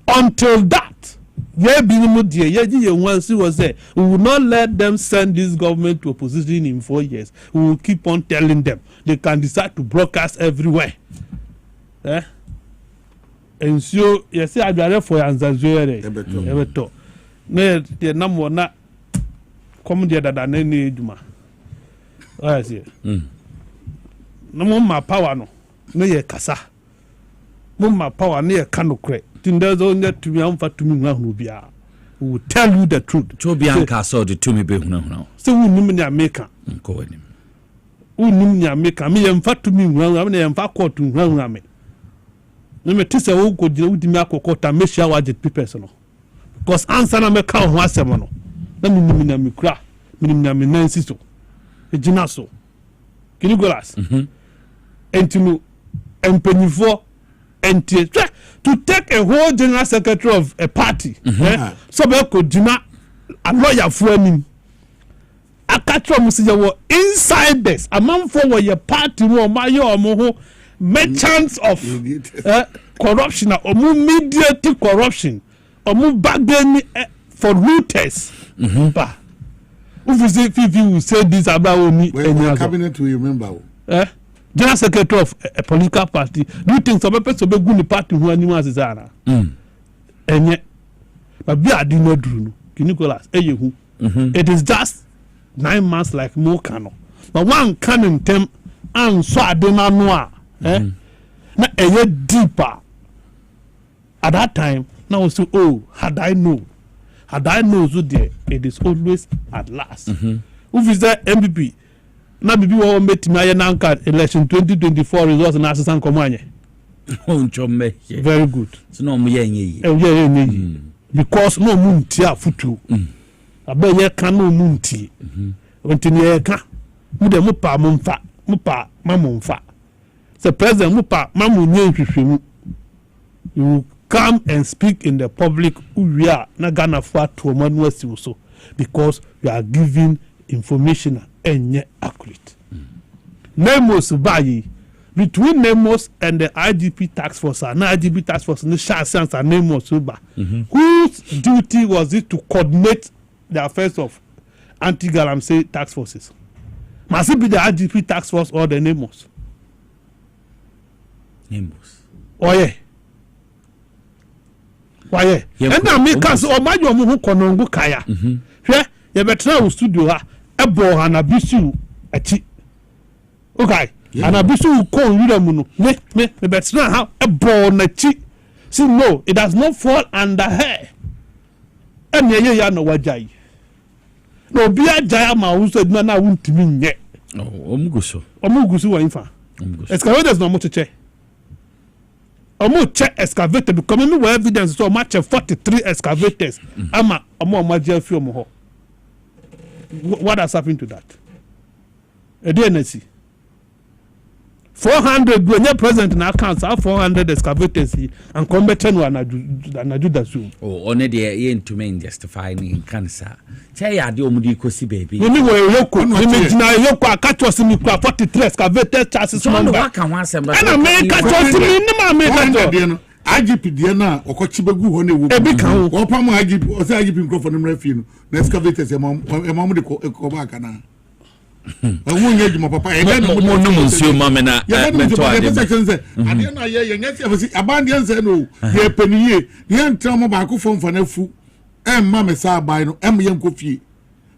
Until that, ye bi ni mu die ye gi ye wansi was say we will not let them send this government to opposition in 4 years. We will keep on telling them they can decide to broadcast everywhere. And so you see, I got for answers. Ebeto. Ne the number na come there that any juma. I see. No more my power no. No ye kasa. No my power no ye kanokre. Tinda zo net to me amfa to me hu bia. We will tell you the truth. To be anka so the to me be hu no. So we nim nya maker. Ko anim. We nim nya maker. Me amfa to me hu am na amfa court hu am. No me tise wo go dina wudi me akokota me share wajet papers no because answer na me ka ho asem no na me nim na me kura me nim na me nansi so e gina so kini golas entinu empenifo entie to take a whole general secretary of a party so be ko dina a lawyer for him akatro mo se ye insiders amanfo wo ye party mo ma ye omo ho merchants of corruption or mediating corruption or bargaining for looters ba if you say this about only cabinet will remember general secretary of a political party, do you think some person be good in the party who animals is ana? And yet, but we are doing no drew. Nicholas, it is just 9 months like more cano. But one can in them and so I don't know. Now a year deeper. At that time, now so had I known so there, it is always at last. Who is that MVP? Na bibi wo meti na ye nanka election 2024 results na asesan komanye very good so no mo ye nye because no mu nti afutu aba ye kan no mu nti ontini ye kan mu de mu pa mamu mfa the president mu pa mamu nye hwehwemu you come and speak in the public we are na Ghana for to manu asi so because you are giving information and accurate. Nemos bayi between Nemos and the IGP task force, IGP task force, the Shasans and Nemos Uba, whose duty was it to coordinate the affairs of anti-Galamsey task forces? Must it be the IGP task force or the Nemos? Oh yeah. Why yeah? And now make us or my young konongo kaya. Yeah, you better studio ha. Ebo anabisu achi okay anabisu ko nwira mu no me better how ebo na chi see no it does not fall under her and ye ya no wajai no bi ajaya ma wo so na wuntimi nye omuguso wa infa excavators no mo cheche excavator because me evidence so much 43 excavators ama omo jafi omo ho. What has happened to that? A DNC 400 when you're present in accounts, 400 excavators and combatant one and do that soon. Oh, only the aim to main justifying cancer. Say, I do Mudikosi baby. You mean, I catch us in the 43 excavator chances. And I make a choice. IGP Diana or Kochibegu Hone will be count. Or Pam IGP or IGP microphone in Refino, the excavators a mom de Kobacana. I won't get my papa. I don't know, Monsieur Mamma. I didn't know yet. Abandon said no, ye penny, young Tom Baku from Fanefu, and Mamma Sabino, and young Kofi.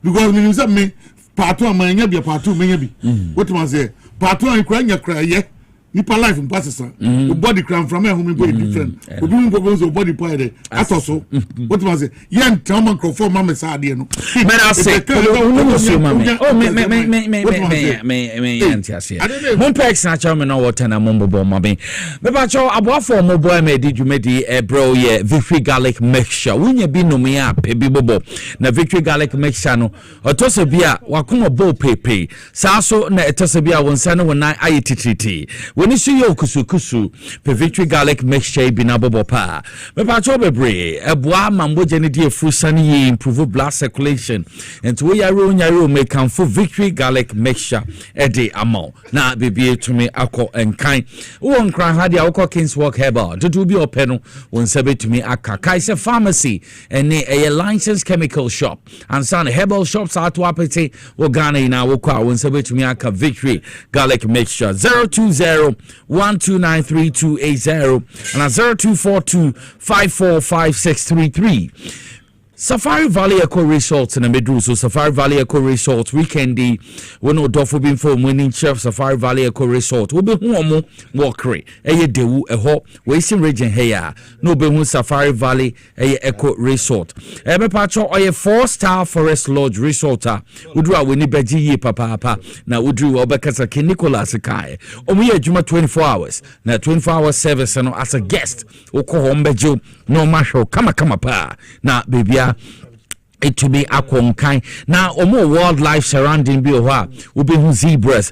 Because when you said me, part 1 may be a part 2 maybe. What was there? Part 1 crying your cry, yeah. Nipa life in passes the body cram from whom we go different. We bring programs of body power. That's also what was it? Young Tom and Crawford, Mamma Sardiano. Men I say, oh, me, Mumpex Nachaman or Tana Mumbo Mommy. Mebacho, a waffle mobile me did you made a bro ye victory garlic mixture. When you be no me up, baby bobo, na victory garlic mixture no, or Tosabia, Wakuma bo pepe, Saso na Tosabia one sana when I iti. When you see your kusu, pe victory garlic mixture binabobo pa. Me pacho bebre, a bois mambo jenny fruit sunny improve blood circulation. And to yaro make come for victory garlic mixture a day amount. Na baby to me ako and kind. One cry had the alcohol kings work herbal. To do be a penal when sabe to me aka Kaiser pharmacy and a licensed chemical shop. And some herbal shops are to apete or Ghana in our car when sabe to me aka victory garlic mixture 020-1293-280 and a 0242-545633. Safari Valley Eco Resorts in the middle, so Safari Valley Eco Resorts weekendy when no dofo bin for winning chef Safari Valley Eco Resort will be home walkery a dewu a hop wasting region here no be Safari Valley Eco Resort ebe pacho or a 4-star forest lodge resorta udru weni beji ye papa na udru obekasa ke Nicholas kai omu ye juma 24 hours na 24-hour service no as a guest oko home bejo no masho kama pa na baby to be akonkan na omo wildlife surrounding bi oha obi hu zebras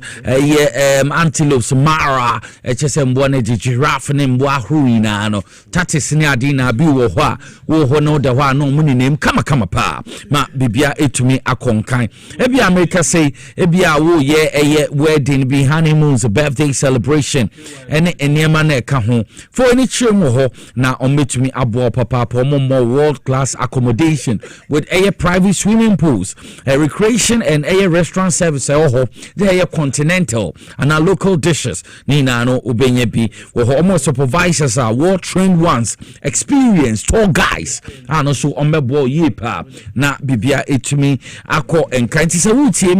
antelopes mara chesembo na giraffe ne mbo ahuri na no tatis ne ade na bi wo ho no de ho no muni nem kama pa ma bibia etumi akonkan ebi America say ebi awo ye wedding bi honeymoons birthday celebration ene eniema na eka ho for any chemo ho na ometumi abo papa more world class accommodation with a private swimming pools, a recreation and a restaurant service. They are continental and our local dishes. Nina no ubenyebi. We almost supervisors are well trained ones, experienced tour guys. And also omebo yipa na bibia etumi ako and kanti sa wuti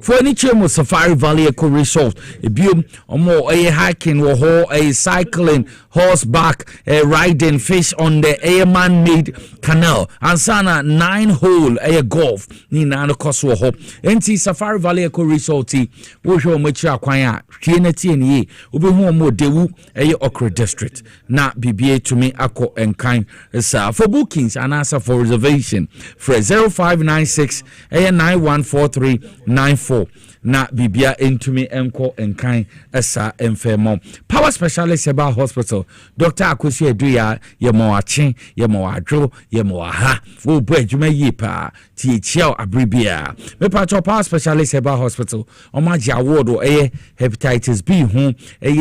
for any chemo Safari Valley Eco Resort. A biom omo a hiking a cycling, horseback, riding fish on the man-made canal and sana 9-hole golf ni na no koso ho enti Safari Valley Eco Resort wo hwe omachi akwan a hwe na tie ni obehu omo dewu Okra district na bibie tumi akọ enkan sa for bookings and answer for reservation for 0596 914394 na bibia entumi enko enkan esa enfemo power specialist about hospital Dr. Akosi Eduya yemo achi yemo adwo yemo aha wo bo adwuma yipa ti chiao abribia me patcho power specialist about hospital omaji award hepatitis B hu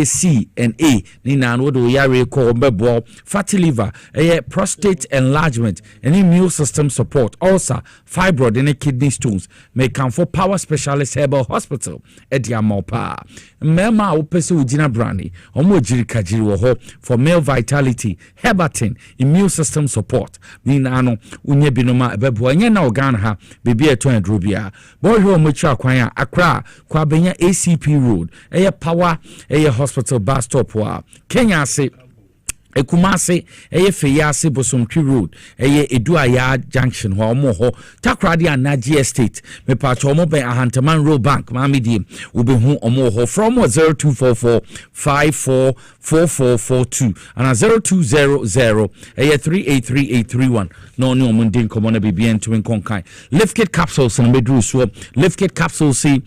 C and A ni na no do yare ko mbebo fatty liver prostate enlargement and immune system support also fibroid and kidney stones may come for power specialist herbal hospital edia mopa mema opese ugina brandi omo jiri kajiri wo ho for male vitality herbatin immune system support ni na no unye binoma ebebo anya na organ ha bebi eto androbia bo hwe omo chi akwan a Accra kwa benya ACP road power hospital bus stop wa Kenya se Ekumase Feyase Bosomtri Road Eduaya Junction ho omo ho Takrade Anaji Estate me patcho omo ben Ahantaman Road Bank mamidi ubehu omo ho from 0244 544442 and 0200 383831 no ni omo ndin komo na bibien to nkonkan Liftkit capsules na medru so Liftkit capsules see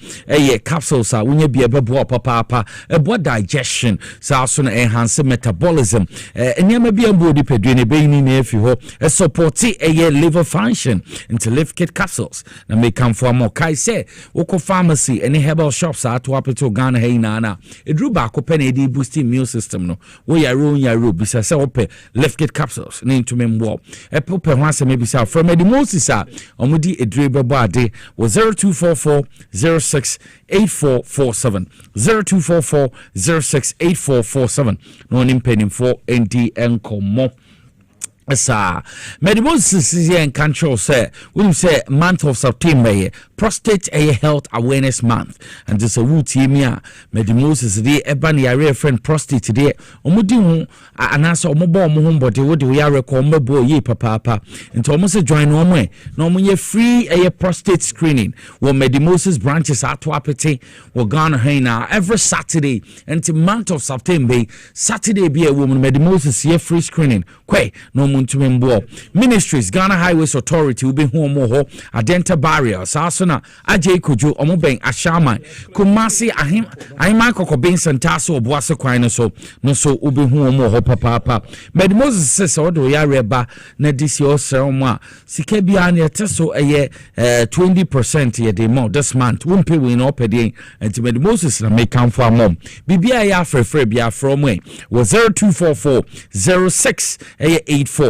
capsules a unya bia bebo papa ebo digestion sa so na enhance metabolism enyama bi ambo di pedwene beyini na efi ho support liver function into Liftkit capsules na make come for more kai say woko pharmacy any herbal shops at wapeto Ghana hey na edru ba ko pe na edi boost immune system no wo yaro bisa se ope Liftkit capsules na ntumi mbo epope ho asem bisa from edimosis a omudi edre bebo ade wo 0244 06 8447 0244 06 8447 no nimpenim for ND enkomo Sa medimosis and control say we say month of September prostate health awareness month and this a wutimia medimosis dey ebani area friend prostate today omudi hu anasa omobo omo body wo de we record ombo ye papa into omo say join no mo no mo ye free prostate screening wo medimosis branches ato apete wo Ghana na every Saturday until month of September Saturday be a woman medimosis ye free screening kwe no Ministries Ghana Highways Authority will be home ho Adenta barriers asona aje kuju omoben ashama kumasi ahima kokobin santaso oboase kwan no so ubi home ho papa Medimosis says odo ya reba na disi osroma sike bia na teso 20% ye de more this month wumpe we no pede and Medimosis na make am for mom bibia ya frefre bia from we 0244 06 8447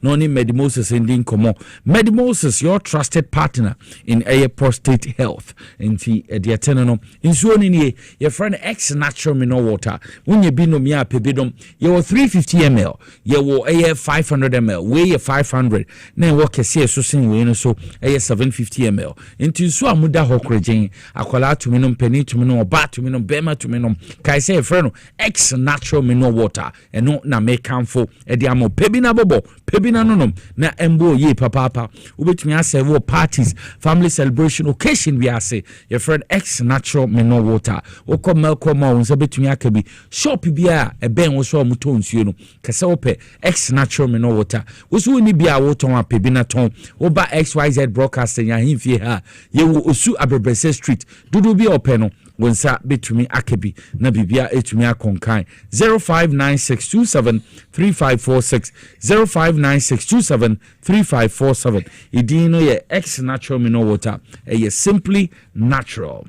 no ni Medimosis ending komo Medimosis your trusted partner in prostate health enti the tenano insuo ni your friend X natural mineral water when you binom ya pebidom your 350 ml your 500 ml we 500 na wo kese so sin we no so 750 ml enti so amuda hokregen akwala tuminom peni tuminom oba tuminom bema tuminom kai say friend X natural mineral water eno na make am for e de amo pebina bobo pebina nonom na embo ye papa ubetumi ase wo parties family celebration occasion we ase your friend X natural mineral water wokọ melko ma won se betumi akabi shop bia eben wo so muto nsuo no kase wo pe X natural mineral water wo so ni bia wo ton apebina ton wo ba XYZ broadcasting ya himfie ha ye wo osu Abrebrese street dudu bi ope no wonsa betumi akabi na bibia etumi akonkan 0596273546 0596273547 idino ye X natural mineral water ye simply natural.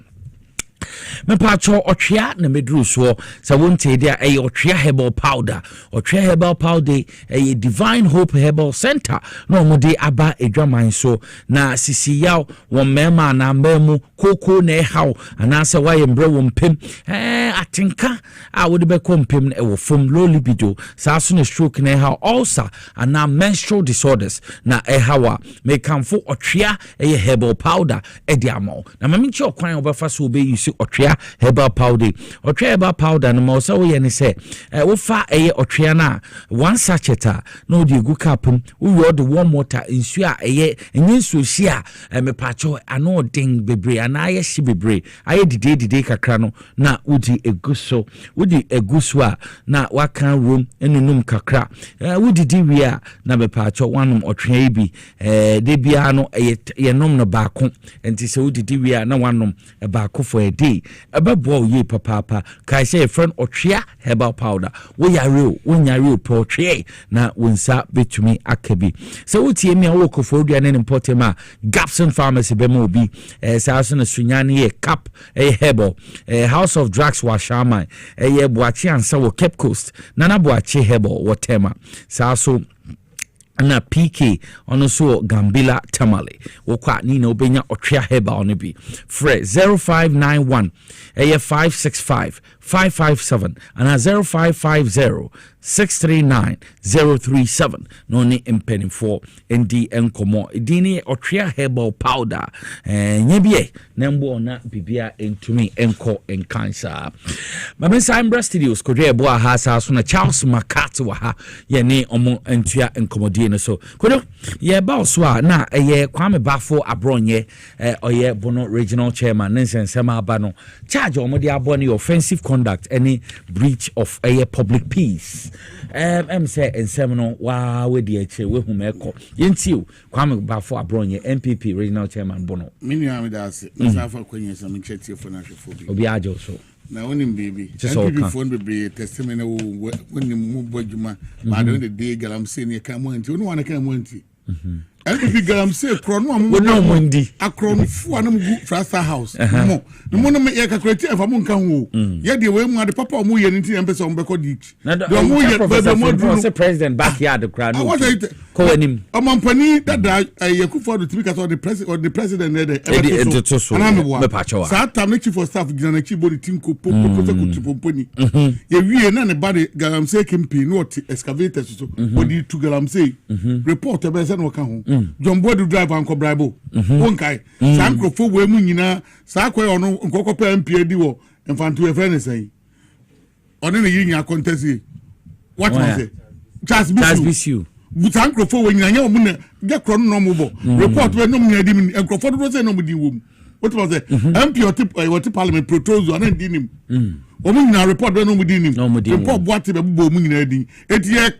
Me pacho otwea na medru so sa wonte dia otwea herbal powder Divine Hope Herbal Center no mode aba edwaman so na sisi yaw won mema na mbamu koko na ehaw anase waye mbre won pem atenka a wode be kompem na ewo fom low libido sa so na stroke na ehaw ulcer ana menstrual disorders na ehawa me kamfo otwea herbal powder ediamo na maminchi okwan obefa so obe use otwea herbal powder no mo so we ne se wo fa otwea na one sachet na odi egu kapum wo the warm water nsu a enye nsu hia me pacho ano den bebre ana ye hye bebre aye dide kakra no na odi eguso a na wakan room enunum kakra wodi wi a na me pacho wanum otwea bi de bia no ye nom no baako enti se wodi wi a na wanum baako for a day ababo ye papa kai say friend otwea herbal powder wo yare portray na wonsa betumi akabi so wotie me wo kofo dua ne importem a Gapson Pharmacy be mo bi saso na sunyane ye cap herbal House of Drugs washama ye boachi ansa wo Cape Coast na boachi herbal whatever saso na PK ono so Gambila Tamale wokwa ni na obenya otwea herbal no bi fre 0591 565 557 and 0550 639-037 no ni impending for ND enkomo idini otwea herbal powder nyebie nembo na bibia entumi enko enkansa mamensa Mbra Studios kodwe ebo aha sa so na Charles Makat wa ha ye ni omo entua enkomodie no so kodo ye ba so a na ye Kwame Bafo Abronye oye Bono regional chairman nensensema aba no charge omo de abo ni offensive conduct any breach of a public peace say ensem no wa we di eche we hu meko yenti Kwame Bafo Abronye MPP regional chairman Bono mini amidase nsafa kwenye sa mchetie fo na hwefo bi obi ajo so na wonim baby MPP phone be testimony wo wonim mu bojuma ma don de galamse ne ka mo anti wonu wana ka mo anti MPP galamse kro no mo no mundi akron fu anam gu Frasta House mo no me ye kakrati afa mo nka ho ye de we mu ade papa mo ye nti empese on be ko dik do mo ye be mo dru se president backyard kra no ko anim amampani dada Yakufo do timi ka so the president there the so me pacho sa tam na chief of staff gina na chi body team ko pomponi ye wie na ne body galamse kimpi no excavator so body to galamse report be se no ka ho John Bodu driver anko bribe won kai sa nkrofo we mu nyina sa akoy ono nkoko pa MP di wo mfantu e friend say ono ne yinya contest what was it Charles Bisu buta nkrofo we nyina nya omu ne ge kro no mo bo report we no mu adi mi nkrofo do say no mu di wo what was it MP what parliament proposal na di nim omu nyina report we no mu di nim report boate be bo mu nyina di eti ye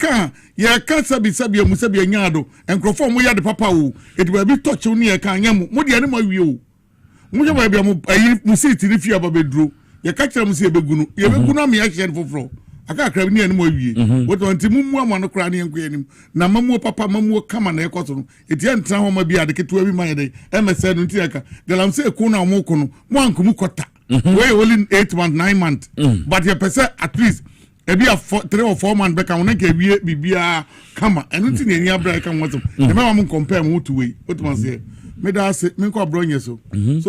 ka sabi mu sabi nyaado nkrofo mo ya de papa wo eti ba bi touch wo ne ye ka nya mo de ane mo awie wo mo je ba bia mo ayi mu sit ni fi aba bedro ye ka kira mu se begunu ye begunu am ya hye foforo aka akra ni ane mo awie wo to nti mu ama no kra ne enko anim na mamuo papa mamuo kama na ekoso no eti entra ho ma bi ade keto bi man de emese no nti aka galamse ku na mo ko no mo ankomu kota we only 8 months 9 months but your person at least e be 3 or 4 months back on ke wie bibia kama enu nti ne nya bra kan wato e ma mo compare mo to we what man say me da say me ko abronye so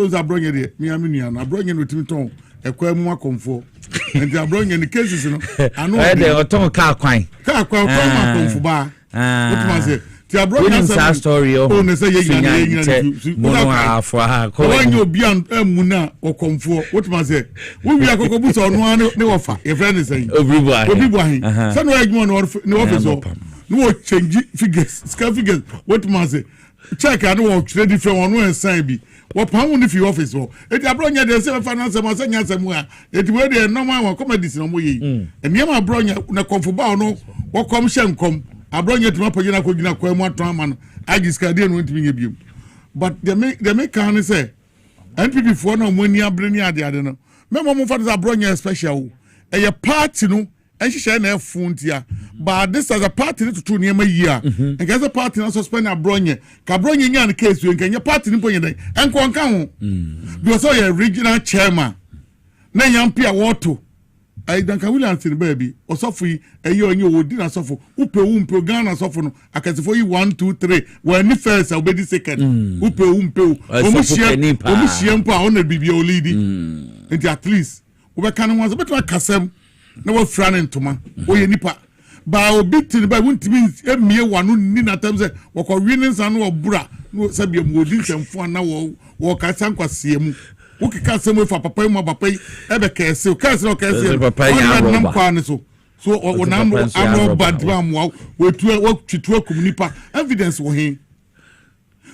za abronye de me aminu na abronye no timi ton e kwa mu akomfo enti abronye ni cases no anu e de oton ka kwan ma akomfo ba what man say ti abronye sa story o ne say ye mono afo ha ko wanyo obi amu na okomfo what man say wo wi akoko bu so no ne wofa e friend say obi bo ahin say no adwuma no office no change figures scale figures what man say check I no trade different one no sign bi what pound if you office wo e ti abronya dey say finance ma say nyasem a e ti we dey normal one comedies no mo yi e me ma abronya na komfoba no wo kom hye nkom abronya tuma pagina ko gina kwa mu aton ama no agiska dey no ntimi ngebiem but they make can say NPP for no money abreni ade no me mo fa abronya special e party no and she share na funtia but this as a party to two near year and as a party na suspend abronye ka abronye nya na case we kan party ni ponye den enko nka ho because all your regional chairman na yampi awoto ai dan ka William tin baby osofo yi eyi onye odi na sofo upe Ghana sofo no akasefo yi 1 2 3 when ni first obedi second upe omuhie mpo a ona bibia olidi and at least we can once better kasem na wa frane ntoma oye nipa ba obi tin ba wuntimi emie wanu ni na tam se wo winning san no obura no sabia mu odi nsemfo na wo kasa nkwase mu wo kika semu fa papa mu papa ebe kese o kese papa ya ro ba so o na amo bad mu wo twitu akum nipa evidence wo he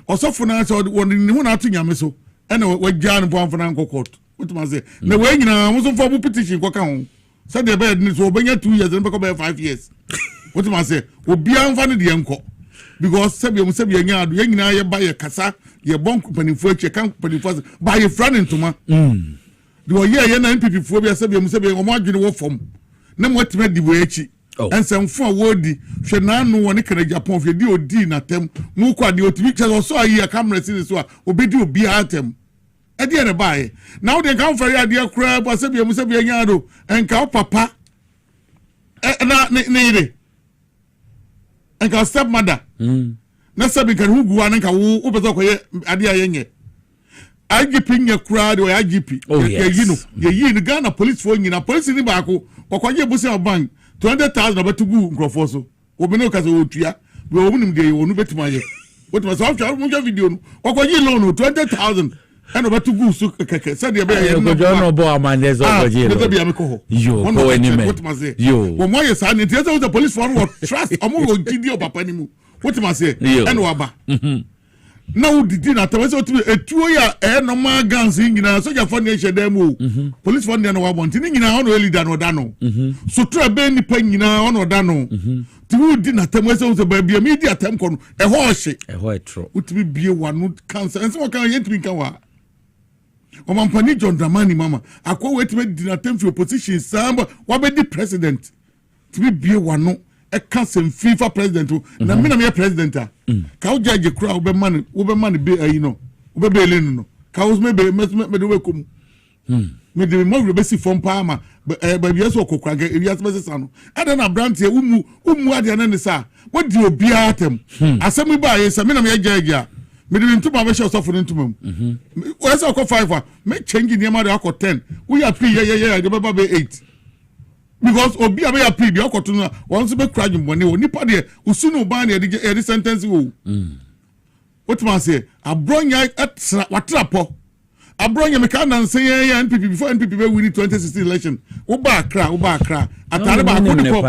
osofo na so woni ni hu na atu nyame so ena wa gya no pon fana nkokot utuma se na we nyina mo so fo bu petition ko ka ho said the bed ni so obenya 2 years and become 5 years what man say obi anfa ne de enko because sebia nya ado nyina ye ba ye kasa ye bon company fo che kan company fo ba ye friend ntoma the ye na NPP fo bia sebia omo adwene wo fom na mo time di wo echi ensemfo a wodi hwe na no woni kana Japan fo di odi na tem mu kwa de otimi che so ayi camera si so a obedi obi atem edi ene bae now they come for ya dia kra ba sebia nya ado enka papa na ne enka step mother na sebi kan hu guwa nka wo bezo ko ye ade ayenye IGP nya kra de IGP ye ni Ghana police for nyina police ni ba ko kokwaje busi bank 200,000 obetugu nkrofo so obene ka so otua we omunim de wonu betima ye wetima so after mo video no kokwaje loan 20,000 and over to go so keke said the be no no bo amandezo ogoje lo be am ko yo ko enime yo wo mo ye sa ni tie the police for what trust omo go gidi o papa ni mu what ma say and waba na wo didi na tawe so etuo ya normal guns nyina so ja for na ehye dem o police for na wa bonti ni nyina ono leader no da no so tra be ni pa nyina ono da no ti wo di na tawe so ba bia media tem ko no e ho hye e ho etro utimi bie wanu cancer enso kan yetimi kan wa o mampani John Dramani mama akwa wetime di na tem for opposition samba wabedi president tibi bie wano e cancer FIFA president na me na me president a ka o judge kra wo be man be ayi no wo be bele no ka wo me de we kom me de mo be si form pa ma ba bia so kokwa ga ewia se sesa no ada na brand e umu ade na ne sa wo di obi atem asemi ba ye se me na me judge a me de ntuma be show so for ntuma we say ko 5 me change ni ma de akọ 10 we are free de be ba be 8 because obi abe ya free bi akọ to no once be crash money o nipa de usunu ba na de sentence wo what man say abronya atra watrapo abronya me kan nan say ya NPP before NPP be win 2016 election wo ba akra atare ba ko de ko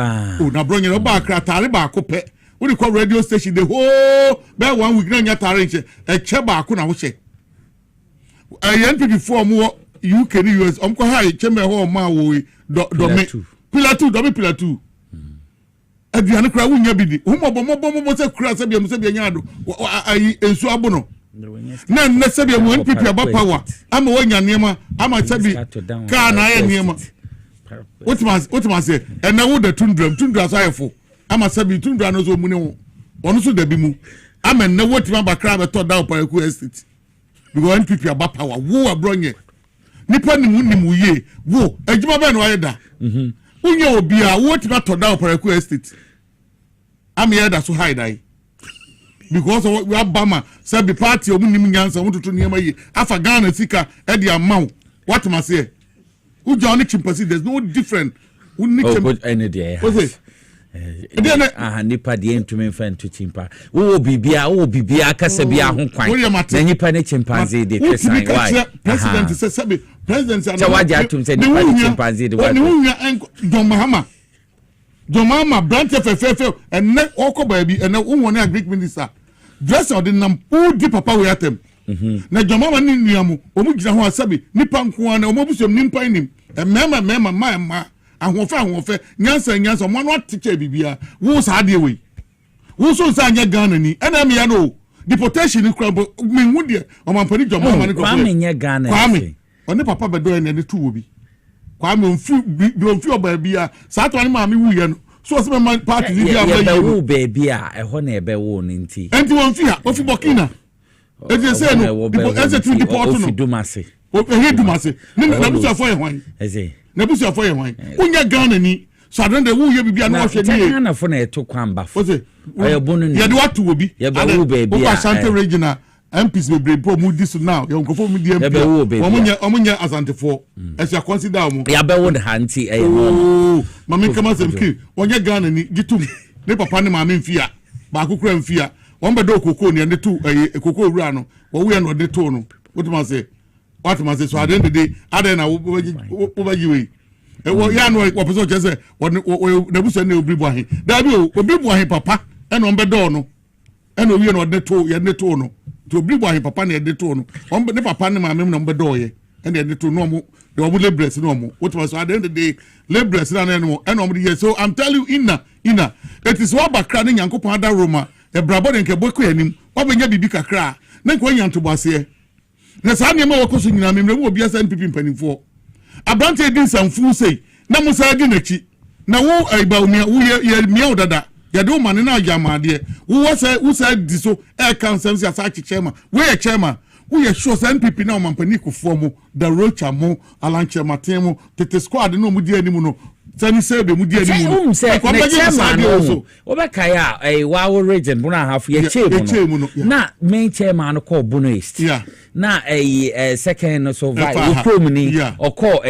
o na abronya wo ba akra atare ba ko pe we call radio station the whole be 1 week na nya tare nche e che ba ko na wo che NPP before mo UK ni US omko ha che me ho ma wo do me pillar 2 aduane kra wo nya bidi ho mo se kra se bia nya do ayi ensu abono na nne se bia mo NPP aba power ama wo nya niema ama se bi ka na ya niema what man say and na wo the tundra so ayefo ama sabi tundra no so mu ne wo ono so da bi mu ama na wo tima bakra be to down Paraku estate because NPP aba power wo abronye nipa ni mu ye wo ejuma be no ayeda unye obi a wo tima to down Paraku estate ama yeda so hide ai because we abama sabi party omunim nyansa wototo niema ye afa Ghana sika e de amaw what man say uja oni chimpasi there's no different any day nipa de ntumi mfa nto chimpa wo bibia kasa bia ho kwan na nipa ne chimpanzee de kesa why president sabi president so waje atum se nipa ne chimpanzee de why John Mahama Jomama branch FFF and ne oko baby and one Greek minister. Dress or the nam who di papa we atem. Na Jomama ni niamu, omujina ho asabi, nipa nko na omobusem nimpa nim. E mema ma ahofa nyansa mo no teacher bibia. Wo sa ade we. Wo so sa anya Ghana ni. Ena me ya no. Deportation ni kra me hu de omampani Jomama ni ko. Kwame nya Ghana. Kwame. Oni papa bedo en ne tu obi. Kwame onfi oba bia. Sa to ani ma me wu ye no. So as my party be a baby a hone ebe wo nti enti won fi ha ofi Burkina e dey say no e say deport no Dumase o he Dumase na busu afọ ye hwan eze na busu afọ ye hwan unya Ghana ni so adon de wo ye bibia na wo hwe ni Ghana fo na eto kwamba fo ayo bonu ni ye de watu obi ye be wo baby a Asante regional MPs be brave po mu dis now ye nkofo mu di MP omunya asantefo e sia consider mo ya be wo de hanti e no mama kama semki onye Ghana ni gitum ne papa ne mama mfia ba akukura mfia won be do kokoo ne tu kokoo wura no wo we no de to no what man say so at the end of the day aden na wo ba yiwe e wo ya no wo person say wo na buso na obi bo ahe da bi obi bo ahe papa e no be do no e no we no de to ye ne to no to obi bo ahe papa na de to no won ne papa ne mama no be do ye and they to no mo the obu laborers no mo what was at the end of the day laborers na no and no dey so I'm telling you inna it is what bakra ne Nyankopon ada Roma e brabo de nke boku anim obenya bibi kakra na nko nya ntobase na sa ne ma wakoso nyina memre mo obi asa npipi mpanimfo abante din samfu sei na musa di nachi na wo aiba wo ye mia odada ya do man na ajamade wo sa di so e kan samsi asa chichema we ye chema we sure say NPP na omampani kufo mo da rocha mo alanche matemo tete squad no mu di animu no sani say be mu di animu no ko be chairman no wo be kai a wawo region buna hafu ye chemu no na main chairman ko Bono East na second so vice promini oko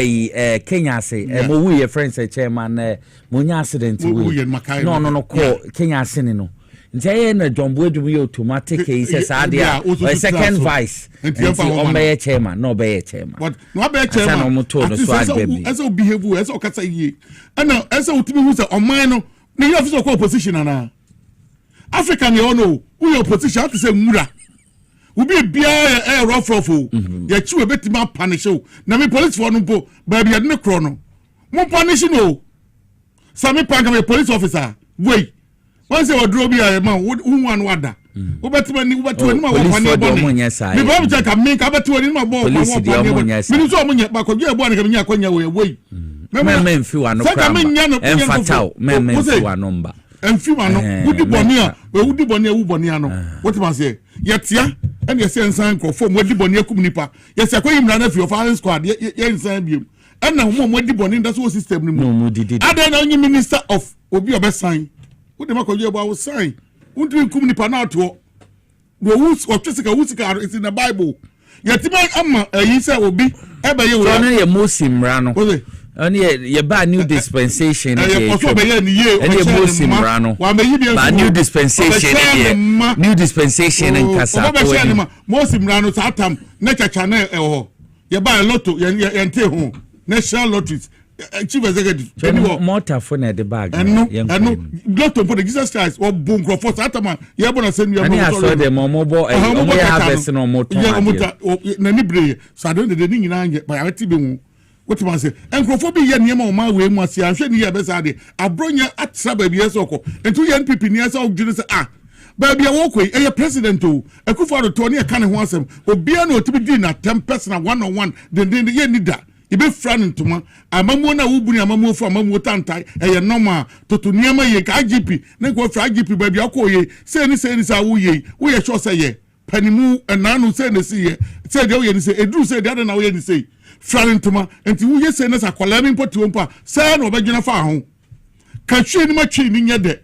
Kenya say mo we friends chairman mo nya accident we no ko Kenya sini no ntia na jombo edum ye automatic is sadia second vice on be chairman no be chairman but no be chairman no moto no so agbe as o behave as o kasa yie ana as o timi hu say oman no na you officer ko opposition ana African you know we opposition to say mura we be bia rough ya chiwe betima punish o na me police for no po ba bia ne kro no mo punish no sami panga me police officer wait once you draw be a man who one wada obetima ni obetima ni ma wo pani boni me ba bja ka me ka betima ni ma bo police di omunya sa me so omunya ba ko gye bo na ka nya kwanya we me mfi wa no kra emfatao me mfi wa no mba emfi wa no wudi boni a we wudi boni a wu boni a no what man say yetia and you say ensan ko fo wudi boni akum nipa ye say akoyimra na fi of firing squad ye ensan biem and na mo wudi boni that's what system ni mo ada na only minister of obi obesan wudi makoje bo awo sign wudi kum nipa na to wo wusika is in the Bible yetima ama yi say obi ebe ye wo so na ye mosimra no oni ye ba new dispensation ye koso be ye ni ye e mosimra no ba new dispensation new dispensation en kasa ko mosimra no satam na chacha na ho ye ba lotto ye nte ho national lotteries chief executive motor for na the bag eno lotto for the Jesus Christ or bon crofo satama ye bo na send you no so dem omobo omo ya harvest no motor na ni bre so don de ni nyina anye ba ya ti be hu what man say enkrofo bi ye niam o ma we mu ase ahwe ni ye be sa de abronya atra ba bi esoko entu ye NPP ni asa ogire say ba bia wo koi e president o akufo ado to ne e kan ho asem obia na otibi di na 10% na 1-on-1 den ye ni da ibe fran ntoma amamu na wubuni amamu fo amamu tantai eye normal toto niam ye ka IGP ne ko fra IGP ba bia ko ye se ni sa wo ye sure say ye panimu enanu se ne si ye se de wo ye ni se edru se de na wo ye ni se fran ntoma enti wo ye se ne sa kwala mi mpoti mpa se na obegina fa ho ka twi ni ma twi ni nya de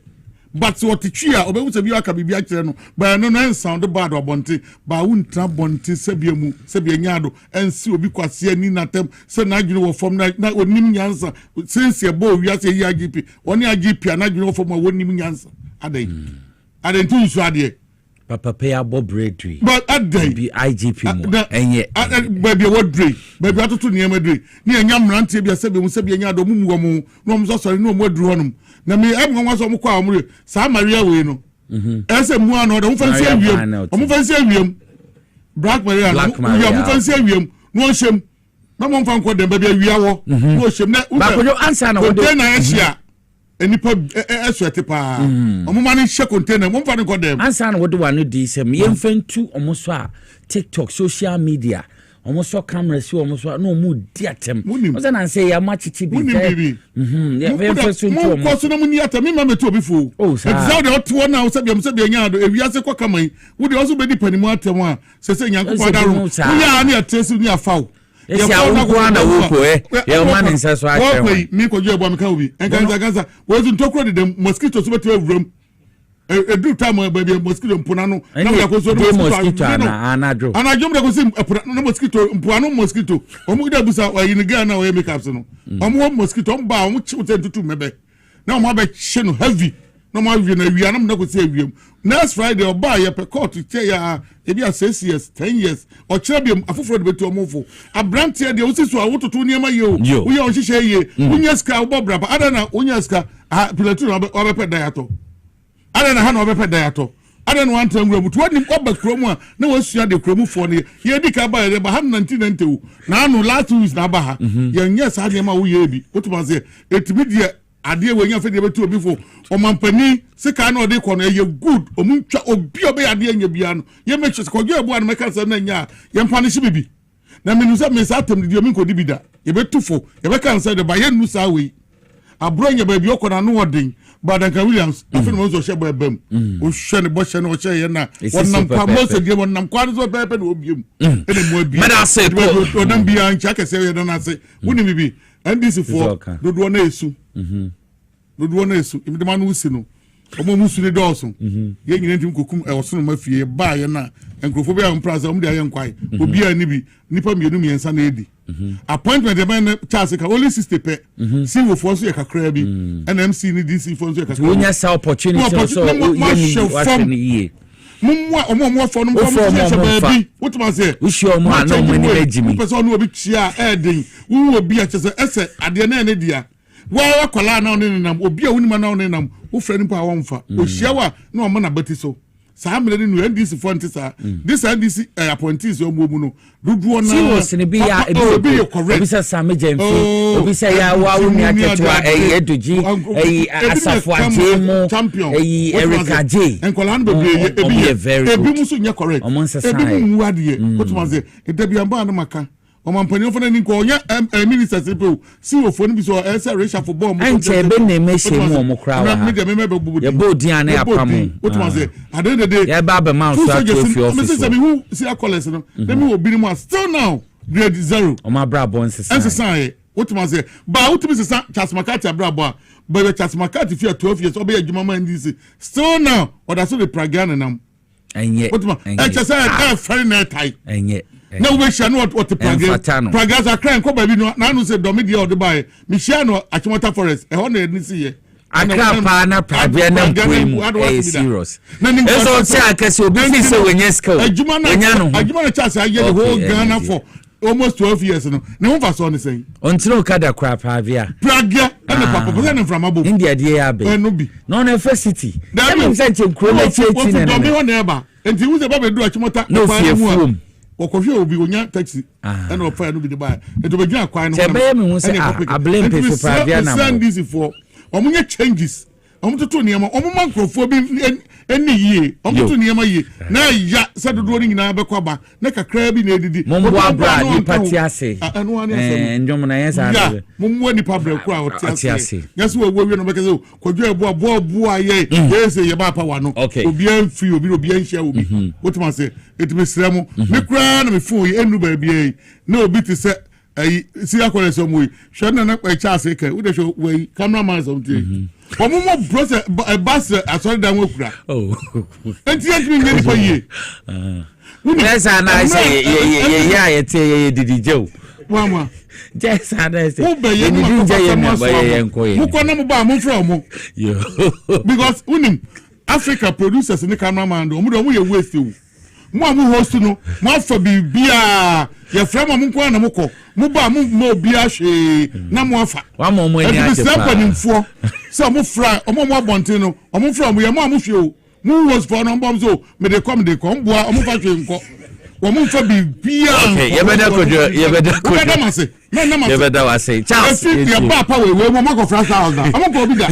but what twi a obewu se bi aka bibia kire no ba no no sound bad obonte ba wuntra bonte se biamu se bia nyado ensi obi kwase ani natem se na adwene wo fom na onim nyansa sense bo wi se yi IGP oni IGP na adwene wo fom wonim nyansa adai adentu su ade papa pay abo breadry but adai bi IGP mo enye ba bia what dre ba bia totu niam dre ni enya mrante bia se biamu se bia nyado mumu wo mu no mo so sori no mo aduru honum na me em nwa so mo kwa omre sa Maria we no ese mu ano de mo fansi awiem mo fansi awiem Black Maria no mo fansi awiem no hyem na mo fan ko dem ba bia wia wo no hyem na ba ko answer na wo de na Asia enipa eswete pa omo ma ne hye container mo fan ko dem answer na wo de wanu di sem ye mfantu omo so a TikTok social media almost saw camera see almost no mood diatem was an say ya match chibi yeah very first to mo ko so no ni atem me ma to before exactly the hot one now say be nya do ewi ase kwa kaman wo de also be di panimu atem a se nyanko kwa daro wo ya na atesi ni afaw ya wo na wo ko ya man nsa so atem wo mi ko jo ebo ameka obi enkanza wo zu ntokro de mosquito so beto awuram edu time baby mosquito mpuna no na ya ko so mosquito anadro mde ko sim no mosquito mpuano mosquito omu da busa wa yin ga na we make up no omu mosquito omba omu chiwote tutu mebe na omu ba hye no heavy no ma wi na wi anam na ko se awiem next Friday oba ye pe court che ya e bia 6 years 10 years o kire bia afoforo de betu omofo abrantie de osisu awototo niema ye o wo ye on hye ye unya ska obobra pa ada na unya ska pilatu no obepe dayato ada na ha na obepe dayato ada no anta ngura mutu wadi oba kromu a na wasua de kromu fo ne ye di ka ba ye ba ha 1990 na anu last week na ba ha ye nya sa de ma wo ye bi otuma se etimi de ade we nya fe de betu obi fo o mampani sika na ode ko no ye good o muntwa obi obe ade nya bia no ye make sure ko jo ebu an meka se na nya ye mpane shi bibi na menu se me sa tem de mi ko di bi da ye betu fo ye be kan se de ba ye nu sa we abro nya ba bi okona no odin Badanka Williams, I think was a share bem. O shane bo shane o share na. Wonam pa mo se die wonam kwa so pepe no obiem. Ene mo bi. Meda say o nam bia ncha kese ye don ase. Woni bibi. NDC for dodo na esu. Dodo na esu. Ibi de ma no usi no. Omo musu ni dawson. Ye nyina ntim kokum e woso no mafie ba ye na enkrofo bi am praza om de aye nkwai. Obi ani bi nipa mienu miensa na edi. Appointment e Charles ka only 60 pe. See wo for so ye kakra bi. NMC ni DC for so ye kakra. Wonya sa opportunity so ye ni what ni ye. Mumwa omo for no mo baby. What ma say? We sure mo no mo ni ejimi. Person no obi chia edin. Wo obi a chese ese ade na ne dia. Wa kwala na oni nam obi a woni ma na oni nam wo frɛ nipa wa mfa o hia wa na o ma na bati so saa mele ni NDC fonti saa this NDC appointees o mu no duduo na serious ni bi ya obi correct obi sa Sam Jemfi obi sa ya wa wo mi aketua Eduji Asafo Ajemo Erika J enkola no be ebi mu so nya correct ebi mu ade what ma say edabi amba na maka Omampani ofo na ni ko nya minister sepe si ofo ni bi so ese resha for bomb enche be na emehye mu omo kra wa me de me be bubu ye bodi an ya pam what say at the end of the day ye ba be man so afi office me say me who see college no let me obi mu still now grade 0 oma bra bon say what say ba what be say Charles Makati bra bo ba Charles Makati fi 12 years obe adwuma man DC still now or so the pragana nam enye what ma enche say very night tight enye na we share no what the pragaza cry ko ba bi no na no say do me dey od buy me share no Achimota forest e ho na ni see ye akra pa na prabia na mpwemu serious eso say akase obi fi say wenye skill enya no ajuma na chance aye the whole Ghana for almost 12 years no ne ho fa so ne say ontiro kada kra prabia pragia na papa papa na from abo India dey ya be no bi no na facility dem say nkro na chechi ne do me ho na eba enti wo say baba do Achimota no fear foom okohwe obi onya taxi and of fire no be the buy e to be gina kwan no sebe me hu say ablem pe so prabia na send this for omunya changes omutoto niema omuma nkrofo bi eni yie omutoto niema yie na ya sadodo ni nyina be kwaba na kakra bi na edidi mombo abra di party ase ndom na yensa ade mommo ni pabra ku a oti ase yeso wo wi no be keze kodwo ebo aye yese ye ba pa wa no obi an free obi an share obi wotuma se etime sremo me kra na me phone enu ba bi na obi ti se si akole so mu hwe na kwa chase ke wo de hwe we cameraman so mtie omo mo brother bus asori dan wakura enti enti mi for ye Jesa na say ye te didi jew mama Jesa na say wo be ye ni mo ko na mo ba mo fra mo because unim Africa producers ni cameraman do mo ye waste o mo amu host no mo afa bibia ya frama mo nko na mo ko mo ba mo ma obi ahwe na mo afa wa mo mo ni ate pa nimfo so mo fra mo abonte no mo fra mo ya mo amu hwe o mo was for no mbom so me de kom boa mo fa hwe nko wo mo fa bibia okay ye beda kojo ye beda wa say Charles ye ba pa we mo ko fra house na mo ko obi da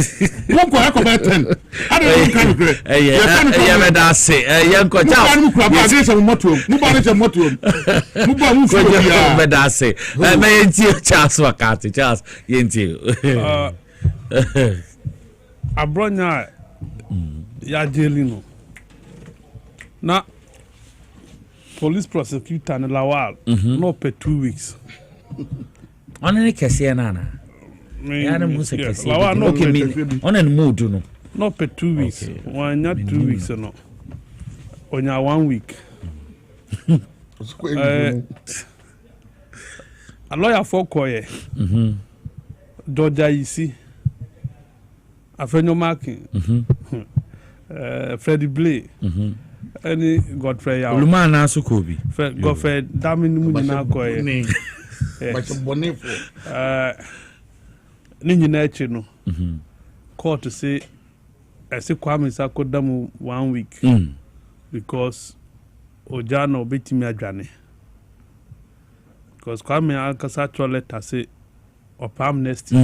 mo ko e ko be 10 ade mo kan kre ye beda say ye ko Charles mo ba ba say mo moto mo ba ne moto mo ba mo ko ye beda say me yenti Charles wakati Charles yenti abronya ya jelino na police prosecutor na Lawal no pay 2 weeks. Only kese nana. Ya mu se kese. Okay, me on en mood no. No pay 2 weeks. One not 2 weeks no. Onya 1 week. A lawyer for Koye. Georgia Isi. Afenyo Markin. Freddie Blay. Any Godfrey ya Oluma na Sukobi Godfrey damini mu nyina koye ni nyina echi no court say ese Kwame Sako damu 1 week because ojana obetimi adwane because Kwame akasa letter say of amnesty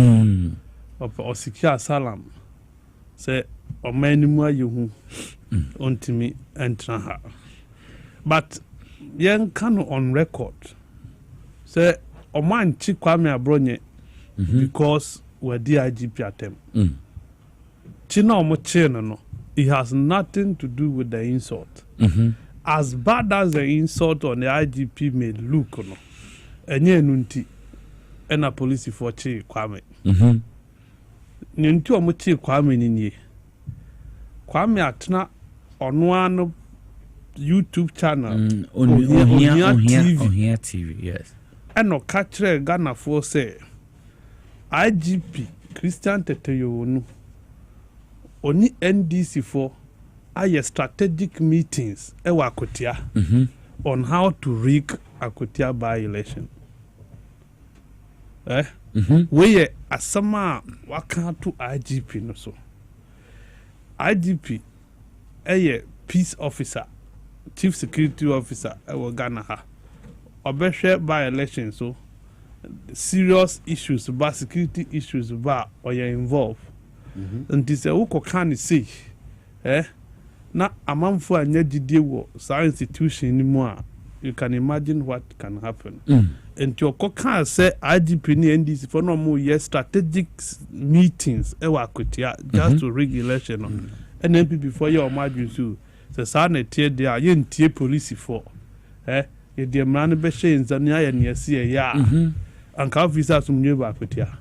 of secure asylum say omanimu ayehu ontimi entra ha but yen can on record say oman chi Kwame Abronye because we DIGP atem chi na omo chi no it has nothing to do with the insult as bad as the insult on the IGP may look no enye nunti ena police for chi Kwame nunti omo chi Kwame ni Kwame atena ono YouTube channel Ohia TV yes eno kachre Ghana for say IGP Christian Teteyonu oni NDC for aye strategic meetings ewa Akotia on how to rig Akotia by election where asama waka to IGP no so IGP peace officer chief security officer Ghana ha obehwe by election so serious issues about security issues about or you involved and this uko can say na amamfo anya gidie wo sa institution ni mu a you can imagine what can happen and your can say IGP ni NDC for no more strategic meetings Akotia just to rig election and then before you imagine so the sana tie there ye ntie police for ye de mran be she nzania ya ne ase ya anka officer sumnye ba Akotia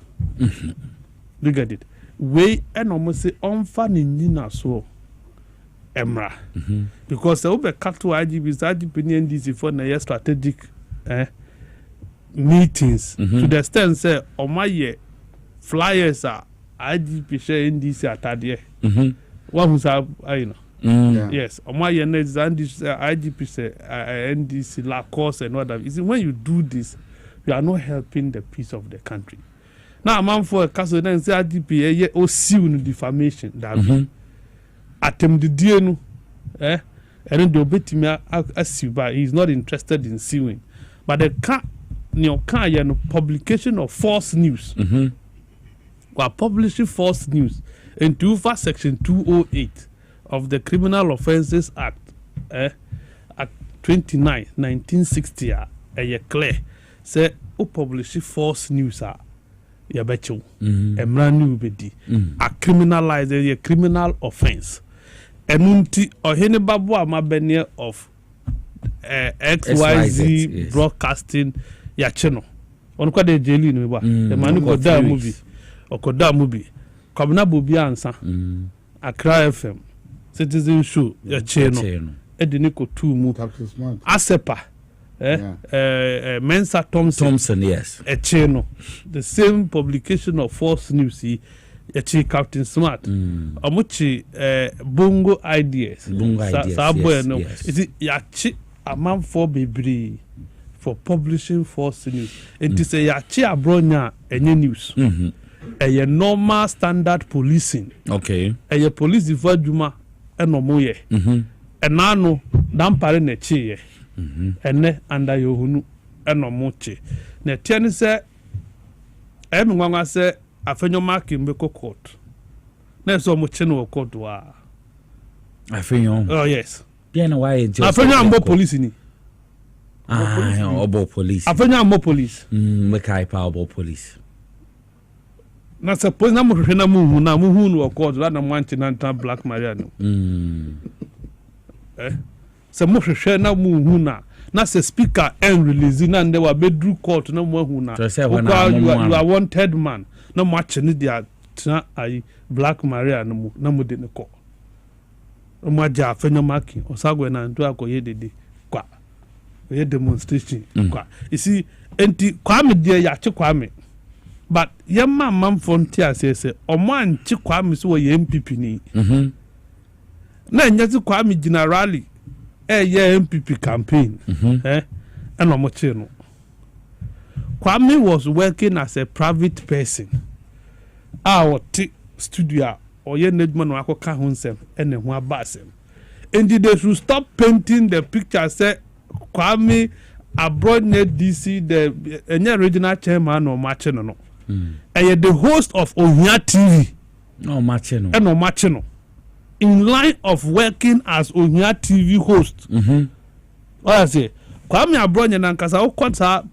look at it we enomo say onfa ni nyina so emra because the ube kato IGP ni NDC for na strategic meetings to the extent say omaye flyers are IGP share NDC atade what who's you know yes omaye na IGP say NDC la course and what that is when you do this you are not helping the peace of the country now man for a castle then say IGP o siw no defamation that atem de die no and the obetimi asiw ba he is not interested in suing but the publication of false news or publishing false news into section 208 of the Criminal Offences Act Act 29 1960 clear say o publish false news ya becho emra new bedi a criminalize a criminal offense enunti ohene babu amabene of XYZ broadcasting ya channel on kwa de jeli no ba the man ko da movie okoda movie kwabna bobi ansa Accra FM Citizen Show ya channel edini ko tu mu Asepa Mensa Thompson yes a channel the same publication of false news Captain Smart omuchi bongo ideas sabo no is it yachi amanfoɔ bebree for publishing false news. It is a yachi abronya any news. A normal standard policing. Okay. A police for Juma and Omoye. And nano dampare ne chi. And ne under Yohunu and Omoche. Ne tiani se Mwanga se afenyo maki mbeko court. Ne so mucheno court wa. Afenyo. Oh yes. Bien why just afenyo ambo police ni. Obo police. Afenyo ambo police. Mekai pa obo police. Na suppose na mo hwehwe na mu na mu hu no court na mwanche na nta Black Maria no. Se mo hwehwe na mu hu na se speaker and release na nde wa bedru court na mo hu na. You are wanted man. Na mo ache ni dia tena ai Black Maria no mu na mo de ne ko. Mo aja afenyo maki osagwe na nto akoye dede kwa. Oye demonstration kwa. You see enti Kwame de ya che Kwame. But yamma manfontia say omo anchi Kwame so ye MPP ni. Na nyati Kwame gina rally ye MPP campaign. And omo che no. Kwame was working as a private person. Our studio or ye nedman no akoka ho nsem ene ho abasem. And they should stop painting the picture say Kwame abroad net DC the regional chairman or Machino no. And the host of Ohia TV. No Machino. And no Machino. In line of working as Ohia TV host. What I say? Kwame abroad nankasa o kwanta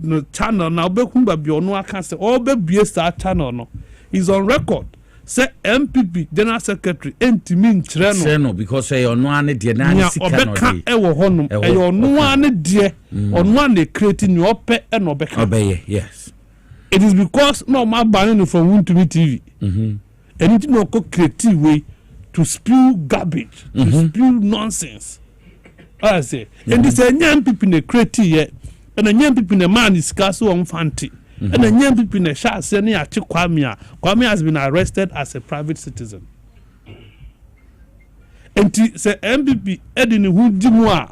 no channel na obekumba bi ono aka say obebie sa channel no. Is on record. Say MPP General Secretary entimi nkyere no because say ono ane de na ane sika no de ewo honum e ono ane de ono ane create new ope e no beka obeye yes it is because no ma ban from Wuntumi TV anything no co creative way to spew garbage to spew nonsense I say and this MPP ne create here and MPP ne man is scarce on fanti. And the young people in the shah saying Kwame has been arrested as a private citizen. And say MPP edini hu dimwa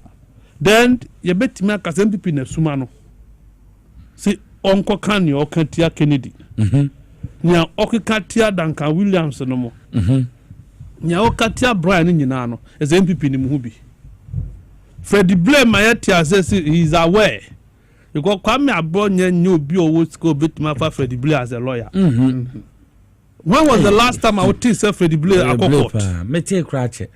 then you bet me as MPP in Sumano. See Uncle Kanye or Kantia Kennedy. Nya Okikatia Duncan Williams no mo. Nya Okatia Brian Nyinano as MPP in Mubi. Freddie Blame Mayetia says he is aware. Because Kwame Abonye knew Bio school bit my Freddie Blair as a lawyer. When was the last time I would see Freddie Blair at court? Me take cratch.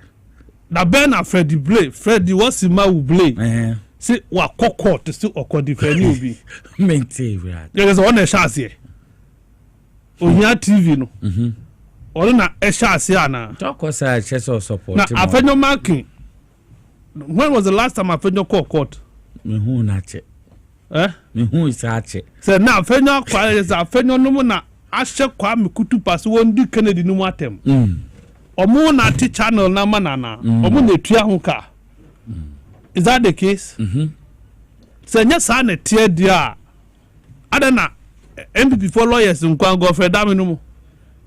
Na Ben a Freddie Blair. Freddie was in my Blair. See what court to still or defend you be. Me take that. There is one a chance here. Ohia TV no. Or na a chance here na. Talk was a chess or support. Na afenyo marking. When was the last time I found your court? Me who not it. Me who is ache. Say now fenyo kwa is afenyo no na ahye kwa me kutu pass won di Kennedy no matem. Omo na ti channel na manana. Omo na tua ho ka. Is that the case? Say nya sa na tie dia. Adana MPP for lawyers nkwan go fe dam no mo.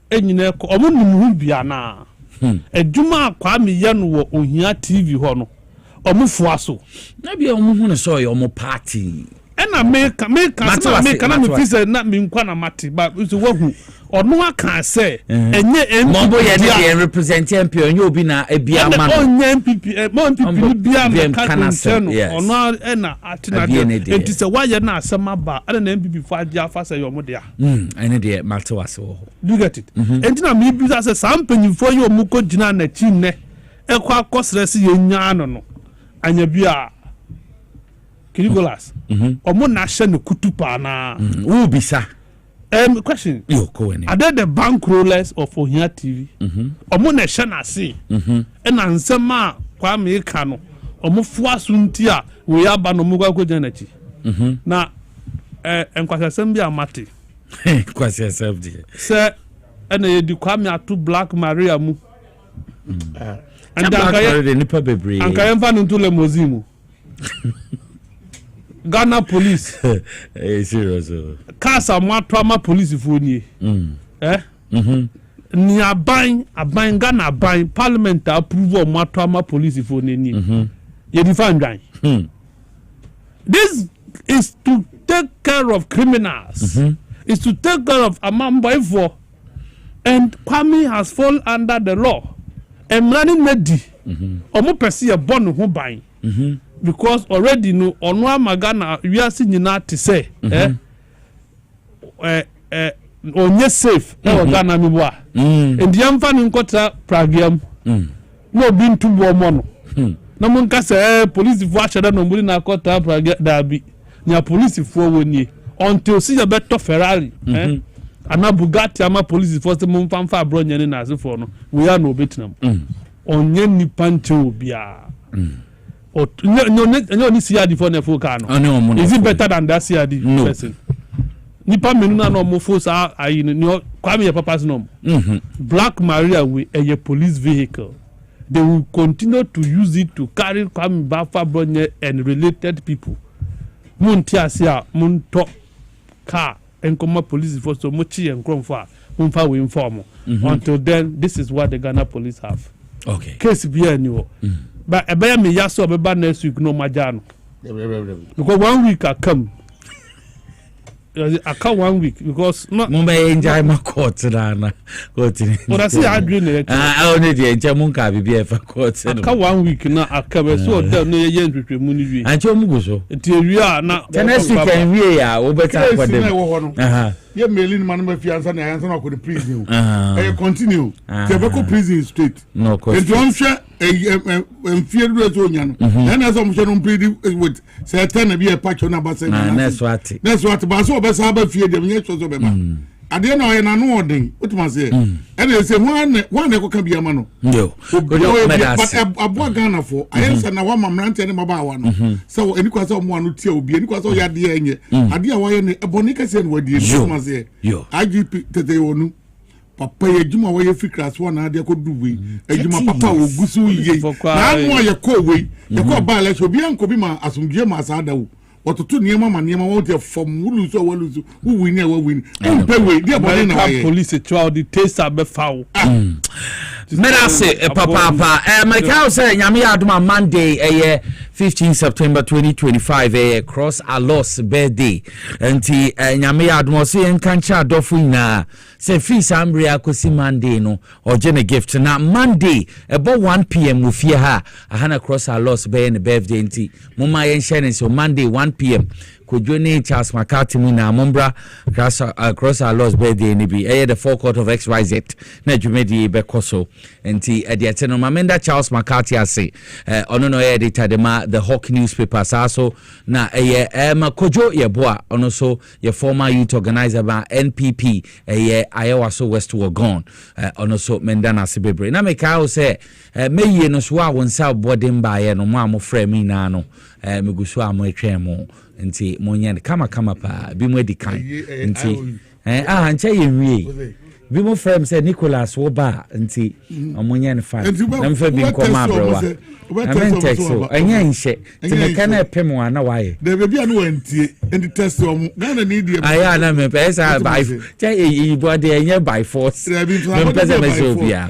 Enyina ko omo nim hu bia na. Ejuma kwa me ye no wo Ohia TV ho no. Omo fuaso. Na bia omo hu no so ye omo party. Ena make na me fise na me nkwa na mate ba so wahu ono aka se enye MPP mo ye dey represent MP onye obi na ebia ma onye MPP mo MPP bia na ka no ono ena atina de enti se waye na asema ba ana na MPP fa dia fa se yo mo dia ene de mate wase wo you get it enti na me bi say sampany fo ye omuko gina na chi ne ekwa akosrese ye nya no anya bia Kirigolas. Omo na hye ne kutupa na. Who bisa? Question. Yo ko any. Are they the bankrollers of Ohia TV? Omo na hye na se. Na nsema kwa me ka no. Omo fuaso nti a we aba no mugwa ko janachi. Na enkwasasem bi amate. Kwasasem di. Se na ye di kwa me atu Black Maria mu. And ankaye nipa bebre. Ankaye mfa ntu le mozimu. Ghana police. Serious. Kasa matwa police foni. Ni aban Ghana aban parliament approve matwa police foni ni. You define dry. This is to take care of criminals. Is to take care of a man by four. And Kwame has fallen under the law. And running Medi. Omo pesi a born who buying. Because already no onwa magana we are seeing to say onye safe na Ghana mi boa. And the amfa ni nkota pragiam. No bin to bo mo no. Na mun ka say police fo ahede no muri na kota pragia da bi. Nya police fo woni until see a better Ferrari ana Bugatti ama police fo se mun fanfa abro nyane na asefo no we are no betinam. Onye nipa nche obia. No, ni CRD for nefu kano. Is it better than that CRD person? Nipa menu na no mo force ayi no kwame your papa's nom. Black Maria with a police vehicle. They will continue to use it to carry Kwame Bafa Bronye and related people. Mun tiasia mun to car and come police force so much and cromfa mun fa we inform. Until then, this is what the Ghana police have. Okay. Case be annual. But a bear me yaso be next week no majano. Because 1 week I come. I come 1 week because not Mumbai enjoy my court na court. But I see I dream I only the enjoy munka be for court. I come 1 week na I come so tell no yen twetwe mu ni wi. Ancho mugo so. Ti wi a na next week can we ya wo better for them. Ye mailing man ma fi answer na answer na ko the prison. Continue. Te be ko prison straight. No court. And don't share fear do so nya no. And as I'm sure plead with say 10 be a patch on about say. Next what ba so be sa ba fear dem nya so be ba. Ade na oye na no odin. What man say? And they say one e ko ka bia ma no. Yo. But abo Ghana for I answer na one mamrante ne maba wa no. So eni kwa so mo anu tie obi eni kwa so ya de enye. Ade a waye ne eboni ka say no wadi eni man say. IGP tete wonu. Papa ye juma wa ye fikras wa na ade ko duwe ejuma papa wo gusu ye na anu ye ko we ye ko ba le so bi anko bi ma asumdue ma asada wo otutu niema ma niema wo de from wulu so waluzu wu win e wa win pe we dia body na ye police trial the taste be foul Mena say papa my cow say nyame aduma Monday 15 September 2025 cross a loss birthday enti nyame aduma so yen kancha adofo nyina say fees ambre akosi Monday no oje gift na Monday about 1 p.m. we fear ha ahana cross a loss be ne birthday enti mama yen share so Monday 1 p.m. Kojone Charles McCarthy na mombra cross our lost birthday ni bi the forecourt of XYZ na dwumedi be koso enti ediate no mamenda Charles McCarthy ase ono no editor the Hawk newspaper so na Kojo Yeboa ono so your former youth organizer ba NPP Iowa so West Wagon ono so menda na sebebre na meka o say meyi no so a wonsa bodin ba ye no mo amofra mi na no meguso amotwe mo nti monyan kama pa bi mo edikan nti nche yenwie bi mo frem say Nicholas wo ba nti omonyan fa na mfa bi nkoma abrewa amen texo anya nche ti me kana pem wa na waye de be bia no wantie and test om Ghana need e aya na me pesa by che body anya by force me pesa me so bia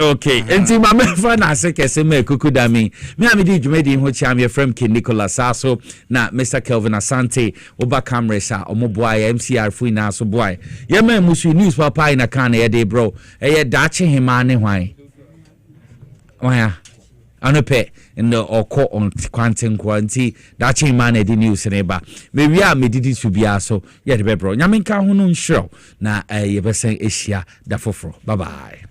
okay nti ma me fa na se kese me kukudami me am di dwumedi ho chia me frem King Nicholas aso na Mr Kelvin Asante oba cameras a omoboa MCR fu na so boy ye ma musu news papa ina kana ye dey bro dache hima ne hwan waya anope ndo oko on kwanten kwanti dache hima na di news ne ba me wi a me didi su bia so ye dey bro nyamenka ho no nhiro na ye besen ehia da foforo bye bye